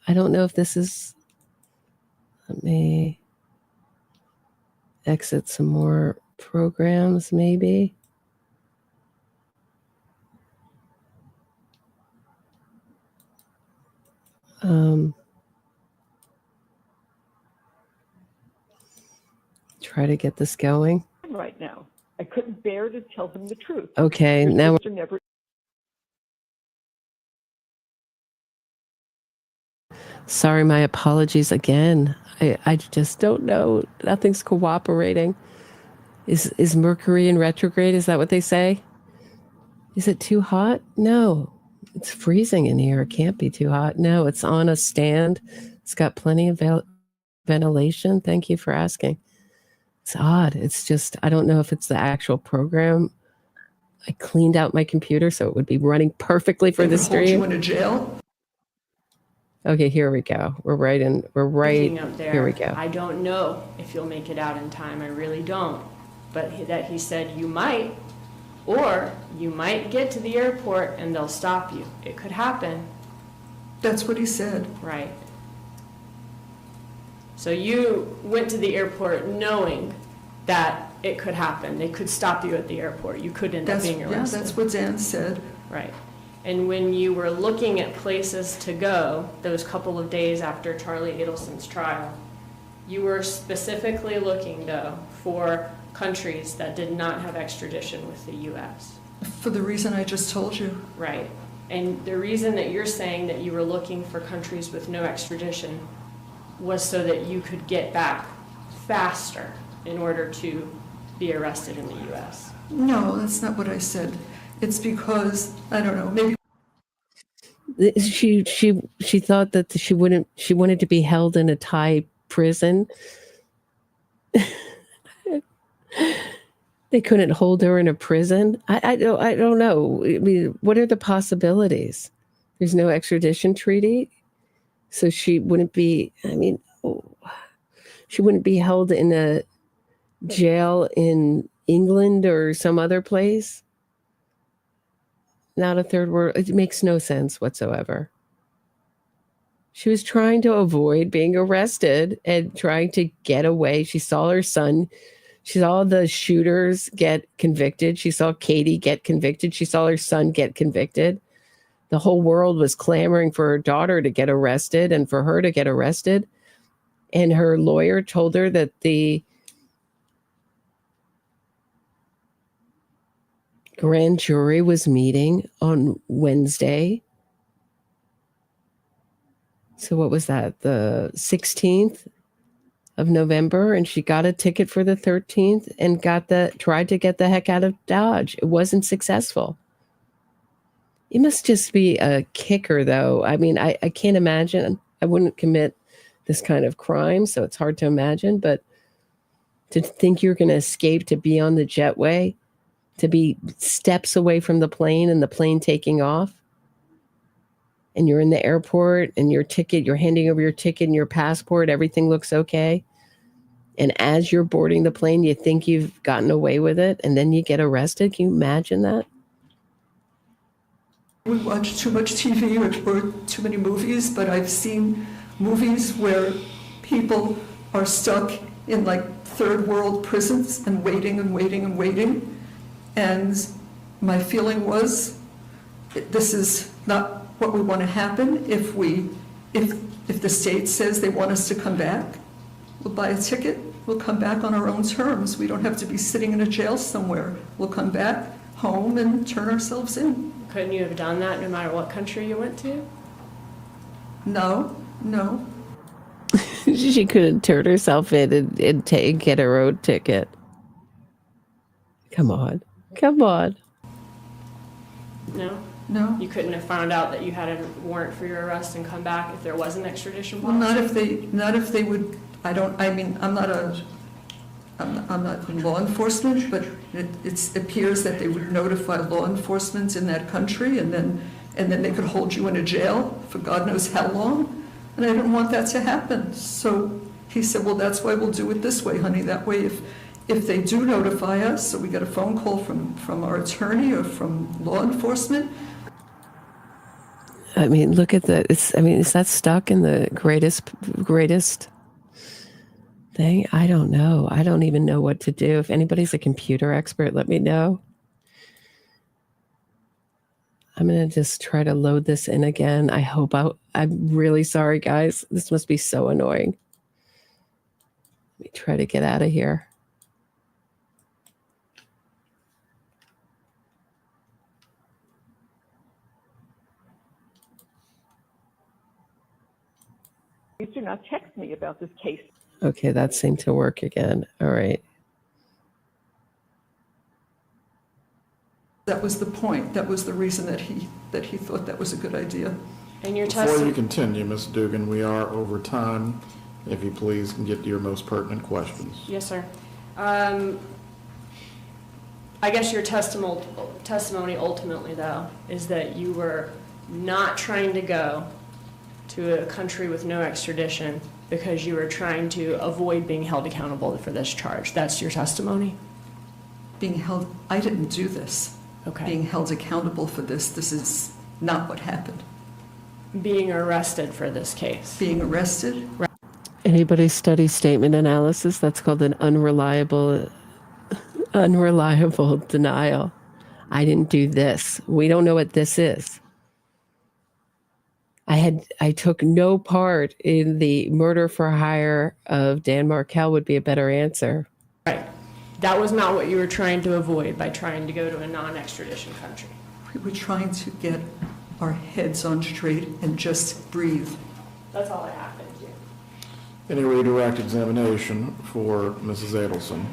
I don't know if this is. Let me exit some more programs, maybe. Try to get this going. Right now, I couldn't bear to tell them the truth. Okay, Your now. sister never. Sorry, my apologies again. I just don't know. Nothing's cooperating. Is Mercury in retrograde? Is that what they say? Is it too hot? No. It's freezing in here. It can't be too hot. No, it's on a stand. It's got plenty of ventilation. Thank you for asking. It's odd. It's just, I don't know if it's the actual program. I cleaned out my computer so it would be running perfectly for the stream. Hold you in a jail? Okay, here we go. We're right Up there. Here we go. I don't know if you'll make it out in time. I really don't. But he said you might, or you might get to the airport and they'll stop you. It could happen. That's what he said. Right. So you went to the airport knowing that it could happen. They could stop you at the airport. You could end up being arrested. Yeah, that's what Dan said. Right. And when you were looking at places to go those couple of days after Charlie Adelson's trial, you were specifically looking, though, for countries that did not have extradition with the U.S. For the reason I just told you. Right. And the reason that you're saying that you were looking for countries with no extradition was so that you could get back faster in order to be arrested in the U.S. No, that's not what I said. It's because, I don't know, maybe. She thought that she wanted to be held in a Thai prison. They couldn't hold her in a prison. I don't know. I mean, what are the possibilities? There's no extradition treaty, so she wouldn't be. I mean, she wouldn't be held in a jail in England or some other place. Not a third world. It makes no sense whatsoever. She was trying to avoid being arrested and trying to get away. She saw her son. She saw the shooters get convicted. She saw Katie get convicted. She saw her son get convicted. The whole world was clamoring for her daughter to get arrested and for her to get arrested. And her lawyer told her that the grand jury was meeting on Wednesday. So what was that? The 16th of November, and she got a ticket for the 13th and tried to get the heck out of Dodge. It wasn't successful. It must just be a kicker, though. I mean, I can't imagine. I wouldn't commit this kind of crime, so it's hard to imagine. But to think you're going to escape, to be on the jetway, to be steps away from the plane and the plane taking off, and you're in the airport and your ticket, you're handing over your ticket and your passport, everything looks okay. And as you're boarding the plane, you think you've gotten away with it, and then you get arrested. Can you imagine that? We watch too much TV or too many movies, but I've seen movies where people are stuck in like third world prisons and waiting and waiting and waiting. And my feeling was, this is not what we want to happen. If the state says they want us to come back, we'll buy a ticket, we'll come back on our own terms. We don't have to be sitting in a jail somewhere. We'll come back home and turn ourselves in. Couldn't you have done that no matter what country you went to? No. She couldn't turn herself in and get her own ticket. Come on. No? You couldn't have found out that you had a warrant for your arrest and come back if there was an extradition Well, policy? not if they would. I'm not in law enforcement, but it appears that they would notify law enforcement in that country, and then they could hold you in a jail for God knows how long. And I didn't want that to happen. So he said, well, that's why we'll do it this way, honey. That way, if they do notify us, so we get a phone call from our attorney or from law enforcement. I mean, look at is that stuck in the greatest thing? I don't know. I don't even know what to do. If anybody's a computer expert, let me know. I'm going to just try to load this in again. I'm really sorry, guys. This must be so annoying. Let me try to get out of here. Please do not text me about this case. Okay, that seemed to work again. All right. That was the point. That was the reason that he thought that was a good idea. And your Before you continue, Ms. Dugan, we are over time. If you please can get to your most pertinent questions. Yes, sir. I guess your testimony ultimately, though, is that you were not trying to go to a country with no extradition because you were trying to avoid being held accountable for this charge. That's your testimony? I didn't do this. Okay. Being held accountable for this is not what happened. Being arrested for this case. Being arrested? Right. Anybody study statement analysis? That's called an unreliable denial. I didn't do this. We don't know what this is. I took no part in the murder for hire of Dan Markel would be a better answer. Right. That was not what you were trying to avoid by trying to go to a non-extradition country. We were trying to get our heads on straight and just breathe. That's all I happened to. Any redirect examination for Mrs. Adelson?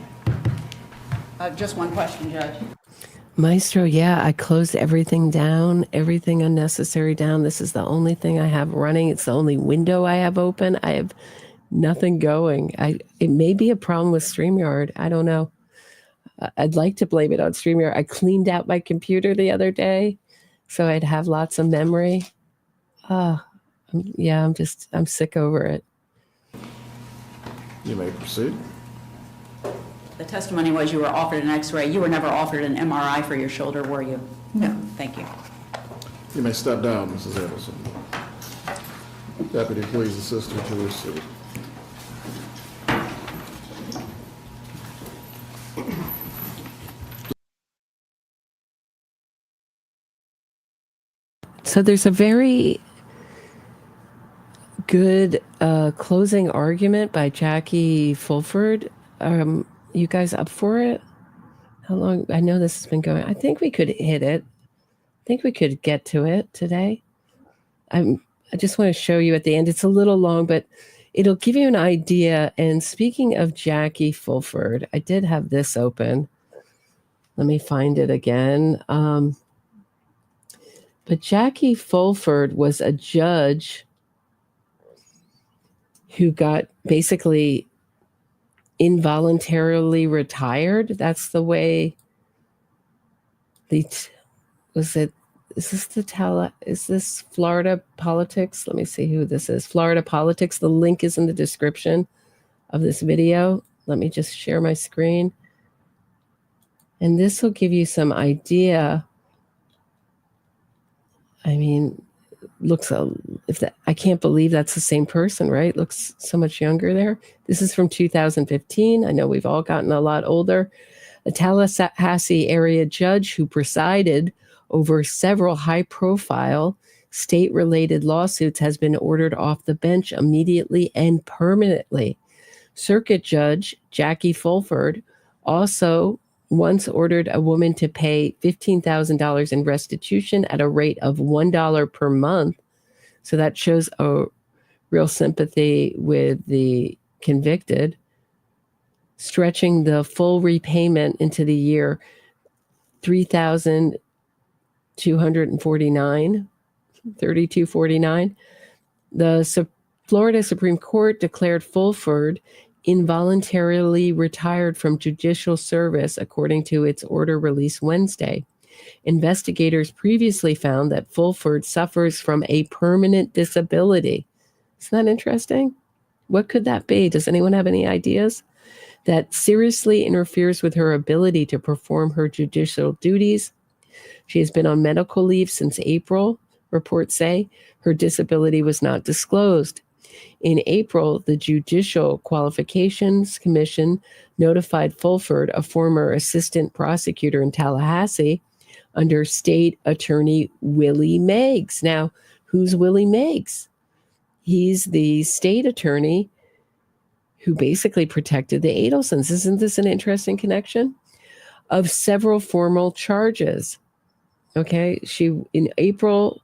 Just one question, Judge. Maestro, yeah, I closed everything down, everything unnecessary down. This is the only thing I have running. It's the only window I have open. I have nothing going. It may be a problem with StreamYard. I don't know. I'd like to blame it on StreamYard. I cleaned out my computer the other day, so I'd have lots of memory. I'm sick over it. You may proceed. The testimony was you were offered an x-ray. You were never offered an MRI for your shoulder, were you? No. Thank you. You may step down, Mrs. Adelson. Deputy, please assist her to her seat. So there's a very good closing argument by Jackie Fulford. You guys up for it? How long? I know this has been going. I think we could hit it. I think we could get to it today. I just want to show you at the end. It's a little long, but it'll give you an idea. And speaking of Jackie Fulford, I did have this open. Let me find it again. But Jackie Fulford was a judge who got basically involuntarily retired. That's the way is this Florida politics? Let me see who this is. Florida politics. The link is in the description of this video. Let me just share my screen. And this will give you some idea. I mean, I can't believe that's the same person, right? Looks so much younger there. This is from 2015. I know we've all gotten a lot older. A Tallahassee area judge who presided over several high-profile state-related lawsuits has been ordered off the bench immediately and permanently. Circuit Judge Jackie Fulford also once ordered a woman to pay $15,000 in restitution at a rate of $1 per month. So that shows a real sympathy with the convicted, stretching the full repayment into the year $3,249. The Florida Supreme Court declared Fulford involuntarily retired from judicial service, according to its order released Wednesday. Investigators previously found that Fulford suffers from a permanent disability. Isn't that interesting? What could that be? Does anyone have any ideas? That seriously interferes with her ability to perform her judicial duties. She has been on medical leave since April, reports say. Her disability was not disclosed. In April, the Judicial Qualifications Commission notified Fulford, a former assistant prosecutor in Tallahassee, under State Attorney Willie Meggs. Now, who's Willie Meggs? He's the state attorney who basically protected the Adelsons. Isn't this an interesting connection? Of several formal charges. Okay, in April,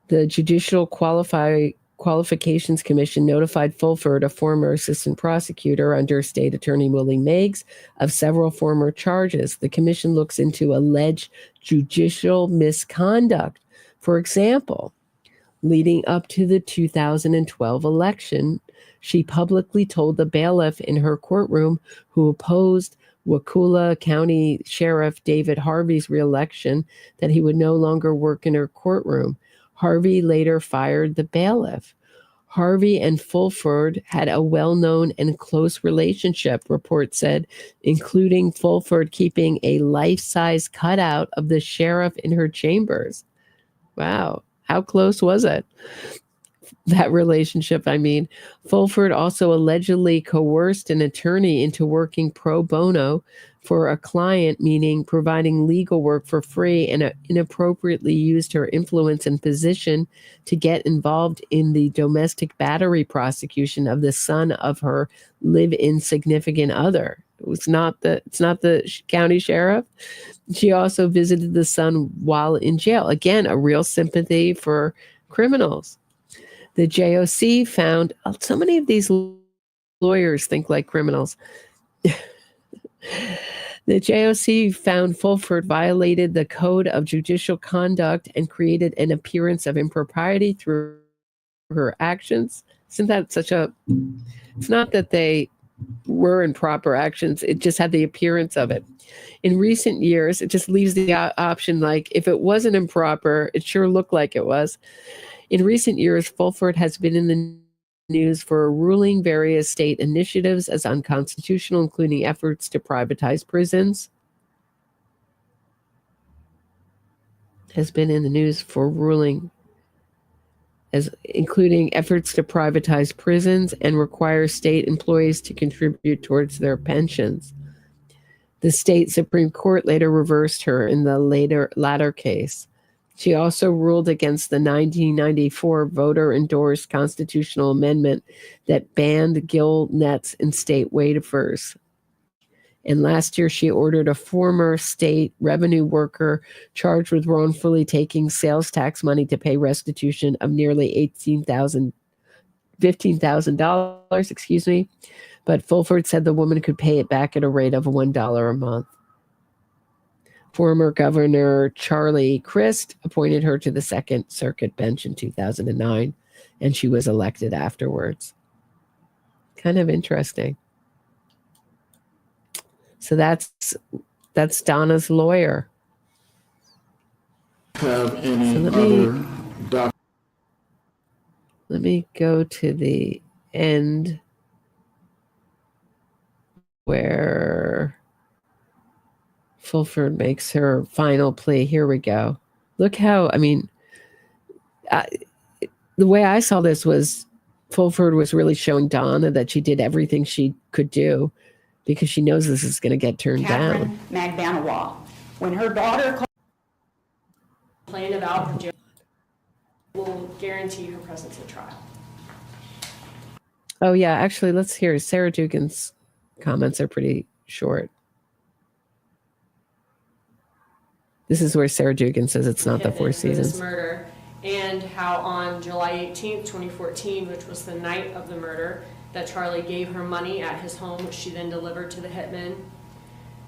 the Judicial Qualifications Commission notified Fulford, a former assistant prosecutor under State Attorney Willie Meggs, of several former charges. The commission looks into alleged judicial misconduct. For example, leading up to the 2012 election, she publicly told the bailiff in her courtroom who opposed Wakulla County Sheriff David Harvey's reelection that he would no longer work in her courtroom. Harvey later fired the bailiff. Harvey and Fulford had a well-known and close relationship, reports said, including Fulford keeping a life-size cutout of the sheriff in her chambers. Wow. How close was it? That relationship, I mean. Fulford also allegedly coerced an attorney into working pro bono for a client, meaning providing legal work for free, and inappropriately used her influence and position to get involved in the domestic battery prosecution of the son of her live-in significant other. It's not the county sheriff. She also visited the son while in jail. Again, a real sympathy for criminals. The JOC found so many of these lawyers think like criminals. The JOC found Fulford violated the Code of Judicial Conduct and created an appearance of impropriety through her actions. Isn't that it's not that they were improper actions, it just had the appearance of it. In recent years, it just leaves the option like, if it wasn't improper, it sure looked like it was. In recent years, Fulford has been in the news for ruling various state initiatives as unconstitutional, including efforts to privatize prisons. Has been in the news for ruling as including efforts to privatize prisons and require state employees to contribute towards their pensions. The state Supreme Court later reversed her in the latter case. She also ruled against the 1994 voter-endorsed constitutional amendment that banned gill nets in state waivers. And last year, she ordered a former state revenue worker charged with wrongfully taking sales tax money to pay restitution of nearly $15,000, but Fulford said the woman could pay it back at a rate of $1 a month. Former Governor Charlie Crist appointed her to the Second Circuit bench in 2009, and she was elected afterwards. Kind of interesting. So that's Donna's lawyer. Have any So let me go to the end where Fulford makes her final plea. Here we go. Look how, the way I saw this was Fulford was really showing Donna that she did everything she could do because she knows this is going to get turned down. Magbanawala, when her daughter complained about her jail, will guarantee her presence at trial. Oh, yeah. Actually, let's hear Sarah Dugan's comments are pretty short. This is where Sarah Dugan says it's not the Four Seasons. This murder, and how on July 18th, 2014, which was the night of the murder, that Charlie gave her money at his home, which she then delivered to the hitman.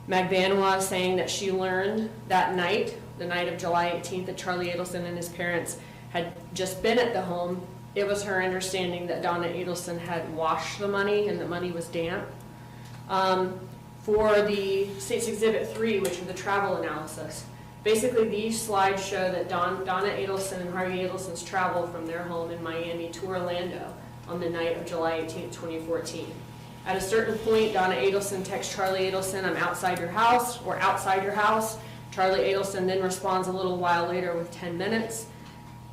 Magbanawala saying that she learned that night, the night of July 18th, that Charlie Adelson and his parents had just been at the home. It was her understanding that Donna Adelson had washed the money and the money was damp. For the State's Exhibit 3, which is the travel analysis, basically these slides show that Donna Adelson and Harvey Adelson's travel from their home in Miami to Orlando on the night of July 18th, 2014. At a certain point, Donna Adelson texts Charlie Adelson, "I'm outside your house," or "outside your house." Charlie Adelson then responds a little while later with 10 minutes.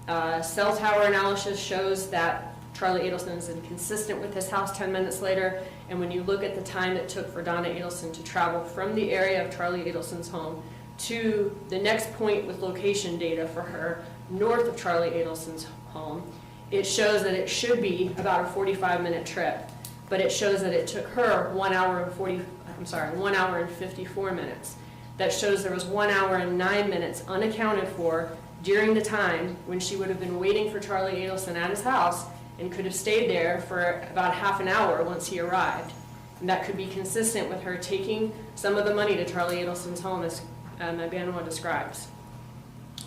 Cell tower analysis shows that Charlie Adelson is inconsistent with his house 10 minutes later, and when you look at the time it took for Donna Adelson to travel from the area of Charlie Adelson's home to the next point with location data for her north of Charlie Adelson's home, it shows that it should be about a 45-minute trip, but it shows that it took her 1 hour and 54 minutes. That shows there was 1 hour and 9 minutes unaccounted for during the time when she would have been waiting for Charlie Adelson at his house and could have stayed there for about half an hour once he arrived. And that could be consistent with her taking some of the money to Charlie Adelson's home, as Magbanawala describes.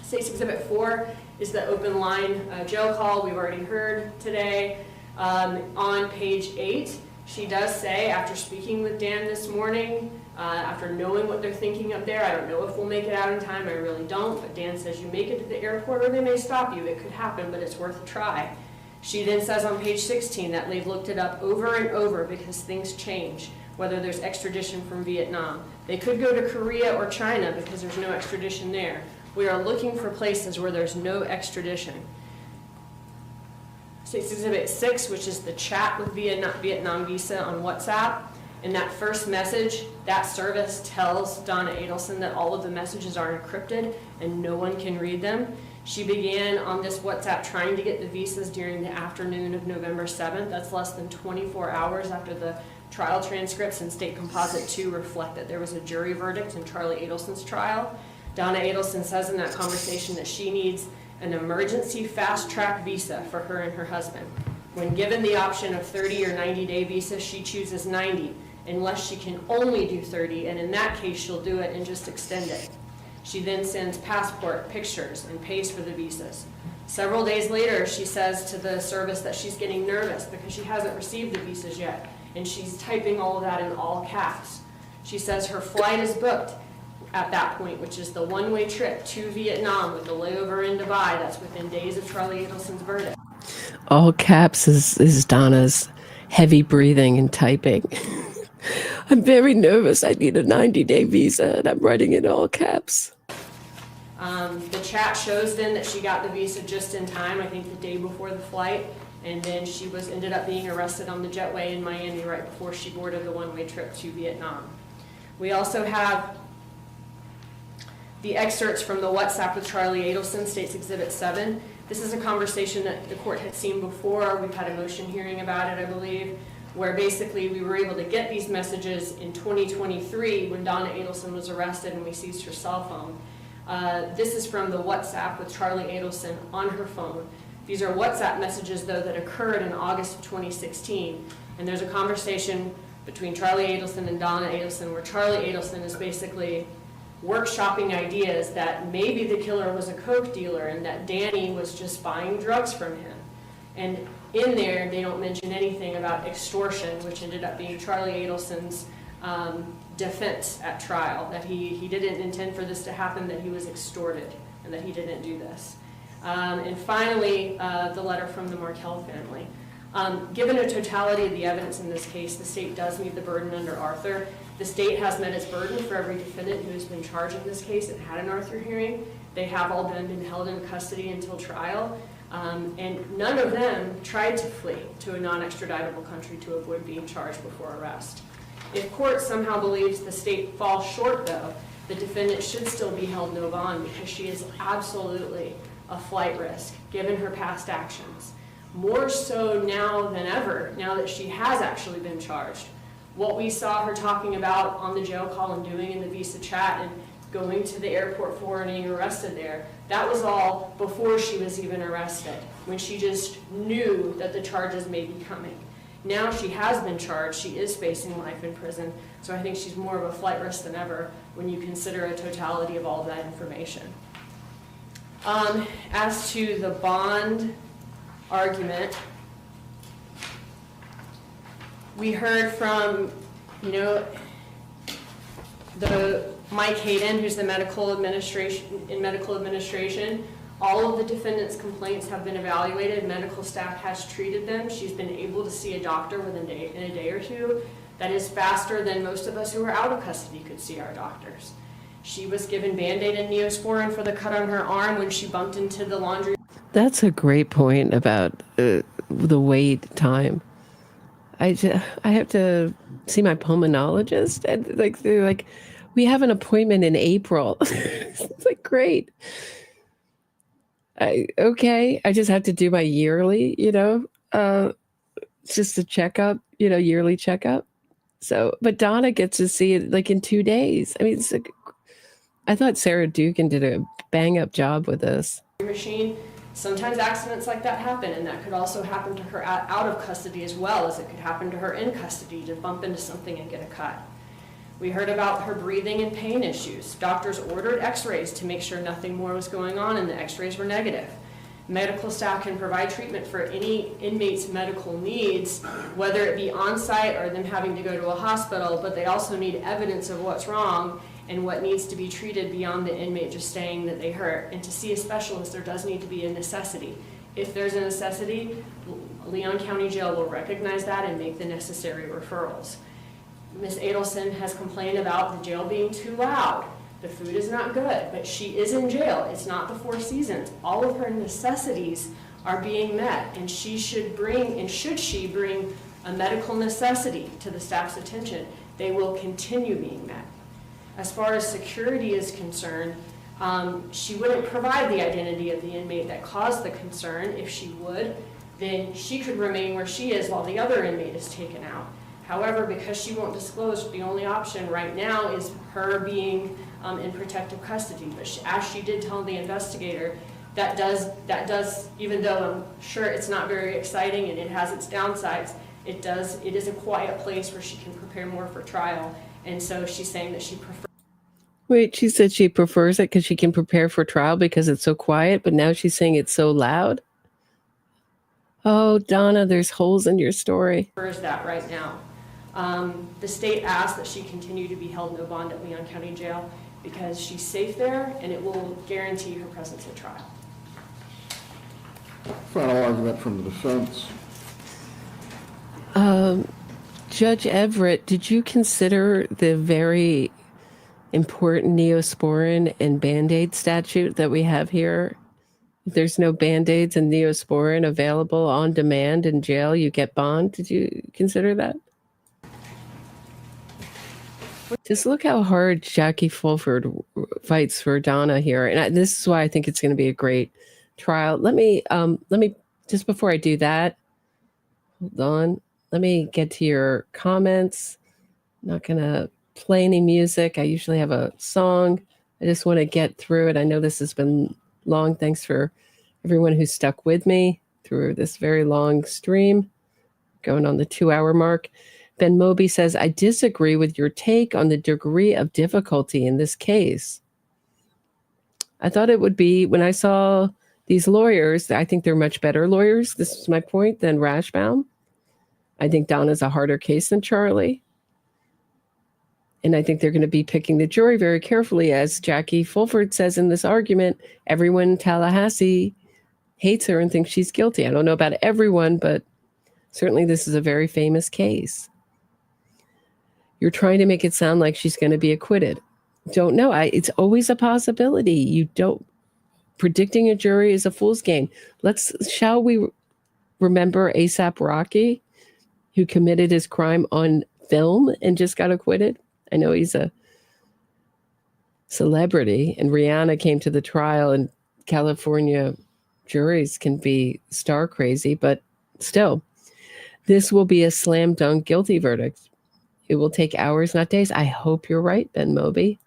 State's Exhibit 4 is the open line jail call we've already heard today. On page 8, she does say, after speaking with Dan this morning, after knowing what they're thinking up there, I don't know if we'll make it out in time, I really don't, but Dan says you make it to the airport or they may stop you. It could happen, but it's worth a try. She then says on page 16 that they've looked it up over and over because things change, whether there's extradition from Vietnam. They could go to Korea or China because there's no extradition there. We are looking for places where there's no extradition. State's Exhibit 6, which is the chat with Vietnam Visa on WhatsApp. In that first message, that service tells Donna Adelson that all of the messages are encrypted and no one can read them. She began on this WhatsApp trying to get the visas during the afternoon of November 7th. That's less than 24 hours after the trial transcripts and State Composite 2 reflect that there was a jury verdict in Charlie Adelson's trial. Donna Adelson says in that conversation that she needs an emergency fast-track visa for her and her husband. When given the option of 30 or 90-day visa, she chooses 90, unless she can only do 30, and in that case, she'll do it and just extend it. She then sends passport pictures and pays for the visas. Several days later, she says to the service that she's getting nervous because she hasn't received the visas yet, and she's typing all of that in all caps. She says her flight is booked at that point, which is the one-way trip to Vietnam with the layover in Dubai. That's within days of Charlie Adelson's verdict. All caps is Donna's heavy breathing and typing. I'm very nervous. I need a 90-day visa, and I'm writing in all caps. The chat shows then that she got the visa just in time, I think the day before the flight, and then she ended up being arrested on the jetway in Miami right before she boarded the one-way trip to Vietnam. We also have the excerpts from the WhatsApp with Charlie Adelson, State's Exhibit 7. This is a conversation that the court had seen before. We've had a motion hearing about it, I believe, where basically we were able to get these messages in 2023 when Donna Adelson was arrested and we seized her cell phone. This is from the WhatsApp with Charlie Adelson on her phone. These are WhatsApp messages, though, that occurred in August of 2016. And there's a conversation between Charlie Adelson and Donna Adelson where Charlie Adelson is basically workshopping ideas that maybe the killer was a coke dealer and that Danny was just buying drugs from him. And in there, they don't mention anything about extortion, which ended up being Charlie Adelson's defense at trial, that he didn't intend for this to happen, that he was extorted, and that he didn't do this. And finally, the letter from the Markel family. Given a totality of the evidence in this case, the state does meet the burden under Arthur. The state has met its burden for every defendant who has been charged in this case and had an Arthur hearing. They have all been held in custody until trial. And none of them tried to flee to a non-extraditable country to avoid being charged before arrest. If court somehow believes the state falls short, though, the defendant should still be held no bond because she is absolutely a flight risk, given her past actions. More so now than ever, now that she has actually been charged. What we saw her talking about on the jail call and doing in the visa chat and going to the airport for and being arrested there, that was all before she was even arrested, when she just knew that the charges may be coming. Now she has been charged, she is facing life in prison, so I think she's more of a flight risk than ever when you consider a totality of all that information. As to the bond argument, we heard from, the Mike Hayden, who's the medical administration. All of the defendant's complaints have been evaluated. Medical staff has treated them. She's been able to see a doctor in a day or two. That is faster than most of us who are out of custody could see our doctors. She was given Band-Aid and Neosporin for the cut on her arm when she bumped into the laundry. That's a great point about the wait time. I have to see my pulmonologist, and they're like, we have an appointment in April. It's like, great. Okay, I just have to do my yearly, it's just a checkup, yearly checkup. So, but Donna gets to see it like in 2 days. I mean, I thought Sarah Dugan did a bang up job with this. Machine. Sometimes accidents like that happen, and that could also happen to her out of custody as well as it could happen to her in custody to bump into something and get a cut. We heard about her breathing and pain issues. Doctors ordered x-rays to make sure nothing more was going on, and the x-rays were negative. Medical staff can provide treatment for any inmate's medical needs, whether it be on-site or them having to go to a hospital, but they also need evidence of what's wrong and what needs to be treated beyond the inmate just saying that they hurt. And to see a specialist, there does need to be a necessity. If there's a necessity, Leon County Jail will recognize that and make the necessary referrals. Ms. Adelson has complained about the jail being too loud. The food is not good, but she is in jail. It's not the Four Seasons. All of her necessities are being met, and she should bring a medical necessity to the staff's attention, they will continue being met. As far as security is concerned, she wouldn't provide the identity of the inmate that caused the concern. If she would, then she could remain where she is while the other inmate is taken out. However, because she won't disclose, the only option right now is her being in protective custody. But as she did tell the investigator, that does, even though I'm sure it's not very exciting and it has its downsides, it is a quiet place where she can prepare more for trial. And so she's saying that she prefers. Wait, she said she prefers it because she can prepare for trial because it's so quiet, but now she's saying it's so loud? Oh, Donna, there's holes in your story. Prefers that right now. The state asked that she continue to be held no bond at Leon County Jail because she's safe there and it will guarantee her presence at trial. Final argument from the defense. Judge Everett, did you consider the very important Neosporin and Band-Aid statute that we have here. If there's no Band-Aids and Neosporin available on demand in jail, you get bond. Did you consider that? Just look how hard Jackie Fulford fights for Donna here. And this is why I think it's going to be a great trial. Let me, just before I do that, hold on. Let me get to your comments. I'm not going to play any music. I usually have a song. I just want to get through it. I know this has been long. Thanks for everyone who stuck with me through this very long stream, going on the 2-hour mark. Ben Moby says, I disagree with your take on the degree of difficulty in this case. I thought it would be, when I saw these lawyers, I think they're much better lawyers, this is my point, than Rashbaum. I think Donna's a harder case than Charlie. And I think they're going to be picking the jury very carefully. As Jackie Fulford says in this argument, everyone in Tallahassee hates her and thinks she's guilty. I don't know about everyone, but certainly this is a very famous case. You're trying to make it sound like she's going to be acquitted. Don't know. It's always a possibility. You don't. Predicting a jury is a fool's game. Shall we remember ASAP Rocky, who committed his crime on film and just got acquitted? I know he's a celebrity, and Rihanna came to the trial, and California juries can be star crazy, but still, this will be a slam dunk guilty verdict. It will take hours, not days. I hope you're right, Ben Moby.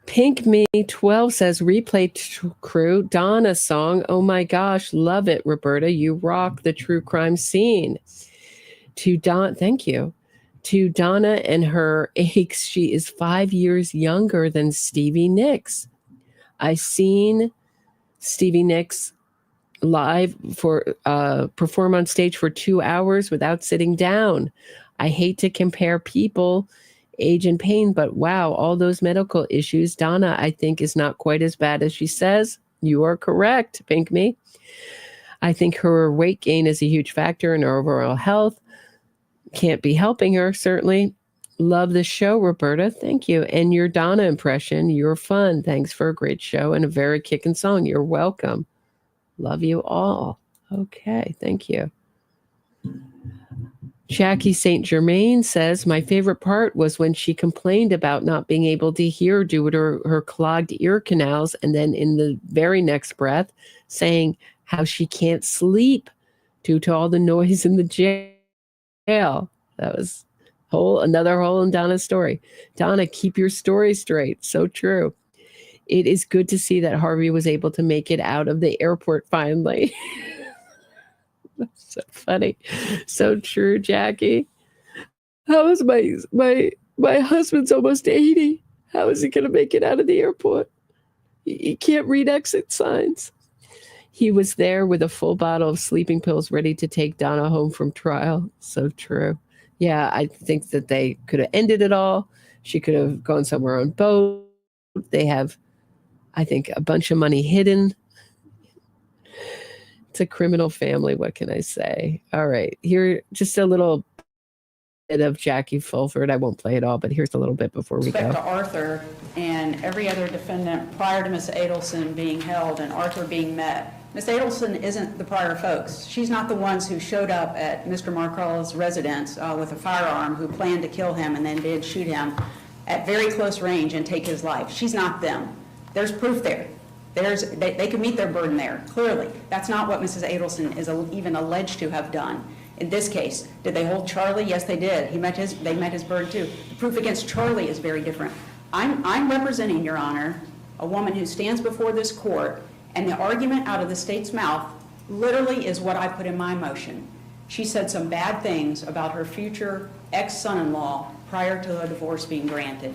Pink Me 12 says, replay crew, Donna song. Oh my gosh, love it, Roberta. You rock the true crime scene. Thank you. To Donna and her aches, she is 5 years younger than Stevie Nicks. I seen Stevie Nicks live perform on stage for 2 hours without sitting down. I hate to compare people, age and pain, but wow, all those medical issues. Donna, I think, is not quite as bad as she says. You are correct, Pink Me. I think her weight gain is a huge factor in her overall health. Can't be helping her, certainly. Love the show, Roberta. Thank you. And your Donna impression, you're fun. Thanks for a great show and a very kicking song. You're welcome. Love you all. Okay, thank you. Jackie St. Germain says, my favorite part was when she complained about not being able to hear due to her clogged ear canals, and then in the very next breath saying how she can't sleep due to all the noise in the jail. That was another hole in Donna's story. Donna, keep your story straight. So true. It is good to see that Harvey was able to make it out of the airport finally. That's so funny. So true, Jackie. How is my husband's almost 80. How is he going to make it out of the airport? He can't read exit signs. He was there with a full bottle of sleeping pills ready to take Donna home from trial. So true. Yeah, I think that they could have ended it all. She could have gone somewhere on boat. They have, I think, a bunch of money hidden. It's a criminal family. What can I say? All right. Here, just a little bit of Jackie Fulford. I won't play it all, but here's a little bit before we go. Respect to Arthur and every other defendant prior to Miss Adelson being held and Arthur being met. Miss Adelson isn't the prior folks. She's not the ones who showed up at Mr. Markel's residence with a firearm, who planned to kill him and then did shoot him at very close range and take his life. She's not them. There's proof there. They could meet their burden there, clearly. That's not what Mrs. Adelson is even alleged to have done. In this case, did they hold Charlie? Yes, they did. They met his burden too. The proof against Charlie is very different. I'm representing, Your Honor, a woman who stands before this court, and the argument out of the state's mouth literally is what I put in my motion. She said some bad things about her future ex-son-in-law prior to her divorce being granted.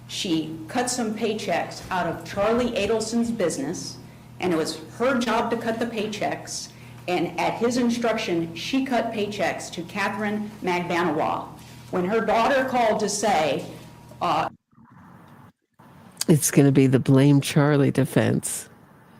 She cut some paychecks out of Charlie Adelson's business, and it was her job to cut the paychecks, and at his instruction, she cut paychecks to Catherine Magdanawa. When her daughter called to say... it's going to be the blame Charlie defense.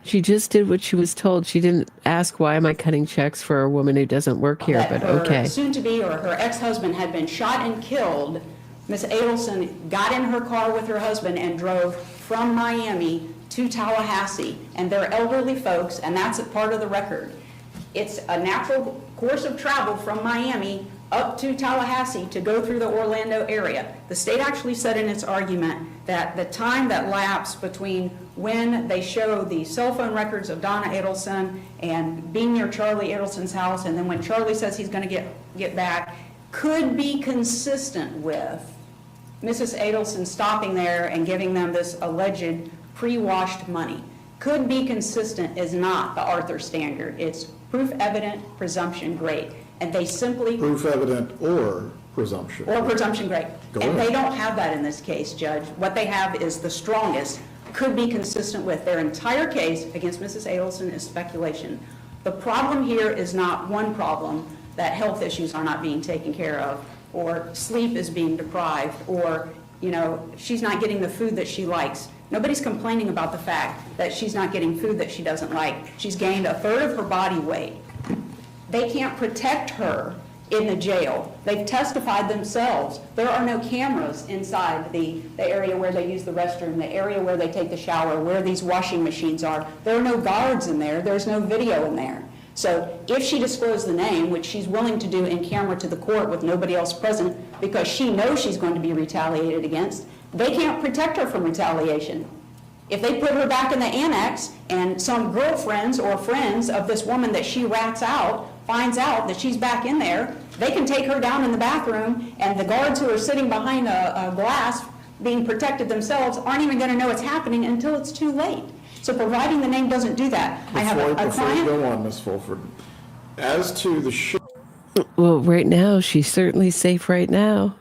She just did what she was told. She didn't ask, why am I cutting checks for a woman who doesn't work here? But okay. Soon-to-be or her ex-husband had been shot and killed Miss Adelson got in her car with her husband and drove from Miami to Tallahassee, and they're elderly folks, and that's a part of the record. It's a natural course of travel from Miami up to Tallahassee to go through the Orlando area. The state actually said in its argument that the time that lapsed between when they show the cell phone records of Donna Adelson and being near Charlie Adelson's house, and then when Charlie says he's going to get back, could be consistent with Mrs. Adelson stopping there and giving them this alleged pre-washed money. Could be consistent is not the Arthur standard. It's proof evident, presumption great. And they simply... Proof evident or presumption. Or presumption great. Go And ahead. they don't have that in this case, Judge. What they have is the strongest, could be consistent with. Their entire case against Mrs. Adelson is speculation. The problem here is not one problem, that health issues are not being taken care of, or sleep is being deprived, or, you know, she's not getting the food that she likes. Nobody's complaining about the fact that she's not getting food that she doesn't like. She's gained a third of her body weight. They can't protect her in the jail. They've testified themselves. There are no cameras inside the area where they use the restroom, the area where they take the shower, where these washing machines are. There are no guards in there. There's no video in there. So if she disclosed the name, which she's willing to do in camera to the court with nobody else present because she knows she's going to be retaliated against, they can't protect her from retaliation. If they put her back in the annex and some girlfriends or friends of this woman that she rats out finds out that she's back in there, they can take her down in the bathroom, and the guards who are sitting behind a glass being protected themselves aren't even going to know it's happening until it's too late. So providing the name doesn't do that. I have a Before you client. go on, Ms. Fulford, as to the Well, right now, she's certainly safe right now.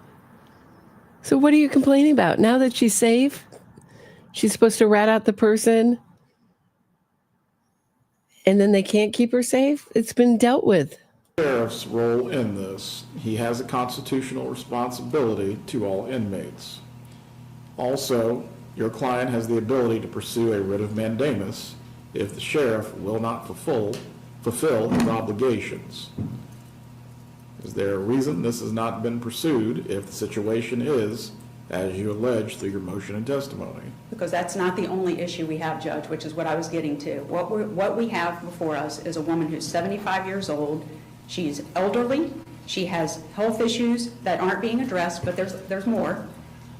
So what are you complaining about? Now that she's safe, she's supposed to rat out the person, and then they can't keep her safe? It's been dealt with. sheriff's role in this, he has a constitutional responsibility to all inmates. Also, your client has the ability to pursue a writ of mandamus if the sheriff will not fulfill his obligations. Is there a reason this has not been pursued if the situation is, as you allege through your motion and testimony? Because that's not the only issue we have, Judge, which is what I was getting to. What we have before us is a woman who's 75 years old. She's elderly. She has health issues that aren't being addressed, but there's more.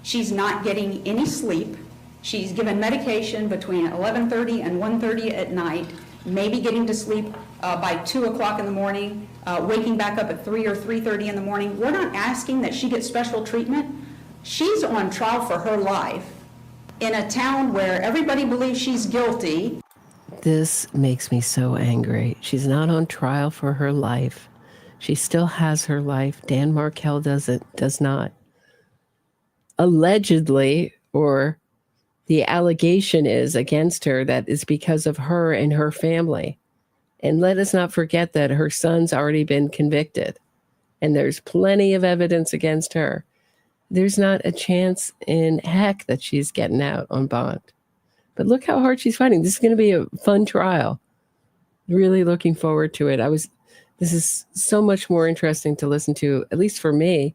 She's not getting any sleep. She's given medication between 11:30 and 1:30 at night, maybe getting to sleep by 2 o'clock in the morning, waking back up at 3 or 3:30 in the morning. We're not asking that she get special treatment. She's on trial for her life in a town where everybody believes she's guilty. This makes me so angry. She's not on trial for her life. She still has her life. Dan Markel does not. Allegedly, or the allegation is against her that it's because of her and her family. And let us not forget that her son's already been convicted, and there's plenty of evidence against her. There's not a chance in heck that she's getting out on bond. But look how hard she's fighting. This is going to be a fun trial. Really looking forward to it. This is so much more interesting to listen to, at least for me,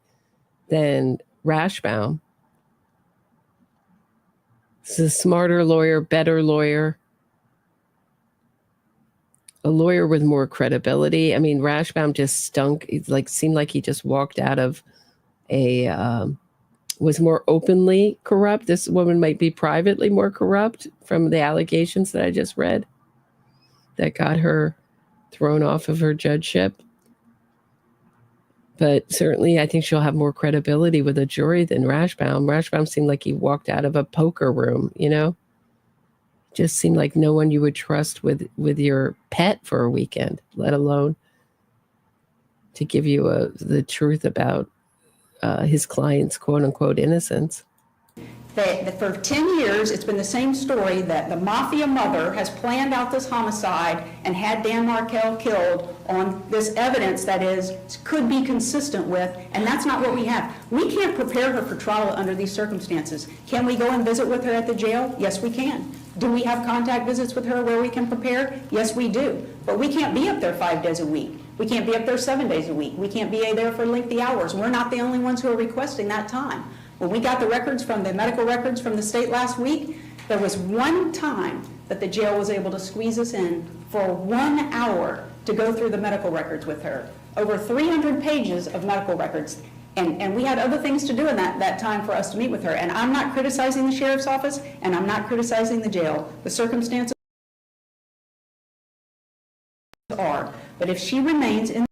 than Rashbaum. This is a smarter lawyer, better lawyer, a lawyer with more credibility. I mean, Rashbaum just stunk. It seemed like he just walked out of was more openly corrupt. This woman might be privately more corrupt from the allegations that I just read that got her thrown off of her judgeship. But certainly I think she'll have more credibility with a jury than Rashbaum. Rashbaum seemed like he walked out of a poker room, you know? Just seemed like no one you would trust with your pet for a weekend, let alone to give you the truth about his client's quote-unquote innocence. For 10 years, it's been the same story that the mafia mother has planned out this homicide and had Dan Markel killed on this evidence that could be consistent with, and that's not what we have. We can't prepare her for trial under these circumstances. Can we go and visit with her at the jail? Yes, we can. Do we have contact visits with her where we can prepare? Yes, we do. But we can't be up there 5 days a week. We can't be up there 7 days a week. We can't be there for lengthy hours. We're not the only ones who are requesting that time. When we got the records from the medical records from the state last week, there was one time that the jail was able to squeeze us in for 1 hour to go through the medical records with her. Over 300 pages of medical records. And we had other things to do in that time for us to meet with her. And I'm not criticizing the sheriff's office, and I'm not criticizing the jail. The circumstances are. But if she remains in,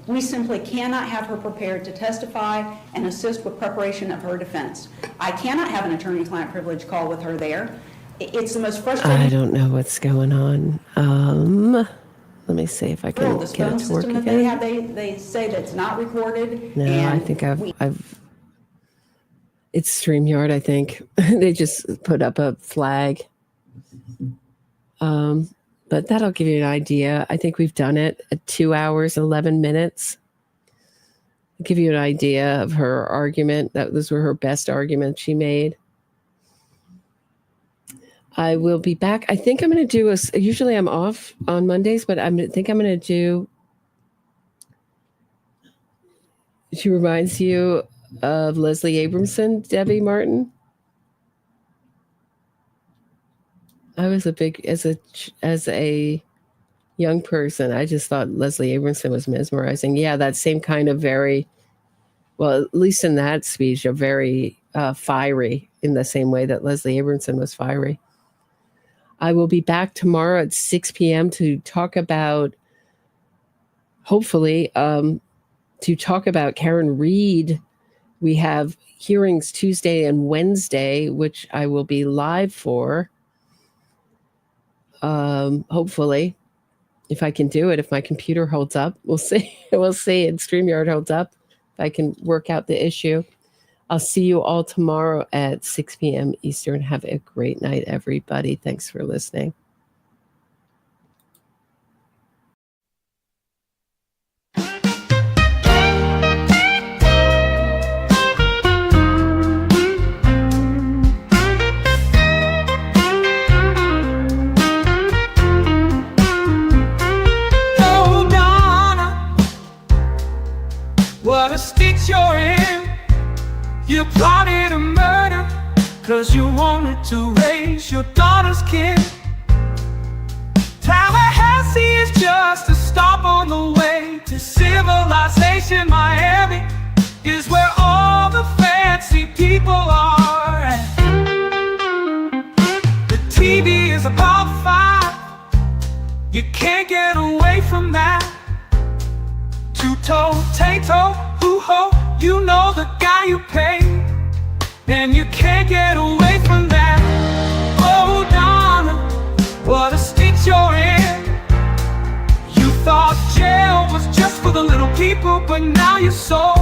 we simply cannot have her prepared to testify and assist with preparation of her defense. I cannot have an attorney-client privilege call with her there. It's the most frustrating. I don't know what's going on. Let me see if I can The get it to work system that again. they have, they say that it's not recorded. No, and I think I've. It's StreamYard. I think they just put up a flag. But that'll give you an idea. I think we've done it at 2 hours, 11 minutes. I'll give you an idea of her argument. Those were her best arguments she made. I will be back. I think I'm going to do usually I'm off on Mondays, but I think I'm going to do. She reminds you of Leslie Abramson, Debbie Martin. I was a big, as a young person, I just thought Leslie Abramson was mesmerizing. Yeah, that same kind of very, well, at least in that speech, a very fiery in the same way that Leslie Abramson was fiery. I will be back tomorrow at 6 p.m. to talk about, hopefully, to talk about Karen Reed. We have hearings Tuesday and Wednesday, which I will be live for. Hopefully, if I can do it, if my computer holds up, we'll see. We'll see. And StreamYard holds up. If I can work out the issue. I'll see you all tomorrow at 6 p.m. Eastern. Have a great night, everybody. Thanks for listening. Oh, Donna, what a stitch you're in. You plotted a murder 'cause you wanted to raise your daughter's kid. Tallahassee is just a stop on the way to civilization. Miami is where all the fancy people are. The TV is a Power 5. You can't get away from that. Two-toe, tay-toe, hoo-ho. You know the guy you pay, and you can't get away from that. Oh, Donna, what a stitch you're in. You thought jail was just for the little people, but now you're so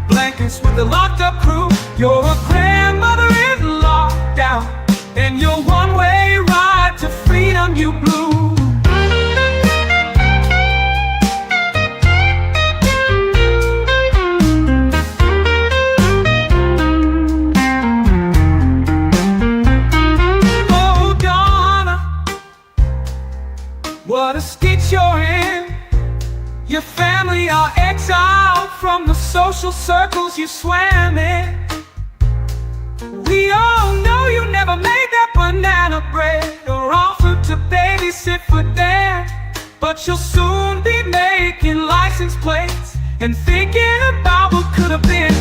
blankets with the locked up crew. You're a grandmother in lockdown, and your one-way ride to freedom you blew. What a stitch you're in. Your family are exiled from the social circles you swam in. We all know you never made that banana bread or offered to babysit for Dad. But you'll soon be making license plates and thinking about what could have been.